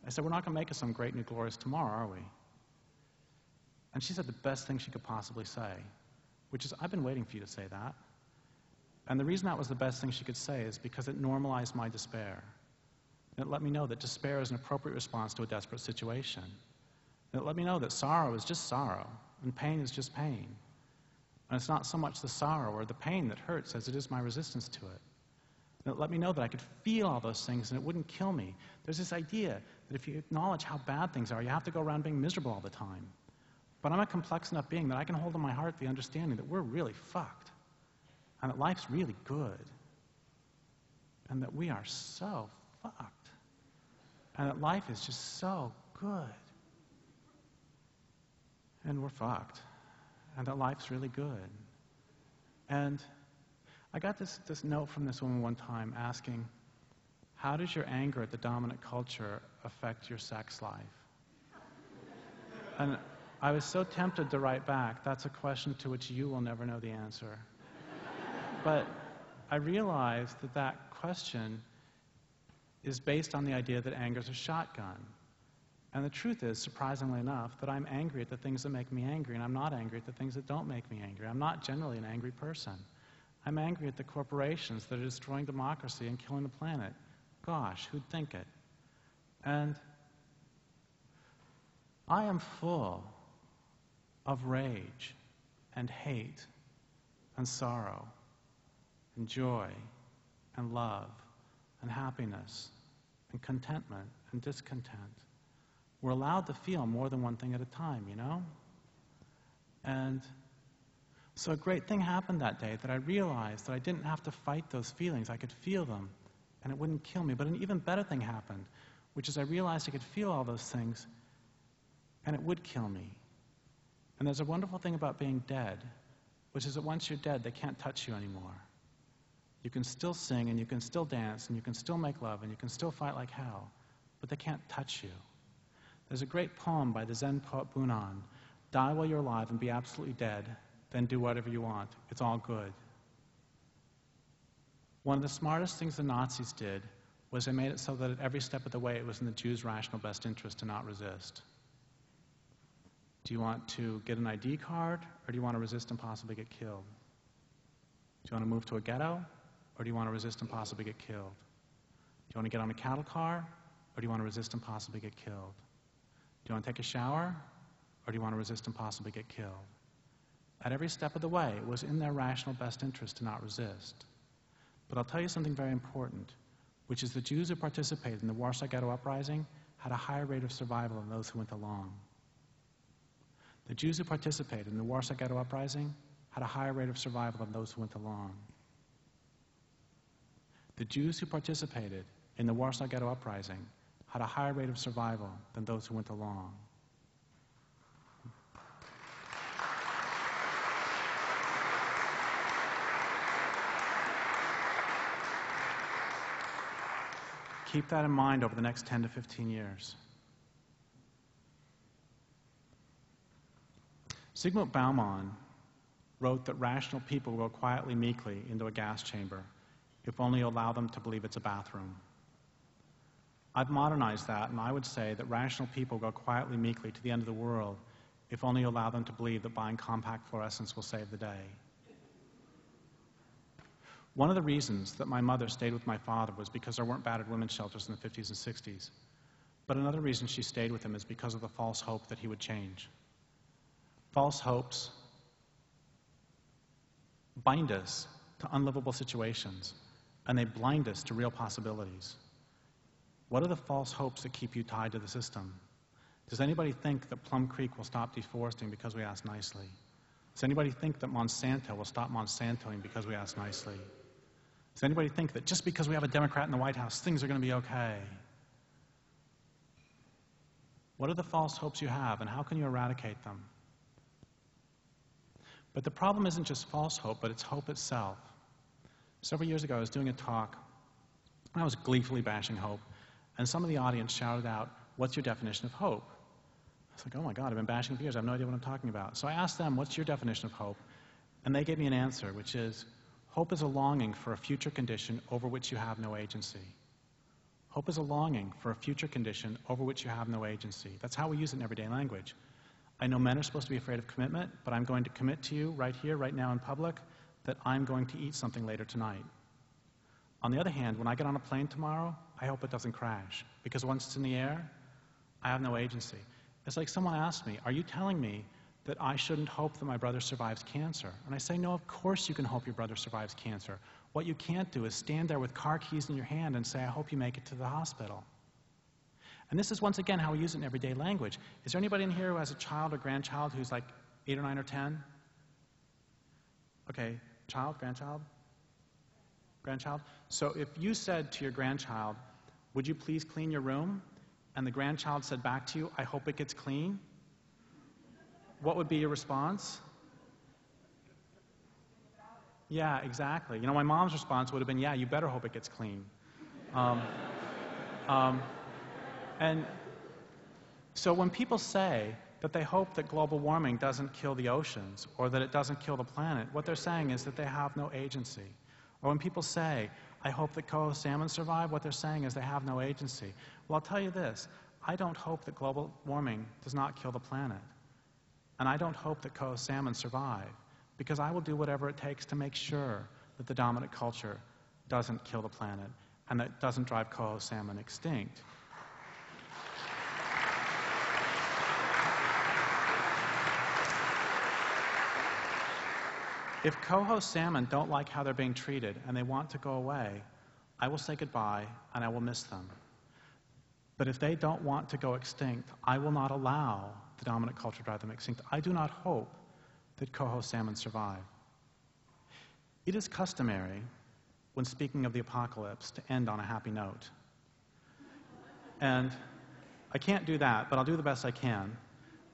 E: I said, we're not going to make it some great new glorious tomorrow, are we? And she said the best thing she could possibly say, which is, I've been waiting for you to say that. And the reason that was the best thing she could say is because it normalized my despair. And it let me know that despair is an appropriate response to a desperate situation. And it let me know that sorrow is just sorrow, and pain is just pain. And it's not so much the sorrow or the pain that hurts as it is my resistance to it. And it let me know that I could feel all those things and it wouldn't kill me. There's this idea that if you acknowledge how bad things are, you have to go around being miserable all the time. But I'm a complex enough being that I can hold in my heart the understanding that we're really fucked. And that life's really good. And that we are so fucked. And that life is just so good. And we're fucked. And that life's really good. And I got this note from this woman one time asking, how does your anger at the dominant culture affect your sex life? And I was so tempted to write back, that's a question to which you will never know the answer. But I realized that that question is based on the idea that anger is a shotgun. And the truth is, surprisingly enough, that I'm angry at the things that make me angry, and I'm not angry at the things that don't make me angry. I'm not generally an angry person. I'm angry at the corporations that are destroying democracy and killing the planet. Gosh, who'd think it? And I am full of rage and hate and sorrow and joy and love and happiness and contentment and discontent. We're allowed to feel more than one thing at a time, you know? And so a great thing happened that day that I realized that I didn't have to fight those feelings. I could feel them, and it wouldn't kill me. But an even better thing happened, which is I realized I could feel all those things, and it would kill me. And there's a wonderful thing about being dead, which is that once you're dead, they can't touch you anymore. You can still sing, and you can still dance, and you can still make love, and you can still fight like hell, but they can't touch you. There's a great poem by the Zen poet Bunan, "Die while you're alive and be absolutely dead, then do whatever you want. It's all good." One of the smartest things the Nazis did was they made it so that at every step of the way it was in the Jews' rational best interest to not resist. Do you want to get an ID card, or do you want to resist and possibly get killed? Do you want to move to a ghetto, or do you want to resist and possibly get killed? Do you want to get on a cattle car, or do you want to resist and possibly get killed? Do you want to take a shower, or do you want to resist and possibly get killed? At every step of the way, it was in their rational best interest to not resist. But I'll tell you something very important, which is the Jews who participated in the Warsaw Ghetto Uprising had a higher rate of survival than those who went along. The Jews who participated in the Warsaw Ghetto Uprising had a higher rate of survival than those who went along. The Jews who participated in the Warsaw Ghetto Uprising had a higher rate of survival than those who went along. Keep that in mind over the next 10 to 15 years. Zygmunt Bauman wrote that rational people go quietly, meekly into a gas chamber, if only you allow them to believe it's a bathroom. I've modernized that, and I would say that rational people go quietly, meekly to the end of the world, if only you allow them to believe that buying compact fluorescents will save the day. One of the reasons that my mother stayed with my father was because there weren't battered women's shelters in the 50s and 60s. But another reason she stayed with him is because of the false hope that he would change. False hopes bind us to unlivable situations, and they blind us to real possibilities. What are the false hopes that keep you tied to the system? Does anybody think that Plum Creek will stop deforesting because we ask nicely? Does anybody think that Monsanto will stop Monsantoing because we ask nicely? Does anybody think that just because we have a Democrat in the White House, things are going to be okay? What are the false hopes you have, and how can you eradicate them? But the problem isn't just false hope, but it's hope itself. Several years ago, I was doing a talk, and I was gleefully bashing hope, and some of the audience shouted out, "What's your definition of hope?" I was like, oh my God, I've been bashing for years, I have no idea what I'm talking about. So I asked them, what's your definition of hope? And they gave me an answer, which is, hope is a longing for a future condition over which you have no agency. Hope is a longing for a future condition over which you have no agency. That's how we use it in everyday language. I know men are supposed to be afraid of commitment, but I'm going to commit to you right here, right now in public, that I'm going to eat something later tonight. On the other hand, when I get on a plane tomorrow, I hope it doesn't crash, because once it's in the air, I have no agency. It's like someone asked me, are you telling me that I shouldn't hope that my brother survives cancer? And I say, no, of course you can hope your brother survives cancer. What you can't do is stand there with car keys in your hand and say, I hope you make it to the hospital. And this is once again how we use it in everyday language. Is there anybody in here who has a child or grandchild who's like 8 or 9 or 10? Okay, child, grandchild? Grandchild? So if you said to your grandchild, would you please clean your room? And the grandchild said back to you, I hope it gets clean. What would be your response? Yeah, exactly. You know, my mom's response would have been, yeah, you better hope it gets clean. And so when people say that they hope that global warming doesn't kill the oceans or that it doesn't kill the planet, what they're saying is that they have no agency. Or when people say, I hope that coho salmon survive, what they're saying is they have no agency. Well, I'll tell you this, I don't hope that global warming does not kill the planet. And I don't hope that coho salmon survive, because I will do whatever it takes to make sure that the dominant culture doesn't kill the planet and that it doesn't drive coho salmon extinct. If coho salmon don't like how they're being treated and they want to go away, I will say goodbye and I will miss them. But if they don't want to go extinct, I will not allow the dominant culture to drive them extinct. I do not hope that coho salmon survive. It is customary, when speaking of the apocalypse, to end on a happy note. And I can't do that, but I'll do the best I can.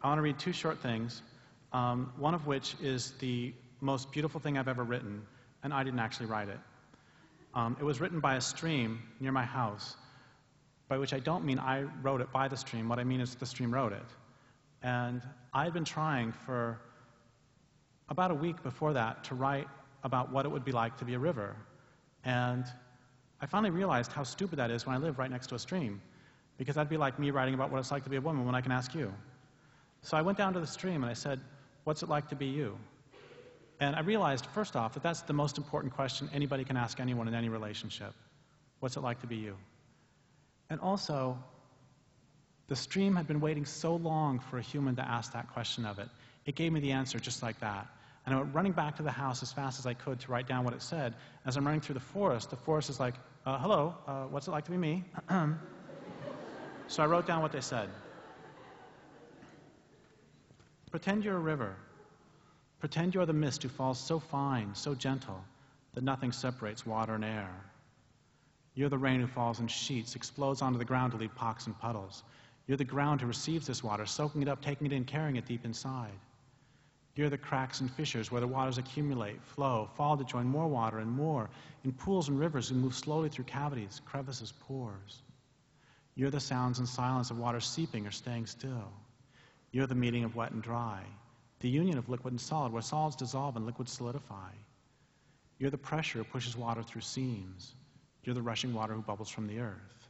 E: I want to read 2 short things. one of which is the most beautiful thing I've ever written, and I didn't actually write it. It was written by a stream near my house, by which I don't mean I wrote it by the stream. What I mean is the stream wrote it. And I'd been trying for about a week before that to write about what it would be like to be a river. And I finally realized how stupid that is when I live right next to a stream, because that'd be like me writing about what it's like to be a woman when I can ask you. So I went down to the stream and I said, what's it like to be you? And I realized, first off, that that's the most important question anybody can ask anyone in any relationship. What's it like to be you? And also, the stream had been waiting so long for a human to ask that question of it. It gave me the answer just like that. And I went running back to the house as fast as I could to write down what it said. As I'm running through the forest is like, hello, what's it like to be me? So I wrote down what they said. Pretend you're a river. Pretend you're the mist who falls so fine, so gentle, that nothing separates water and air. You're the rain who falls in sheets, explodes onto the ground to leave pocks and puddles. You're the ground who receives this water, soaking it up, taking it in, carrying it deep inside. You're the cracks and fissures where the waters accumulate, flow, fall to join more water and more, in pools and rivers who move slowly through cavities, crevices, pores. You're the sounds and silence of water seeping or staying still. You're the meeting of wet and dry, the union of liquid and solid, where solids dissolve and liquids solidify. You're the pressure who pushes water through seams. You're the rushing water who bubbles from the earth.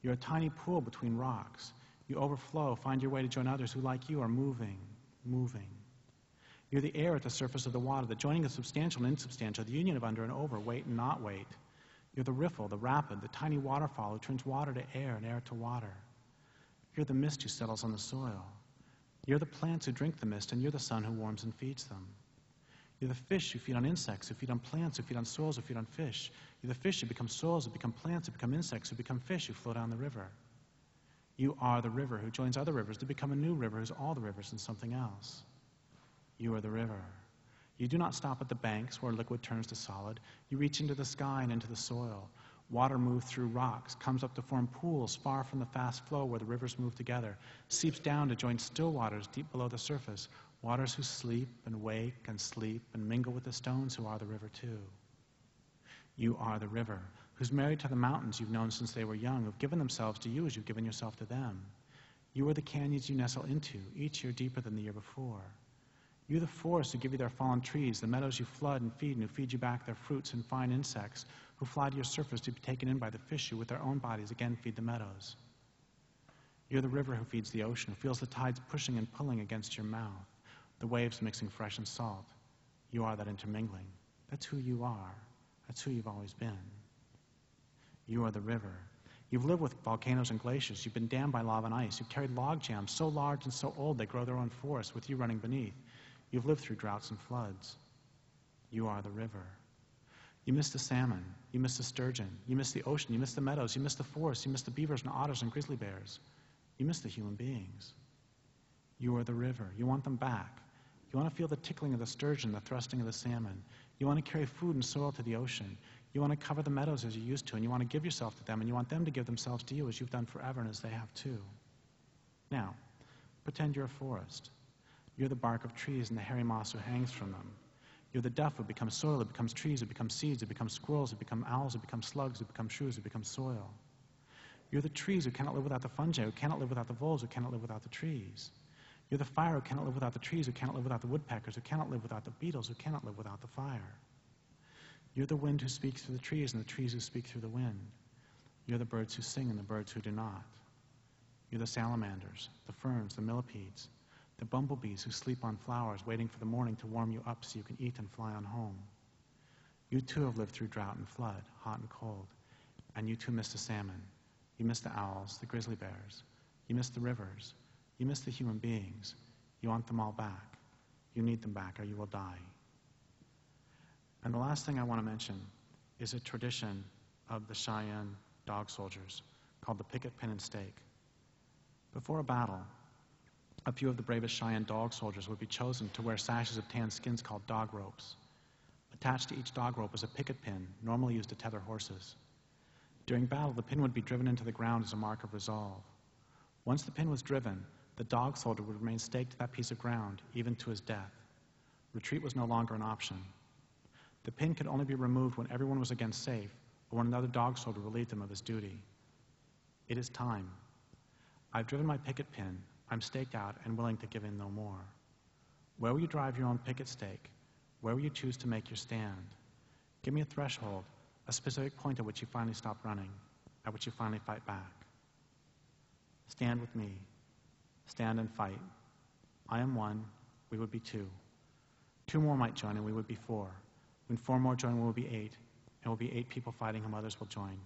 E: You're a tiny pool between rocks. You overflow, find your way to join others who, like you, are moving, moving. You're the air at the surface of the water, the joining of substantial and insubstantial, the union of under and over, weight and not weight. You're the riffle, the rapid, the tiny waterfall who turns water to air and air to water. You're the mist who settles on the soil. You're the plants who drink the mist, and you're the sun who warms and feeds them. You're the fish who feed on insects, who feed on plants, who feed on soils, who feed on fish. You're the fish who become soils, who become plants, who become insects, who become fish, who flow down the river. You are the river who joins other rivers to become a new river who's all the rivers and something else. You are the river. You do not stop at the banks where liquid turns to solid. You reach into the sky and into the soil. Water moves through rocks, comes up to form pools far from the fast flow where the rivers move together, seeps down to join still waters deep below the surface, waters who sleep and wake and sleep and mingle with the stones who are the river too. You are the river, who's married to the mountains you've known since they were young, who've given themselves to you as you've given yourself to them. You are the canyons you nestle into, each year deeper than the year before. You're the forests who give you their fallen trees, the meadows you flood and who feed you back their fruits and fine insects, who fly to your surface to be taken in by the fish who with their own bodies again feed the meadows. You're the river who feeds the ocean, who feels the tides pushing and pulling against your mouth, the waves mixing fresh and salt. You are that intermingling. That's who you are. That's who you've always been. You are the river. You've lived with volcanoes and glaciers. You've been dammed by lava and ice. You've carried log jams so large and so old they grow their own forests with you running beneath. You've lived through droughts and floods. You are the river. You miss the salmon. You miss the sturgeon. You miss the ocean. You miss the meadows. You miss the forests. You miss the beavers and otters and grizzly bears. You miss the human beings. You are the river. You want them back. You want to feel the tickling of the sturgeon, the thrusting of the salmon. You want to carry food and soil to the ocean. You want to cover the meadows as you used to, and you want to give yourself to them, and you want them to give themselves to you as you've done forever and as they have too. Now, pretend you're a forest. You're the bark of trees and the hairy moss who hangs from them. You're the duff who becomes soil, who becomes trees, who becomes seeds, who becomes squirrels, who become owls, who become slugs, who become shrews, who become soil. You're the trees who cannot live without the fungi, who cannot live without the voles, who cannot live without the trees. You're the fire who cannot live without the trees, who cannot live without the woodpeckers, who cannot live without the beetles, who cannot live without the fire. You're the wind who speaks through the trees and the trees who speak through the wind. You're the birds who sing and the birds who do not. You're the salamanders, the ferns, the millipedes, the bumblebees who sleep on flowers, waiting for the morning to warm you up so you can eat and fly on home. You too have lived through drought and flood, hot and cold, and you too miss the salmon. You miss the owls, the grizzly bears. You miss the rivers. You miss the human beings. You want them all back. You need them back or you will die. And the last thing I want to mention is a tradition of the Cheyenne dog soldiers called the picket pin and stake. Before a battle, a few of the bravest Cheyenne dog soldiers would be chosen to wear sashes of tan skins called dog ropes. Attached to each dog rope was a picket pin, normally used to tether horses. During battle, the pin would be driven into the ground as a mark of resolve. Once the pin was driven, The dog soldier would remain staked to that piece of ground, even to his death. Retreat was no longer an option. The pin could only be removed when everyone was again safe, or when another dog soldier relieved him of his duty. It is time. I've driven my picket pin. I'm staked out and willing to give in no more. Where will you drive your own picket stake? Where will you choose to make your stand? Give me a threshold, a specific point at which you finally stop running, at which you finally fight back. Stand with me. Stand and fight. I am one, we would be two. Two more might join and we would be four. When four more join, we will be eight, and we'll be 8 people fighting whom others will join,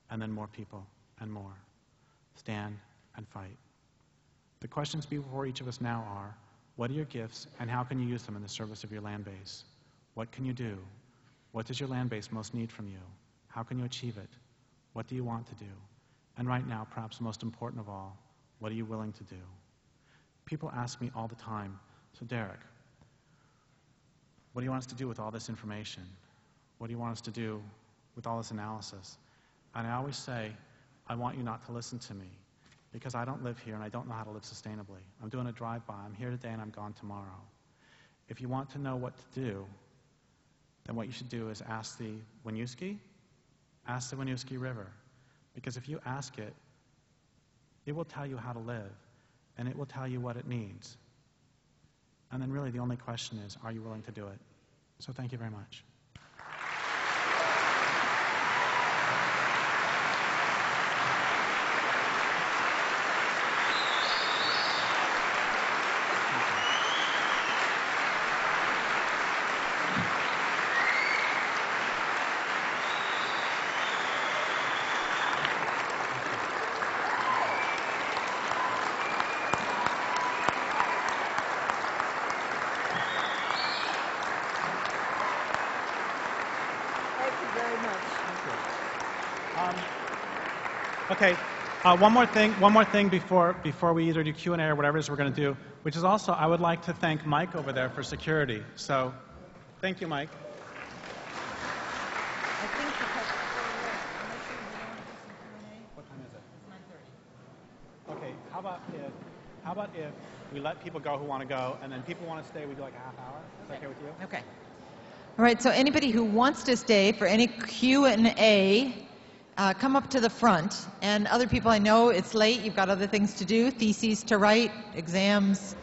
E: and then more people, and more. Stand and fight. The questions before each of us now are, what are your gifts, and how can you use them in the service of your land base? What can you do? What does your land base most need from you? How can you achieve it? What do you want to do? And right now, perhaps most important of all, what are you willing to do? People ask me all the time, so Derrick, what do you want us to do with all this information? What do you want us to do with all this analysis? And I always say, I want you not to listen to me, because I don't live here and I don't know how to live sustainably. I'm doing a drive-by. I'm here today and I'm gone tomorrow. If you want to know what to do, then what you should do is ask the Winooski River. Because if you ask it, it will tell you how to live, and it will tell you what it needs. And then really the only question is, are you willing to do it? So thank you very much. Okay, one more thing before we either do Q&A or whatever it is we're going to do, which is also, I would like to thank Mike over there for security. So, thank you, Mike.
A: I think because
E: What time is it?
A: it's 9:30.
E: Okay, how about if we let people go who want to go, and then people want to stay, we do like a half hour? Is that okay with you?
A: Okay. All right, so anybody who wants to stay for any Q&A, come up to the front. And other people, I know it's late, you've got other things to do, theses to write, exams,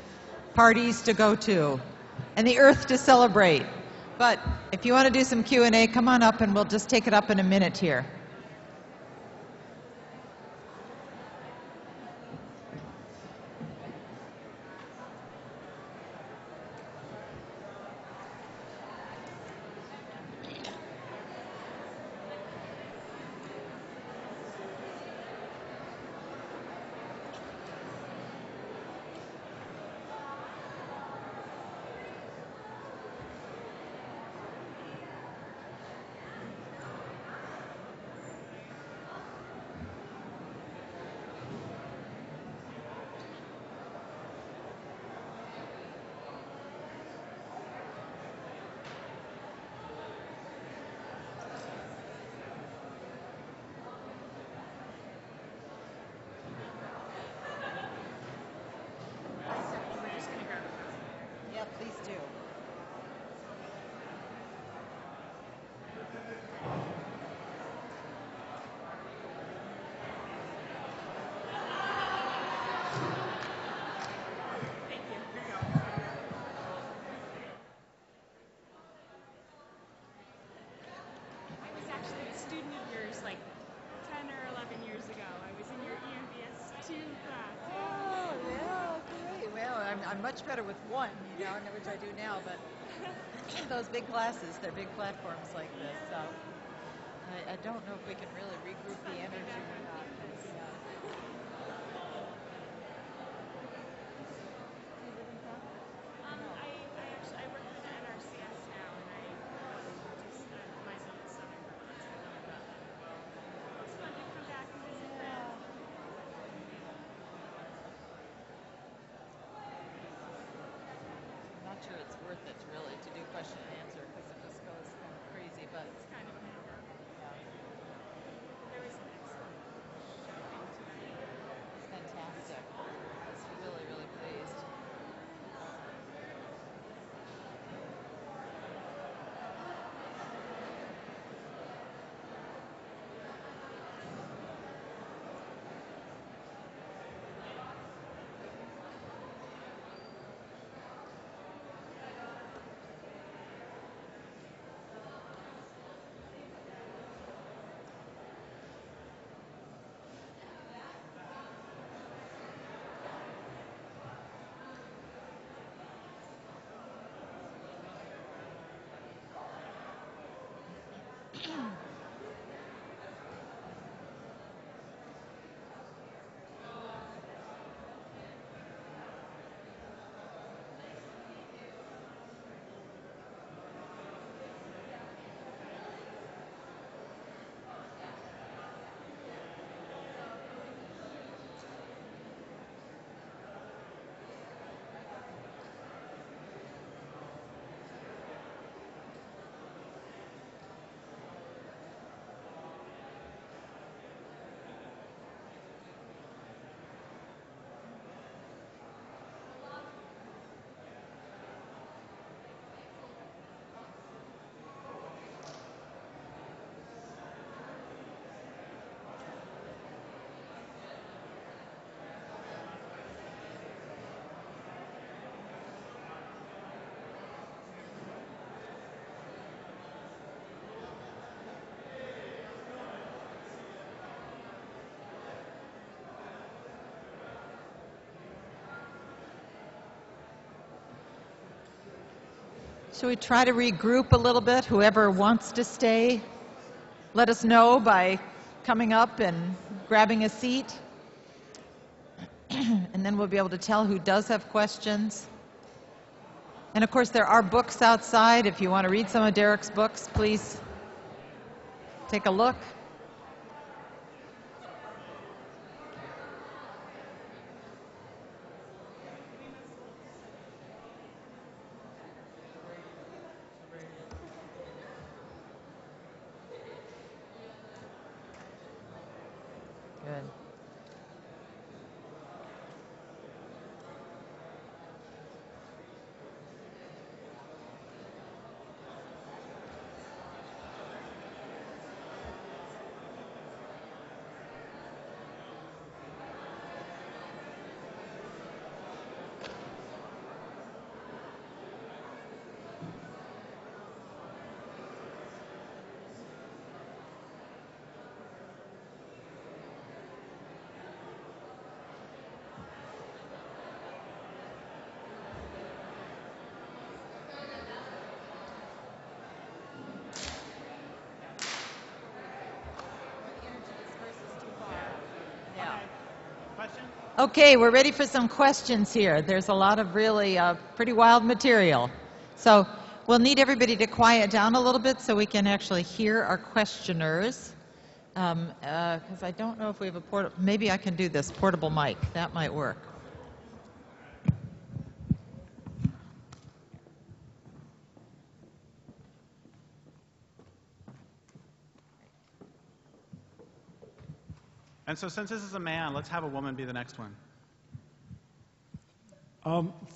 A: parties to go to, and the earth to celebrate. But if you want to do some Q&A, come on up and we'll just take it up in a minute here. Yeah, please do.
G: I was actually a student of yours like 10 or 11 years ago. I was in your EMBS 2 class.
A: Oh, yeah, great. Well, I'm much better with one, which I do now, but those big classes, they're big platforms like this, so I don't know if we can really regroup the energy or not.
G: I work for the NRCS now, and I just my son is Southern Vermont. It's fun to come back and visit them.
A: I'm not sure it's worth it really to do question and answer because it just goes kind of crazy, but
G: It's kind of
A: yeah.
G: there
A: Should we try to regroup a little bit? Whoever wants to stay, let us know by coming up and grabbing a seat. And then we'll be able to tell who does have questions. And of course, there are books outside. If you want to read some of Derrick's books, please take a look. Good. Okay, we're ready for some questions here. There's a lot of really pretty wild material. So we'll need everybody to quiet down a little bit so we can actually hear our questioners. Because I don't know if we have a maybe I can do this portable mic. That might work.
E: And so since this is a man, let's have a woman be the next one.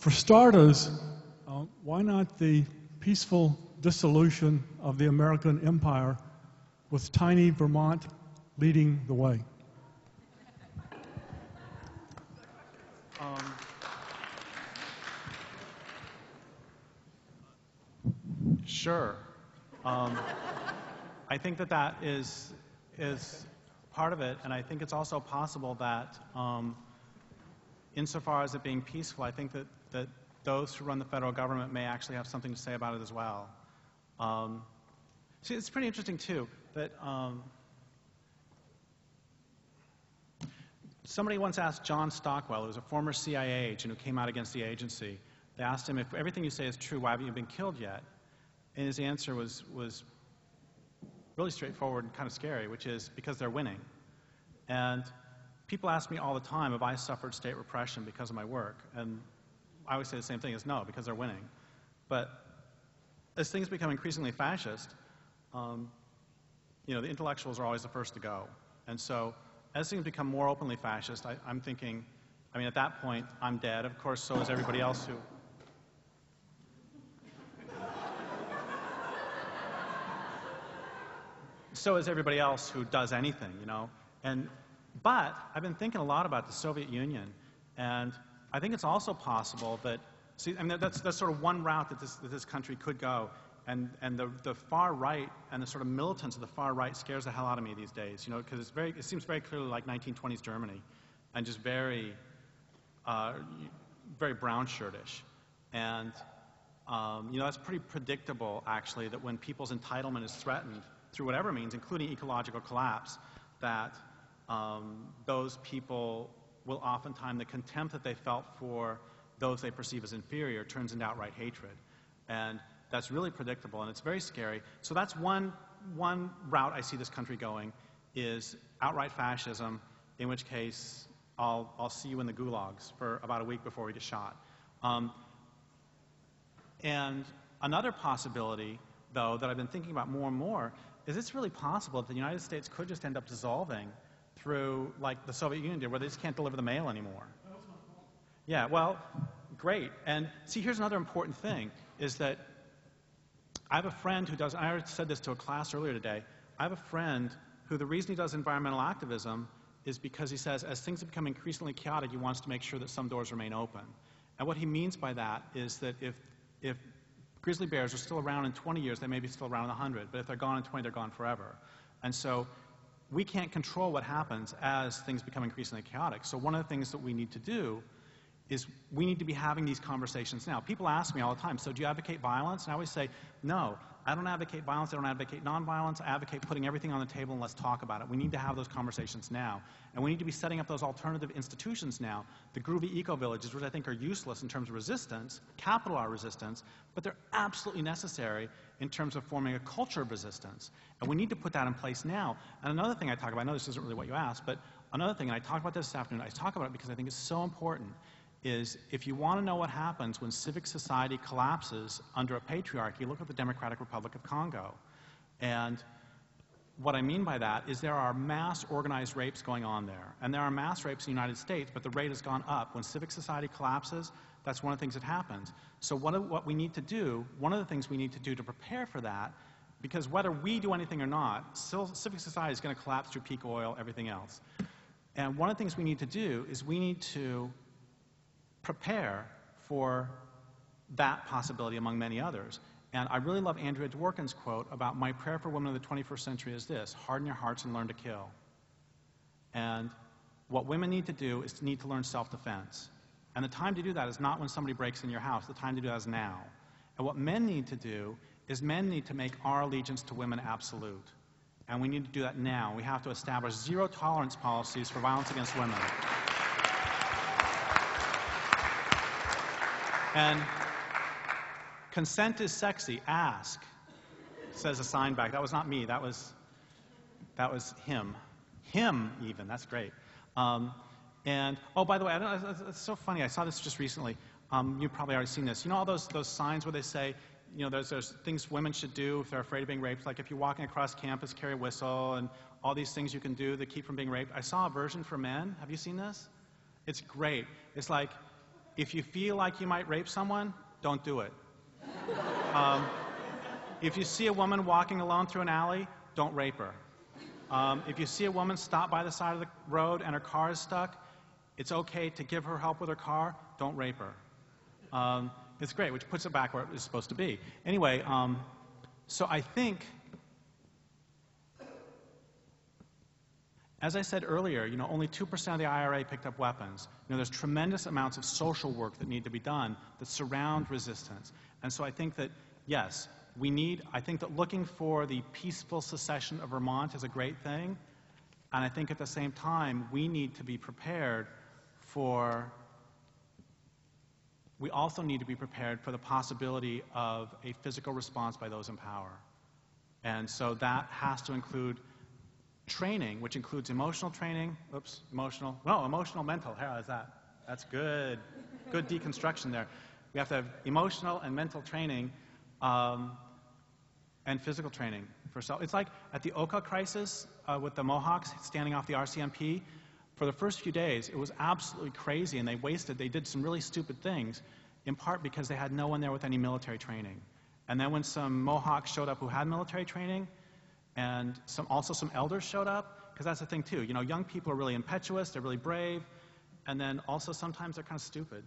H: For starters, why not the peaceful dissolution of the American empire with tiny Vermont leading the way?
E: Sure. I think that is part of it, and I think it's also possible that insofar as it being peaceful, I think that those who run the federal government may actually have something to say about it as well. See, it's pretty interesting, too, that somebody once asked John Stockwell, who was a former CIA agent who came out against the agency, they asked him, if everything you say is true, why haven't you been killed yet? And his answer was really straightforward and kind of scary, which is because they're winning. And people ask me all the time if I suffered state repression because of my work, and I always say the same thing, is no, because they're winning. But as things become increasingly fascist, you know, the intellectuals are always the first to go. And so as things become more openly fascist, I'm thinking, I mean, at that point, I'm dead. Of course, so is everybody else who... So is everybody else who does anything, you know. But I've been thinking a lot about the Soviet Union, and I think it's also possible that, see, I mean, that's sort of one route that this country could go, and the far right and the sort of militants of the far right scares the hell out of me these days, you know, because it seems very clearly like 1920s Germany, and just very brown shirtish, and you know, that's pretty predictable actually, that when people's entitlement is threatened through whatever means, including ecological collapse, that those people will oftentimes, the contempt that they felt for those they perceive as inferior turns into outright hatred. And that's really predictable, and it's very scary. So that's one route I see this country going, is outright fascism, in which case I'll see you in the gulags for about a week before we get shot. And another possibility, though, that I've been thinking about more and more, is it's really possible that the United States could just end up dissolving through, like the Soviet Union did, where they just can't deliver the mail anymore. Yeah, well, great. And see, here's another important thing, is that I have a friend who does, I already said this to a class earlier today, I have a friend who the reason he does environmental activism is because he says as things become increasingly chaotic, he wants to make sure that some doors remain open. And what he means by that is that if grizzly bears are still around in 20 years, they may be still around in 100, but if they're gone in 20, they're gone forever. And so we can't control what happens as things become increasingly chaotic. So one of the things that we need to do is we need to be having these conversations now. People ask me all the time, so do you advocate violence? And I always say, no, I don't advocate violence, I don't advocate nonviolence, I advocate putting everything on the table and let's talk about it. We need to have those conversations now. And we need to be setting up those alternative institutions now, the groovy eco-villages, which I think are useless in terms of resistance, capital R resistance, but they're absolutely necessary in terms of forming a culture of resistance. And we need to put that in place now. And another thing I talk about, I know this isn't really what you asked, but another thing, and I talked about this afternoon, I talk about it because I think it's so important, is if you want to know what happens when civic society collapses under a patriarchy, look at the Democratic Republic of Congo. And what I mean by that is there are mass organized rapes going on there. And there are mass rapes in the United States, but the rate has gone up. When civic society collapses, that's one of the things that happens. So what we need to do, one of the things we need to do to prepare for that, because whether we do anything or not, civic society is going to collapse through peak oil, everything else. And one of the things we need to do is we need to prepare for that possibility among many others. And I really love Andrea Dworkin's quote about my prayer for women of the 21st century is this: harden your hearts and learn to kill. And what women need to do is need to learn self-defense. And the time to do that is not when somebody breaks in your house. The time to do that is now. And what men need to do is men need to make our allegiance to women absolute. And we need to do that now. We have to establish zero tolerance policies for violence against women. And consent is sexy. Ask, says a sign back. That was not me. That was him. Him, even. That's great. And, oh, by the way, it's so funny. I saw this just recently. You've probably already seen this. You know all those signs where they say, you know, there's things women should do if they're afraid of being raped, like if you're walking across campus, carry a whistle, and all these things you can do that keep from being raped. I saw a version for men. Have you seen this? It's great. It's like, if you feel like you might rape someone, don't do it. If you see a woman walking alone through an alley, don't rape her. If you see a woman stop by the side of the road and her car is stuck, it's okay to give her help with her car, don't rape her. It's great, which puts it back where it was supposed to be. Anyway, so I think, as I said earlier, you know, only 2% of the IRA picked up weapons. You know, there's tremendous amounts of social work that need to be done that surround resistance. And so I think that, yes, I think that looking for the peaceful secession of Vermont is a great thing. And I think at the same time, we need to be prepared for, we also need to be prepared for the possibility of a physical response by those in power. And so that has to include training, which includes emotional training, emotional, mental, how's that? That's good. Good deconstruction there. We have to have emotional and mental training and physical training for self. It's like at the Oka crisis with the Mohawks standing off the RCMP. For the first few days, it was absolutely crazy, and they did some really stupid things, in part because they had no one there with any military training. And then when some Mohawks showed up who had military training, and also some elders showed up, because that's the thing too. You know, young people are really impetuous, they're really brave, and then also sometimes they're kind of stupid.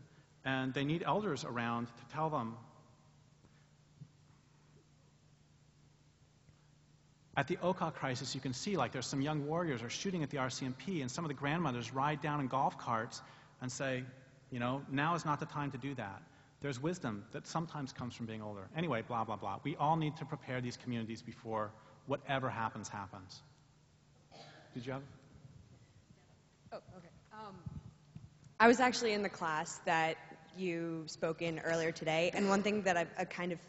E: And they need elders around to tell them. At the Oka crisis, you can see like there's some young warriors are shooting at the RCMP, and some of the grandmothers ride down in golf carts and say, you know, now is not the time to do that. There's wisdom that sometimes comes from being older. Anyway, blah, blah, blah. We all need to prepare these communities before whatever happens, happens. Did you have?
I: Oh, okay. I was actually in the class that you spoke in earlier today, and one thing that a kind of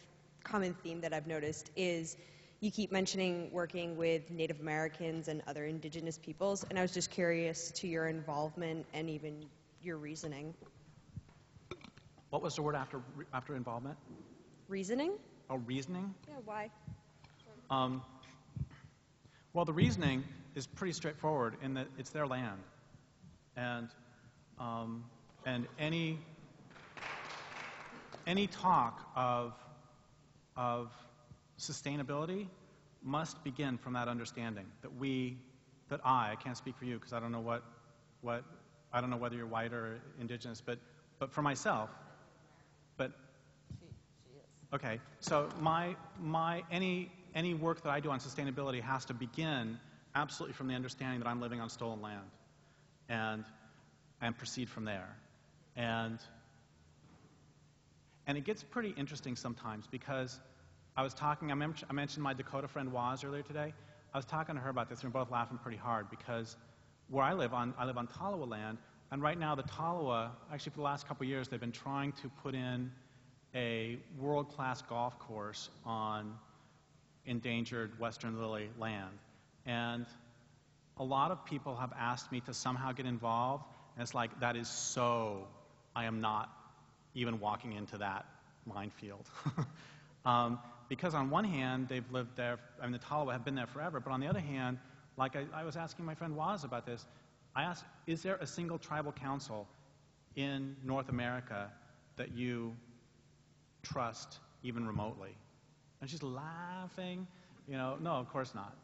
I: common theme that I've noticed is you keep mentioning working with Native Americans and other indigenous peoples, and I was just curious to your involvement and even your reasoning.
E: What was the word after involvement?
I: Reasoning?
E: Oh, reasoning?
I: Yeah, why?
E: Well, the reasoning is pretty straightforward in that it's their land. And any talk of sustainability must begin from that understanding that I can't speak for you because I don't know I don't know whether you're white or indigenous, but for myself, but she is. Okay, so any work that I do on sustainability has to begin absolutely from the understanding that I'm living on stolen land and proceed from there. And it gets pretty interesting sometimes because I mentioned my Dakota friend Waz earlier today. I was talking to her about this, and we were both laughing pretty hard because where I live on Tolowa land, and right now the Tolowa, actually for the last couple of years, they've been trying to put in a world-class golf course on endangered Western Lily land. And a lot of people have asked me to somehow get involved, and it's like, that is so, I am not even walking into that minefield. Because on one hand, they've lived there, I mean, the Tolowa have been there forever, but on the other hand, like I was asking my friend Waz about this, I asked, is there a single tribal council in North America that you trust even remotely? And she's laughing, you know, no, of course not.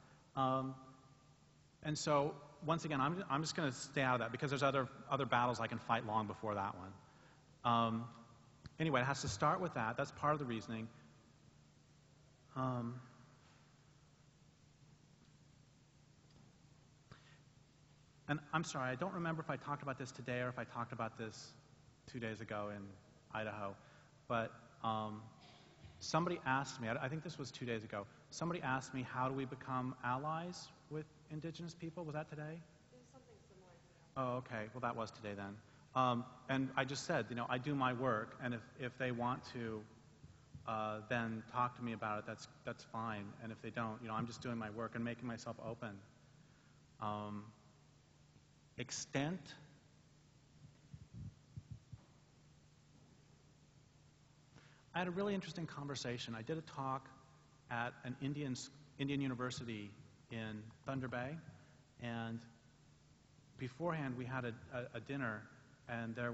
E: And so, once again, I'm just going to stay out of that because there's other battles I can fight long before that one. Anyway, it has to start with that. That's part of the reasoning. And I'm sorry, I don't remember if I talked about this today or if I talked about this 2 days ago in Idaho, but somebody asked me, I think this was 2 days ago, somebody asked me, how do we become allies with indigenous people? Was that today?
I: It was something similar to that.
E: Oh, okay. Well, that was today then. And I just said, you know, I do my work, and if they want to then talk to me about it, that's fine. And if they don't, you know, I'm just doing my work and making myself open. Extent. I had a really interesting conversation. I did a talk at an Indian university in Thunder Bay, and beforehand we had a dinner, and there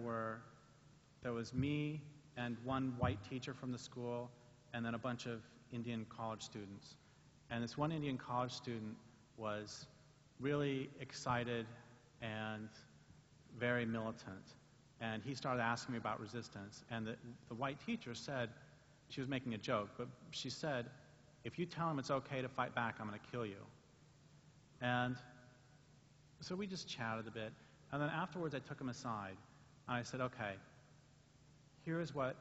E: was me and one white teacher from the school, and then a bunch of Indian college students. And this one Indian college student was really excited and very militant. And he started asking me about resistance. And the white teacher said, she was making a joke, but she said, if you tell him it's okay to fight back, I'm going to kill you. And so we just chatted a bit. And then afterwards, I took him aside. And I said, okay, here is what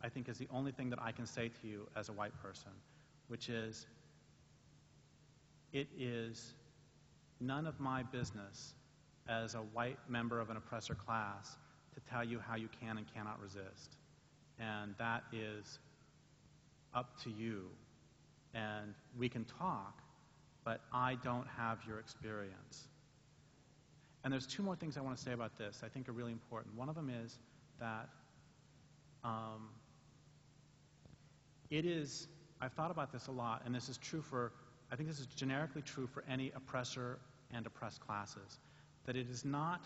E: I think is the only thing that I can say to you as a white person, which is, it is none of my business as a white member of an oppressor class to tell you how you can and cannot resist. And that is up to you. And we can talk, but I don't have your experience. And there's two more things I want to say about this I think are really important. One of them is that I've thought about this a lot, and this is true I think this is generically true for any oppressor and oppressed classes, that it is not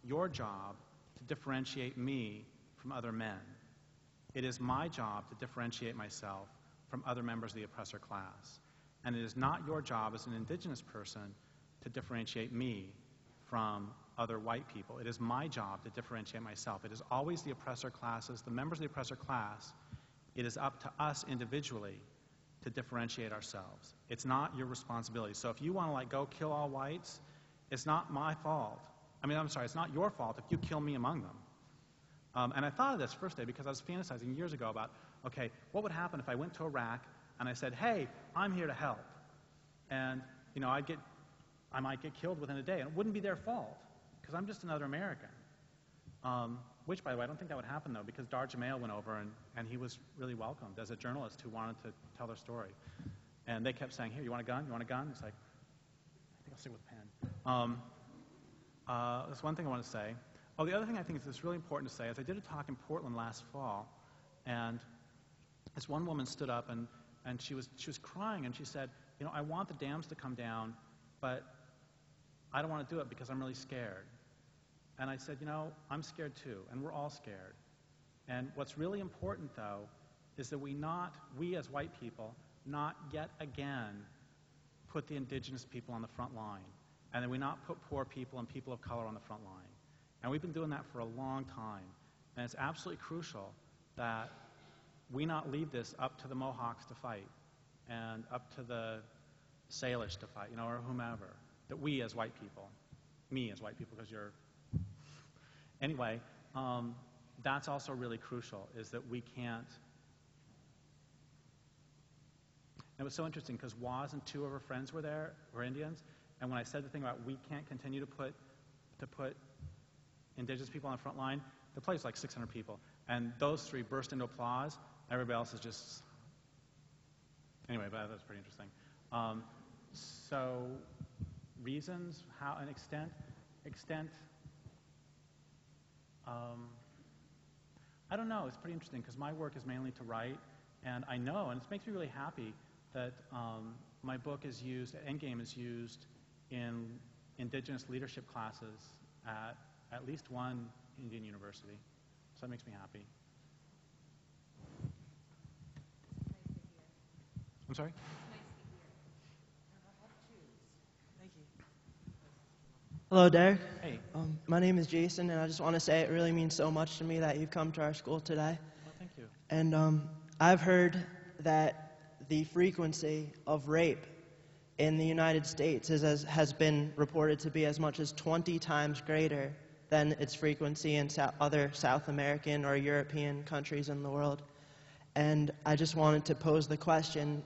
E: your job to differentiate me from other men. It is my job to differentiate myself from other members of the oppressor class. And it is not your job as an indigenous person to differentiate me from other white people. It is my job to differentiate myself. It is always the oppressor classes, the members of the oppressor class. It is up to us individually to differentiate ourselves. It's not your responsibility. So if you want to like go kill all whites, it's not my fault. I mean, I'm sorry, it's not your fault if you kill me among them. And I thought of this first day because I was fantasizing years ago about, okay, what would happen if I went to Iraq and I said, hey, I'm here to help. And, you know, I might get killed within a day, and it wouldn't be their fault because I'm just another American. Which, by the way, I don't think that would happen, though, because Dar Jamail went over, and he was really welcomed as a journalist who wanted to tell their story. And they kept saying, here, you want a gun? You want a gun? It's like, I think I'll stick with a pen. That's one thing I want to say. Oh, the other thing I think is really important to say is I did a talk in Portland last fall, and this one woman stood up, and she was crying, and she said, you know, I want the dams to come down, but I don't want to do it because I'm really scared. And I said, you know, I'm scared too, and we're all scared. And what's really important, though, is that we as white people, not yet again put the indigenous people on the front line, and that we not put poor people and people of color on the front line. And we've been doing that for a long time. And it's absolutely crucial that we not leave this up to the Mohawks to fight, and up to the Salish to fight, you know, or whomever. That we as white people, me as white people, because you're... Anyway, that's also really crucial, is that we can't. And it was so interesting because Waz and two of her friends were there, were Indians, and when I said the thing about we can't continue to put indigenous people on the front line, the place was like 600 people, and those three burst into applause. Everybody else is just, anyway, but that's pretty interesting. So reasons, how, and extent, I don't know, it's pretty interesting because my work is mainly to write, and I know, and it makes me really happy that my book is used, Endgame is used in indigenous leadership classes at least one Indian university. So that makes me happy. I'm sorry?
J: Hello, Derrick.
E: Hey.
J: My name is Jason, and I just want to say it really means so much to me that you've come to our school today.
E: Well, thank you.
J: And I've heard that the frequency of rape in the United States has been reported to be as much as 20 times greater than its frequency in other South American or European countries in the world. And I just wanted to pose the question,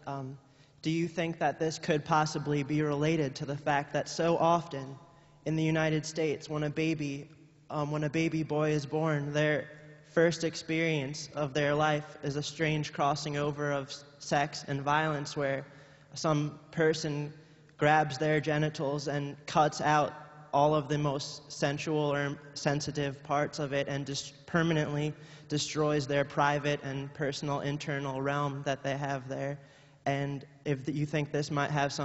J: do you think that this could possibly be related to the fact that so often in the United States, when a baby boy is born, their first experience of their life is a strange crossing over of sex and violence where some person grabs their genitals and cuts out all of the most sensual or sensitive parts of it and just permanently destroys their private and personal internal realm that they have there. And if you think this might have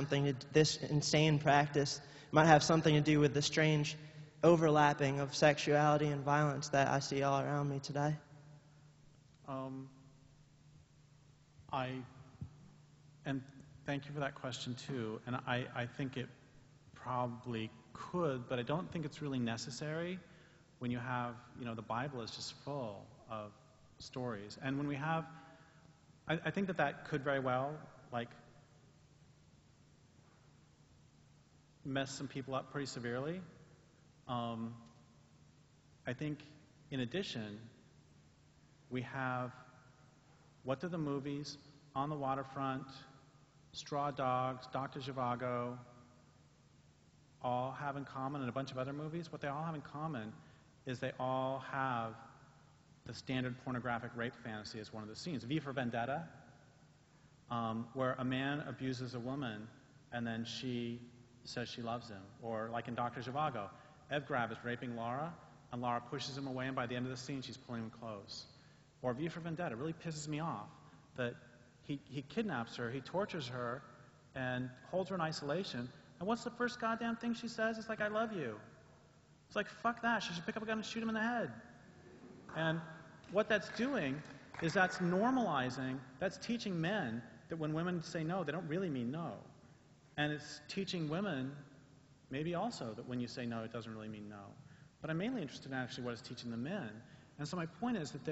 J: this insane practice might have something to do with the strange overlapping of sexuality and violence that I see all around me today.
E: And thank you for that question too. And I think it probably could, but I don't think it's really necessary when you have, the Bible is just full of stories. And when we have, I think that could very well, mess some people up pretty severely. I think, in addition, we have what do the movies, On the Waterfront, Straw Dogs, Dr. Zhivago, all have in common, and a bunch of other movies? What they all have in common is they all have the standard pornographic rape fantasy as one of the scenes. V for Vendetta, where a man abuses a woman and then she says she loves him. Or like in Dr. Zhivago, Evgrav is raping Laura, and Laura pushes him away, and by the end of the scene, she's pulling him close. Or V for Vendetta really pisses me off that he kidnaps her, he tortures her, and holds her in isolation. And what's the first goddamn thing she says? It's like, I love you. It's like, fuck that. She should pick up a gun and shoot him in the head. And what that's doing is that's normalizing, that's teaching men that when women say no, they don't really mean no. And it's teaching women, maybe also, that when you say no, it doesn't really mean no. But I'm mainly interested in actually what it's teaching the men. And so my point is that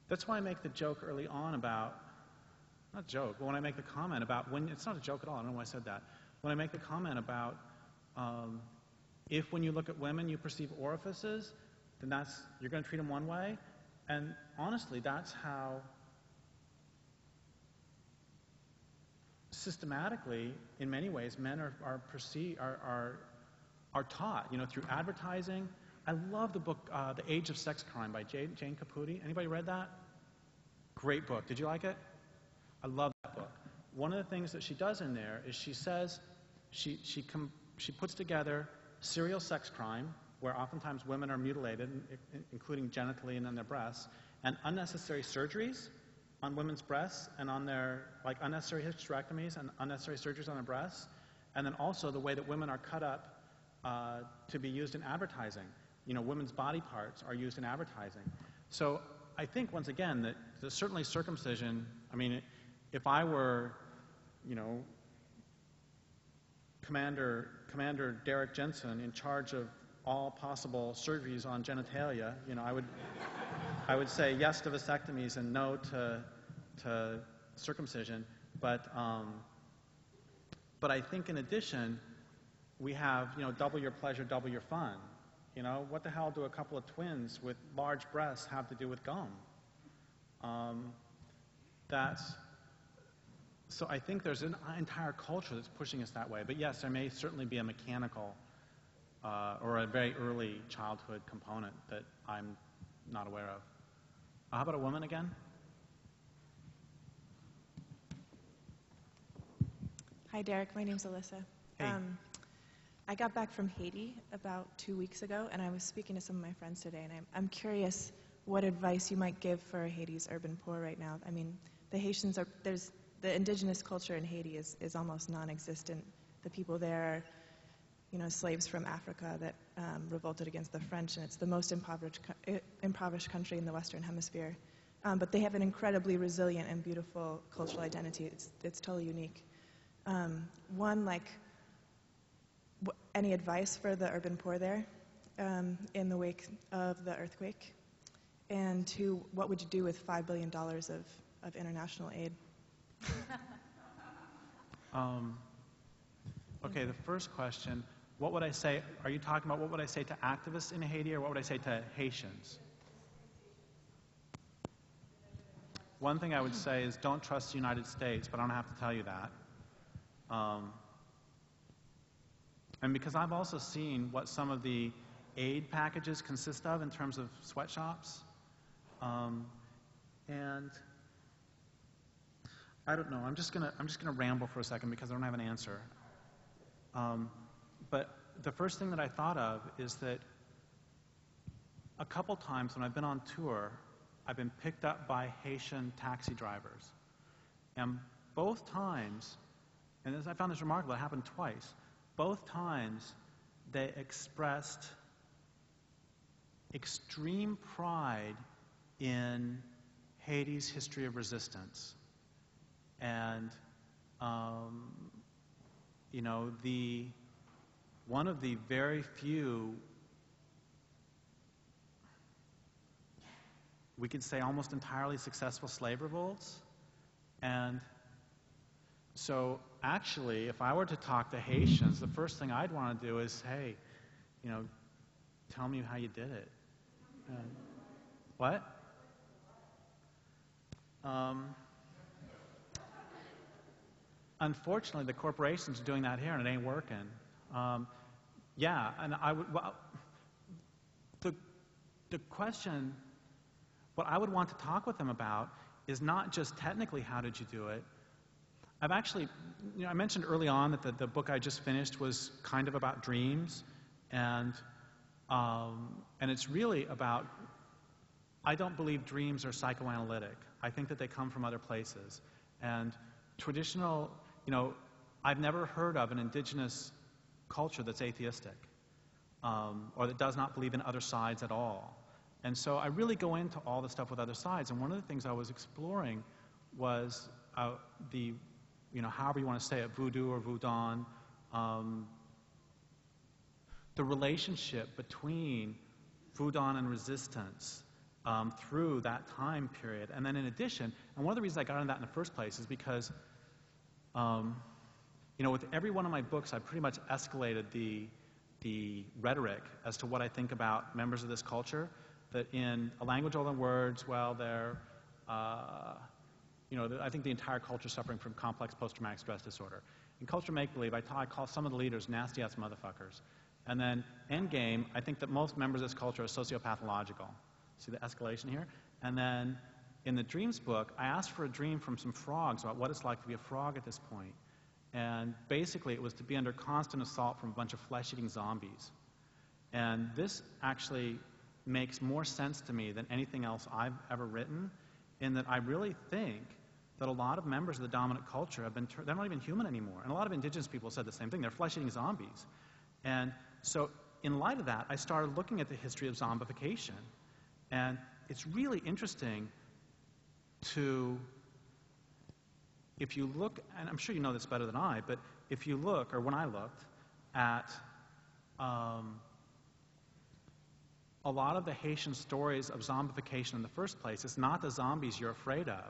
E: that's why I make the joke early on about, not joke, but when I make the comment about, it's not a joke at all, I don't know why I said that. When I make the comment about, if when you look at women you perceive orifices, then you're going to treat them one way. And honestly, that's how systematically, in many ways, men are taught, through advertising. I love the book, The Age of Sex Crime by Jane Caputi. Anybody read that? Great book. Did you like it? I love that book. One of the things that she does in there is she says, she puts together serial sex crime, where oftentimes women are mutilated, including genitally and on their breasts, and unnecessary surgeries on women's breasts and on their, unnecessary hysterectomies and unnecessary surgeries on their breasts, and then also the way that women are cut up to be used in advertising. Women's body parts are used in advertising. So I think, once again, that certainly circumcision, if I were, Commander Derrick Jensen in charge of all possible surgeries on genitalia, I would say yes to vasectomies and no to circumcision. But I think in addition, we have, double your pleasure, double your fun. You know, what the hell do a couple of twins with large breasts have to do with gum? So I think there's an entire culture that's pushing us that way. But yes, there may certainly be a mechanical or a very early childhood component that I'm not aware of. How about a woman again?
G: Hi, Derrick. My name's Alyssa.
E: Hey.
G: I got back from Haiti about 2 weeks ago, and I was speaking to some of my friends today, and I'm curious what advice you might give for Haiti's urban poor right now. I mean, the Haitians are, the indigenous culture in Haiti is almost non-existent. The people there are, you know, slaves from Africa that revolted against the French, and it's the most impoverished country in the Western Hemisphere. But they have an incredibly resilient and beautiful cultural identity. It's totally unique. One, like, any advice for the urban poor there in the wake of the earthquake? And two, what would you do with $5 billion of international aid?
E: Okay, the first question, what would I say? Are you talking about what would I say to activists in Haiti, or what would I say to Haitians? One thing I would say is don't trust the United States, but I don't have to tell you that. And because I've also seen what some of the aid packages consist of in terms of sweatshops. And I don't know, I'm just gonna ramble for a second because I don't have an answer. But the first thing that I thought of is that a couple times when I've been on tour, I've been picked up by Haitian taxi drivers. And both times, and I found this remarkable, it happened twice, both times they expressed extreme pride in Haiti's history of resistance. And, you know, one of the very few, we could say almost entirely successful slave revolts. And so actually, if I were to talk to Haitians, the first thing I'd want to do is, hey, you know, tell me how you did it. What? Unfortunately, the corporations are doing that here, and it ain't working. Yeah, and I would, well, the question, what I would want to talk with them about is not just technically how did you do it. I've actually, you know, I mentioned early on that the book I just finished was kind of about dreams, and it's really about, I don't believe dreams are psychoanalytic. I think that they come from other places. And traditional, you know, I've never heard of an indigenous culture that's atheistic, or that does not believe in other sides at all. And so I really go into all the stuff with other sides, and one of the things I was exploring was you know, however you want to say it, voodoo or voodoo, the relationship between voodoo and resistance through that time period. And then in addition, and one of the reasons I got into that in the first place is because, you know, with every one of my books, I pretty much escalated the rhetoric as to what I think about members of this culture. That in A Language Older Than Words, well, they're, you know, I think the entire culture is suffering from complex post-traumatic stress disorder. In Culture Make-Believe, I call some of the leaders nasty-ass motherfuckers. And then Endgame, I think that most members of this culture are sociopathological. See the escalation here? And then in the Dreams book, I asked for a dream from some frogs about what it's like to be a frog at this point. And basically, it was to be under constant assault from a bunch of flesh-eating zombies. And this actually makes more sense to me than anything else I've ever written, in that I really think that a lot of members of the dominant culture have been, they're not even human anymore. And a lot of indigenous people said the same thing. They're flesh-eating zombies. And so in light of that, I started looking at the history of zombification. And it's really interesting to, if you look, and I'm sure you know this better than I, but if you look, or when I looked, at a lot of the Haitian stories of zombification in the first place, it's not the zombies you're afraid of.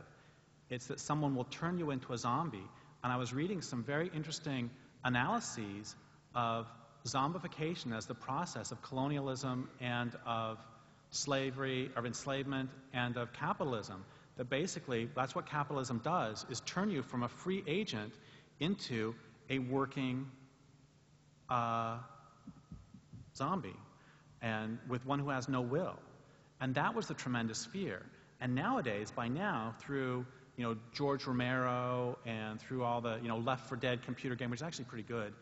E: It's that someone will turn you into a zombie. And I was reading some very interesting analyses of zombification as the process of colonialism and of slavery, of enslavement, and of capitalism. That basically, that's what capitalism does, is turn you from a free agent into a working zombie, and with one who has no will. And that was the tremendous fear. And nowadays, by now, through George Romero and through all the Left 4 Dead computer game, which is actually pretty good,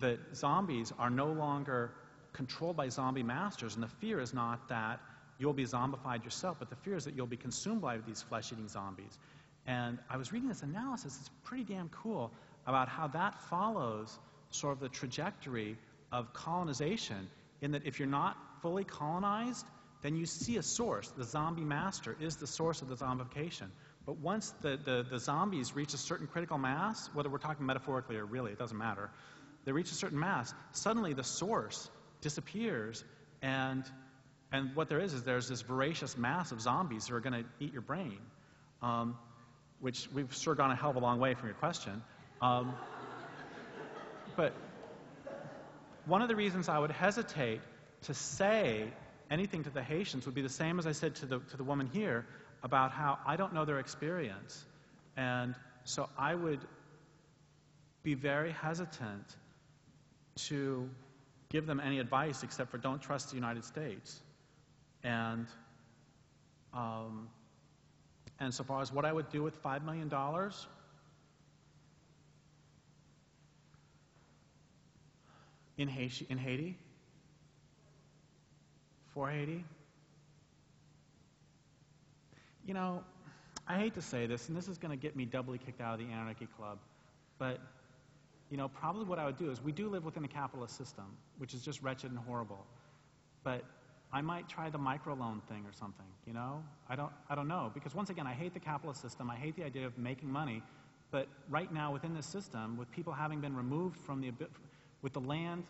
E: that zombies are no longer controlled by zombie masters, and the fear is not that you'll be zombified yourself, but the fear is that you'll be consumed by these flesh-eating zombies. And I was reading this analysis, it's pretty damn cool, about how that follows sort of the trajectory of colonization, in that if you're not fully colonized, then you see a source. The zombie master is the source of the zombification. But once the zombies reach a certain critical mass, whether we're talking metaphorically or really, it doesn't matter, they reach a certain mass, suddenly the source disappears, and what there's this voracious mass of zombies who are going to eat your brain, which we've sure gone a hell of a long way from your question. But one of the reasons I would hesitate to say anything to the Haitians would be the same as I said to the woman here about how I don't know their experience. And so I would be very hesitant to give them any advice except for don't trust the United States. And so far as what I would do with $5 million, in Haiti, for Haiti, I hate to say this, and this is going to get me doubly kicked out of the Anarchy Club, but probably what I would do is, we do live within a capitalist system, which is just wretched and horrible, but I might try the microloan thing or something, I don't know, because once again, I hate the capitalist system, I hate the idea of making money, but right now within this system, with people having been removed from with the land,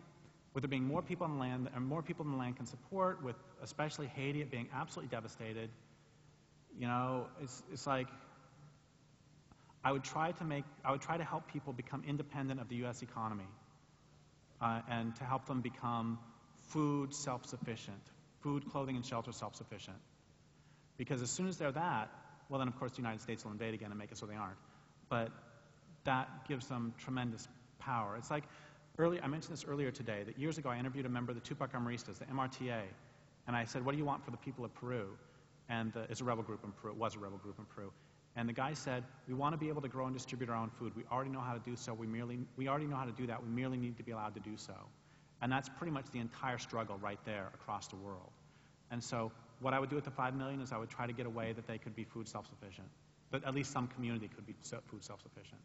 E: with there being more people on the land, and more people than the land can support, with especially Haiti, it being absolutely devastated, it's like, I would try to help people become independent of the U.S. economy, and to help them become food self-sufficient, food, clothing, and shelter self-sufficient. Because as soon as they're that, well then of course the United States will invade again and make it so they aren't. But that gives them tremendous power. It's like, I mentioned this earlier today, that years ago I interviewed a member of the Tupac Amaristas, the MRTA, and I said, what do you want for the people of Peru? And it's a rebel group in Peru, it was a rebel group in Peru. And the guy said, we want to be able to grow and distribute our own food. We already know how to do so. We already know how to do that. We merely need to be allowed to do so. And that's pretty much the entire struggle right there across the world. And so what I would do with the $5 million is I would try to get a way that they could be food self-sufficient, that at least some community could be food self-sufficient.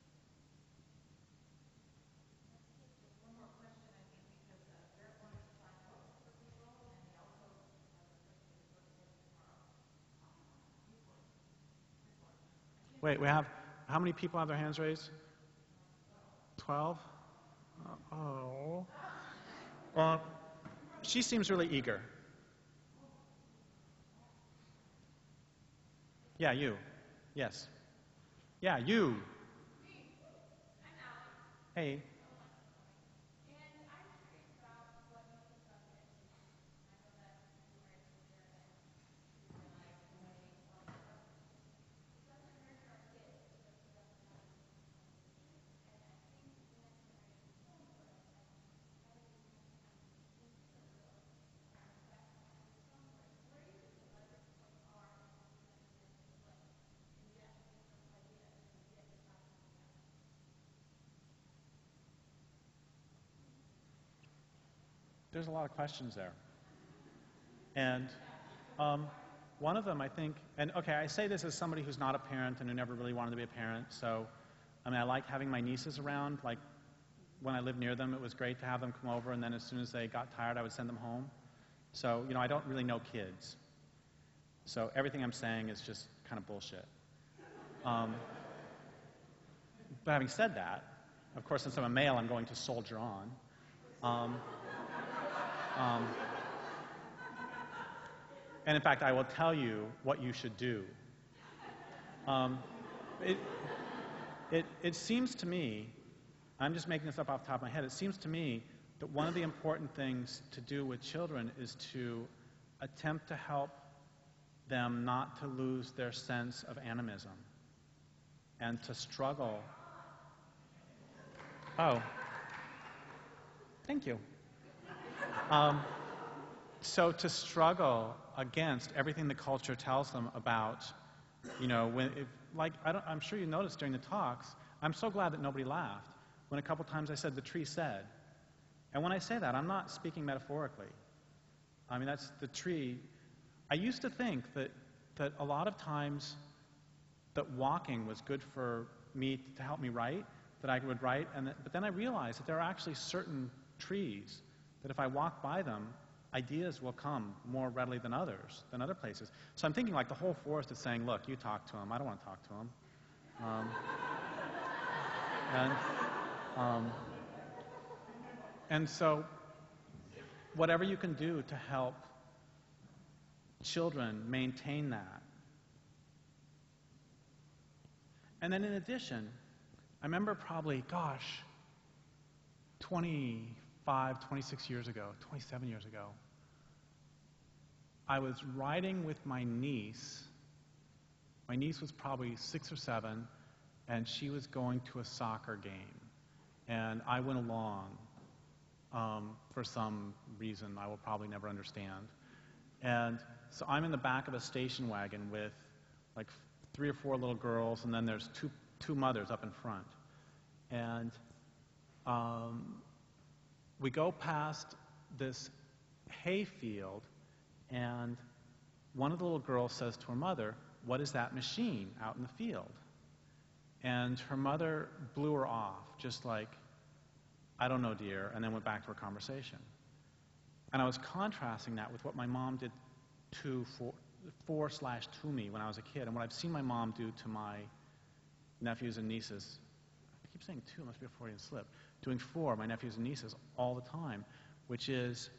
E: Wait, we have, how many people have their hands raised? 12? Oh. Well, she seems really eager. Yeah, you. Yes. Yeah, you. Hey. There's a lot of questions there. And one of them, I think, and okay, I say this as somebody who's not a parent and who never really wanted to be a parent, so, I like having my nieces around. Like, when I lived near them, it was great to have them come over, and then as soon as they got tired, I would send them home. So, I don't really know kids. So everything I'm saying is just kind of bullshit. But having said that, of course, since I'm a male, I'm going to soldier on. And in fact, I will tell you what you should do. It seems to me, I'm just making this up off the top of my head, it seems to me that one of the important things to do with children is to attempt to help them not to lose their sense of animism and to struggle. Oh, thank you. So to struggle against everything the culture tells them about, you know, I'm sure you noticed during the talks, I'm so glad that nobody laughed when a couple times I said the tree said. And when I say that, I'm not speaking metaphorically. I mean, that's the tree. I used to think that a lot of times that walking was good for me to help me write, that I would write, but then I realized that there are actually certain trees that if I walk by them, ideas will come more readily than others, than other places. So I'm thinking like the whole forest is saying, look, you talk to him, I don't want to talk to him. And so whatever you can do to help children maintain that. And then in addition, I remember probably, 25, 26 years ago, 27 years ago, I was riding with my niece. My niece was probably 6 or 7, and she was going to a soccer game. And I went along for some reason I will probably never understand. And so I'm in the back of a station wagon with like 3 or 4 little girls, and then there's two mothers up in front. And we go past this hay field, and one of the little girls says to her mother, "What is that machine out in the field?" And her mother blew her off, just like, "I don't know, dear," and then went back to her conversation. And I was contrasting that with what my mom did to me when I was a kid, and what I've seen my mom do to my nephews and nieces. I keep saying 2, it must be a Freudian slip. Doing 4, my nephews and nieces, all the time, which is,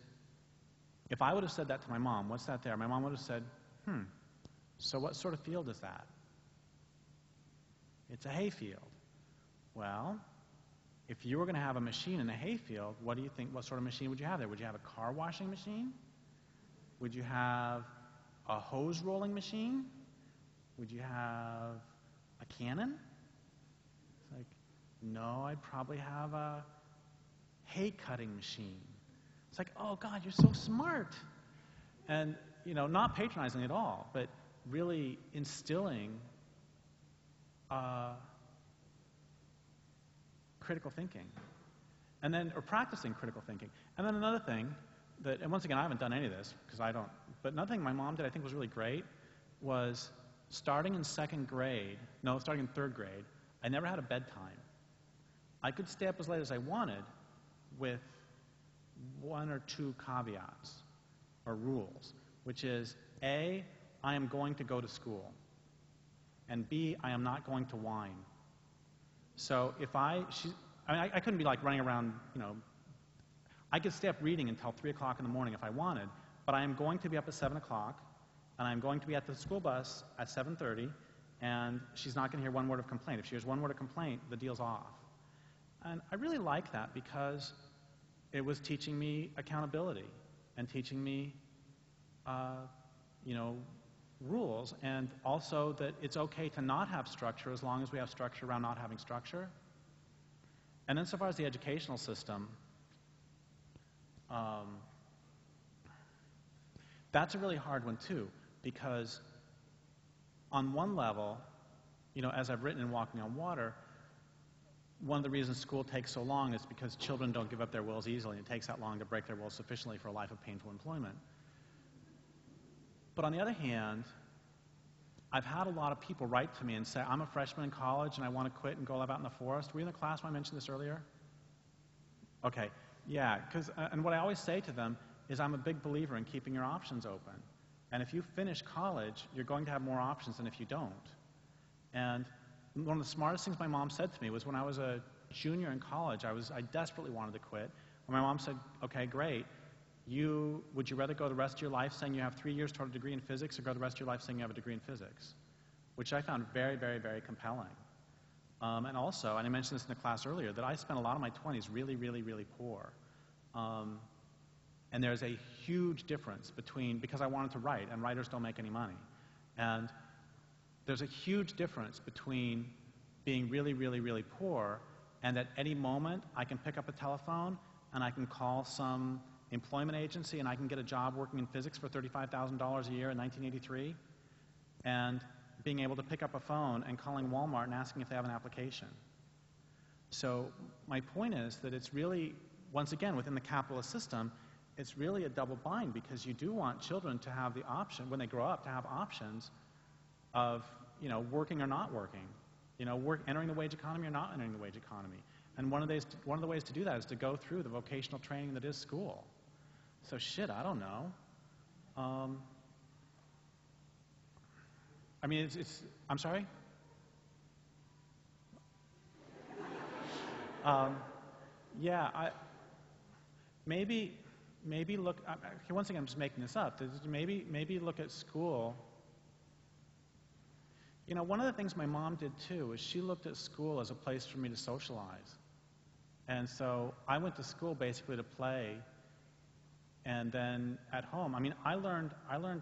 E: if I would have said that to my mom, "What's that there?" My mom would have said, "So what sort of field is that?" "It's a hay field." Well, if you were going to have a machine in a hay field, what do you think, what sort of machine would you have there? Would you have a car washing machine? Would you have a hose rolling machine? Would you have a cannon? It's like, no, I'd probably have a hay cutting machine. It's like, oh God, you're so smart. And, you know, not patronizing at all, but really instilling critical thinking. And then, or practicing critical thinking. And then another thing that, and once again, I haven't done any of this, because I don't, but another thing my mom did I think was really great was starting in 3rd grade, I never had a bedtime. I could stay up as late as I wanted with 1 or 2 caveats or rules, which is A, I am going to go to school, and B, I am not going to whine. So if I couldn't be like running around, you know, I could stay up reading until 3 o'clock in the morning if I wanted, but I am going to be up at 7 o'clock, and I'm going to be at the school bus at 7:30, and she's not going to hear one word of complaint. If she hears one word of complaint, the deal's off. And I really like that because it was teaching me accountability and teaching me, you know, rules, and also that it's okay to not have structure as long as we have structure around not having structure. And then so far as the educational system, that's a really hard one too, because on one level, you know, as I've written in Walking on Water, one of the reasons school takes so long is because children don't give up their wills easily, and it takes that long to break their wills sufficiently for a life of painful employment. But on the other hand, I've had a lot of people write to me and say, "I'm a freshman in college and I want to quit and go live out in the forest." Were you in the class when I mentioned this earlier? Okay, yeah, and what I always say to them is I'm a big believer in keeping your options open. And if you finish college, you're going to have more options than if you don't. And one of the smartest things my mom said to me was when I was a junior in college, I desperately wanted to quit. And my mom said, "Okay, great. Would you rather go the rest of your life saying you have 3 years toward a degree in physics, or go the rest of your life saying you have a degree in physics?" Which I found very, very, very compelling. And also, and I mentioned this in the class earlier, that I spent a lot of my 20s really, really, really poor. And there's a huge difference between, because I wanted to write, and writers don't make any money. And there's a huge difference between being really, really, really poor and at any moment I can pick up a telephone and I can call some employment agency and I can get a job working in physics for $35,000 a year in 1983, and being able to pick up a phone and calling Walmart and asking if they have an application. So my point is that it's really, once again, within the capitalist system, it's really a double bind, because you do want children to have the option, when they grow up, to have options of, you know, working or not working, you know, entering the wage economy or not entering the wage economy. And one of the ways to do that is to go through the vocational training that is school. So shit, I don't know. I mean, I'm sorry? Yeah, maybe look, once again, I'm just making this up. Maybe look at school. You know, one of the things my mom did too is she looked at school as a place for me to socialize. And so I went to school basically to play, and then at home, I mean, I learned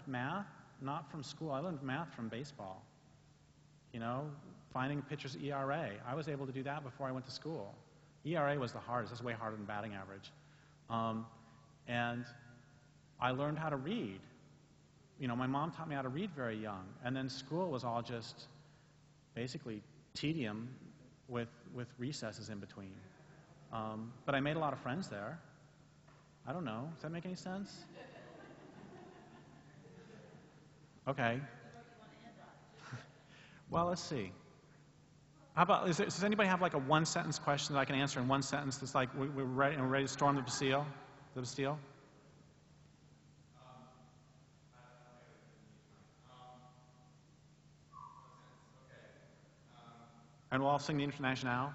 E: math not from school. I learned math from baseball. You know, finding pitchers' ERA. I was able to do that before I went to school. ERA was the hardest. That's way harder than batting average. And I learned how to read. You know, my mom taught me how to read very young, and then school was all just basically tedium with recesses in between. But I made a lot of friends there. I don't know. Does that make any sense? Okay. Well, let's see. How about, does anybody have like a one-sentence question that I can answer in one sentence that's like, we're ready to storm the Bastille? The Bastille? And we'll all sing the Internationale.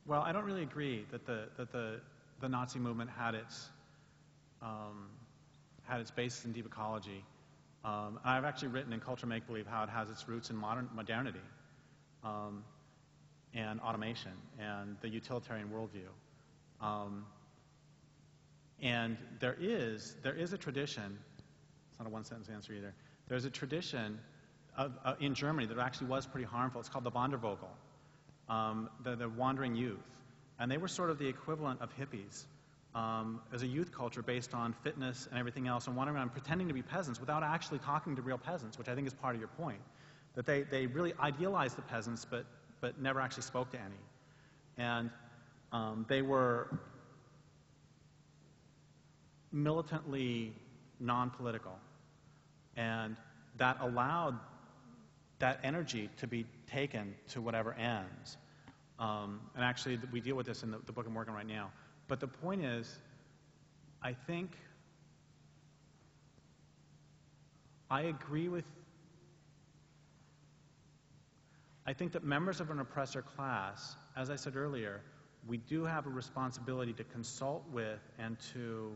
E: Well, I don't really agree that the Nazi movement had its basis in deep ecology. I've actually written in Culture Make Believe how it has its roots in modernity and automation and the utilitarian worldview. And there is a tradition. It's not a one-sentence answer either. There's a tradition in Germany that actually was pretty harmful. It's called the Wandervogel. The wandering youth. And they were sort of the equivalent of hippies as a youth culture based on fitness and everything else, and wandering around pretending to be peasants without actually talking to real peasants, which I think is part of your point. That they really idealized the peasants but never actually spoke to any. And they were militantly non-political. And that allowed that energy to be taken to whatever ends. And actually, we deal with this in the book I'm working on right now. But the point is, I think I think that members of an oppressor class, as I said earlier, we do have a responsibility to consult with and to,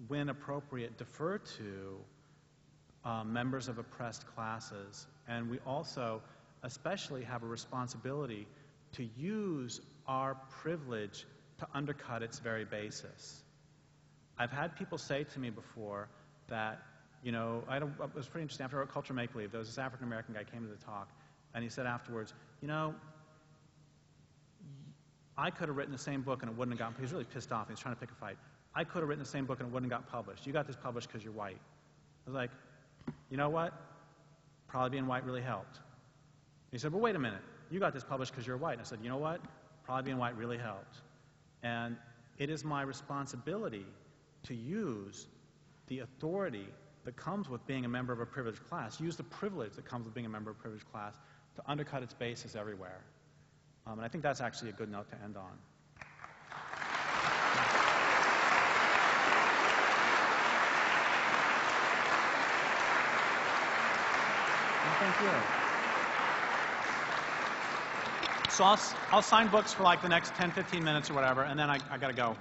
E: when appropriate, defer to members of oppressed classes. And we also especially have a responsibility to use our privilege to undercut its very basis. I've had people say to me before that, you know, it was pretty interesting. After I wrote Culture Make Believe, there was this African-American guy came to the talk, and he said afterwards, you know, I could have written the same book and it wouldn't have gotten, he was really pissed off, he was trying to pick a fight. I could have written the same book and it wouldn't have got published. You got this published because you're white. I was like, you know what? Probably being white really helped. He said, well, wait a minute. You got this published because you're white. And I said, you know what? Probably being white really helped. And it is my responsibility to use the authority that comes with being a member of a privileged class, use the privilege that comes with being a member of a privileged class to undercut its bases everywhere. And I think that's actually a good note to end on. Thank you. So I'll sign books for like the next 10, 15 minutes or whatever, and then I got to go.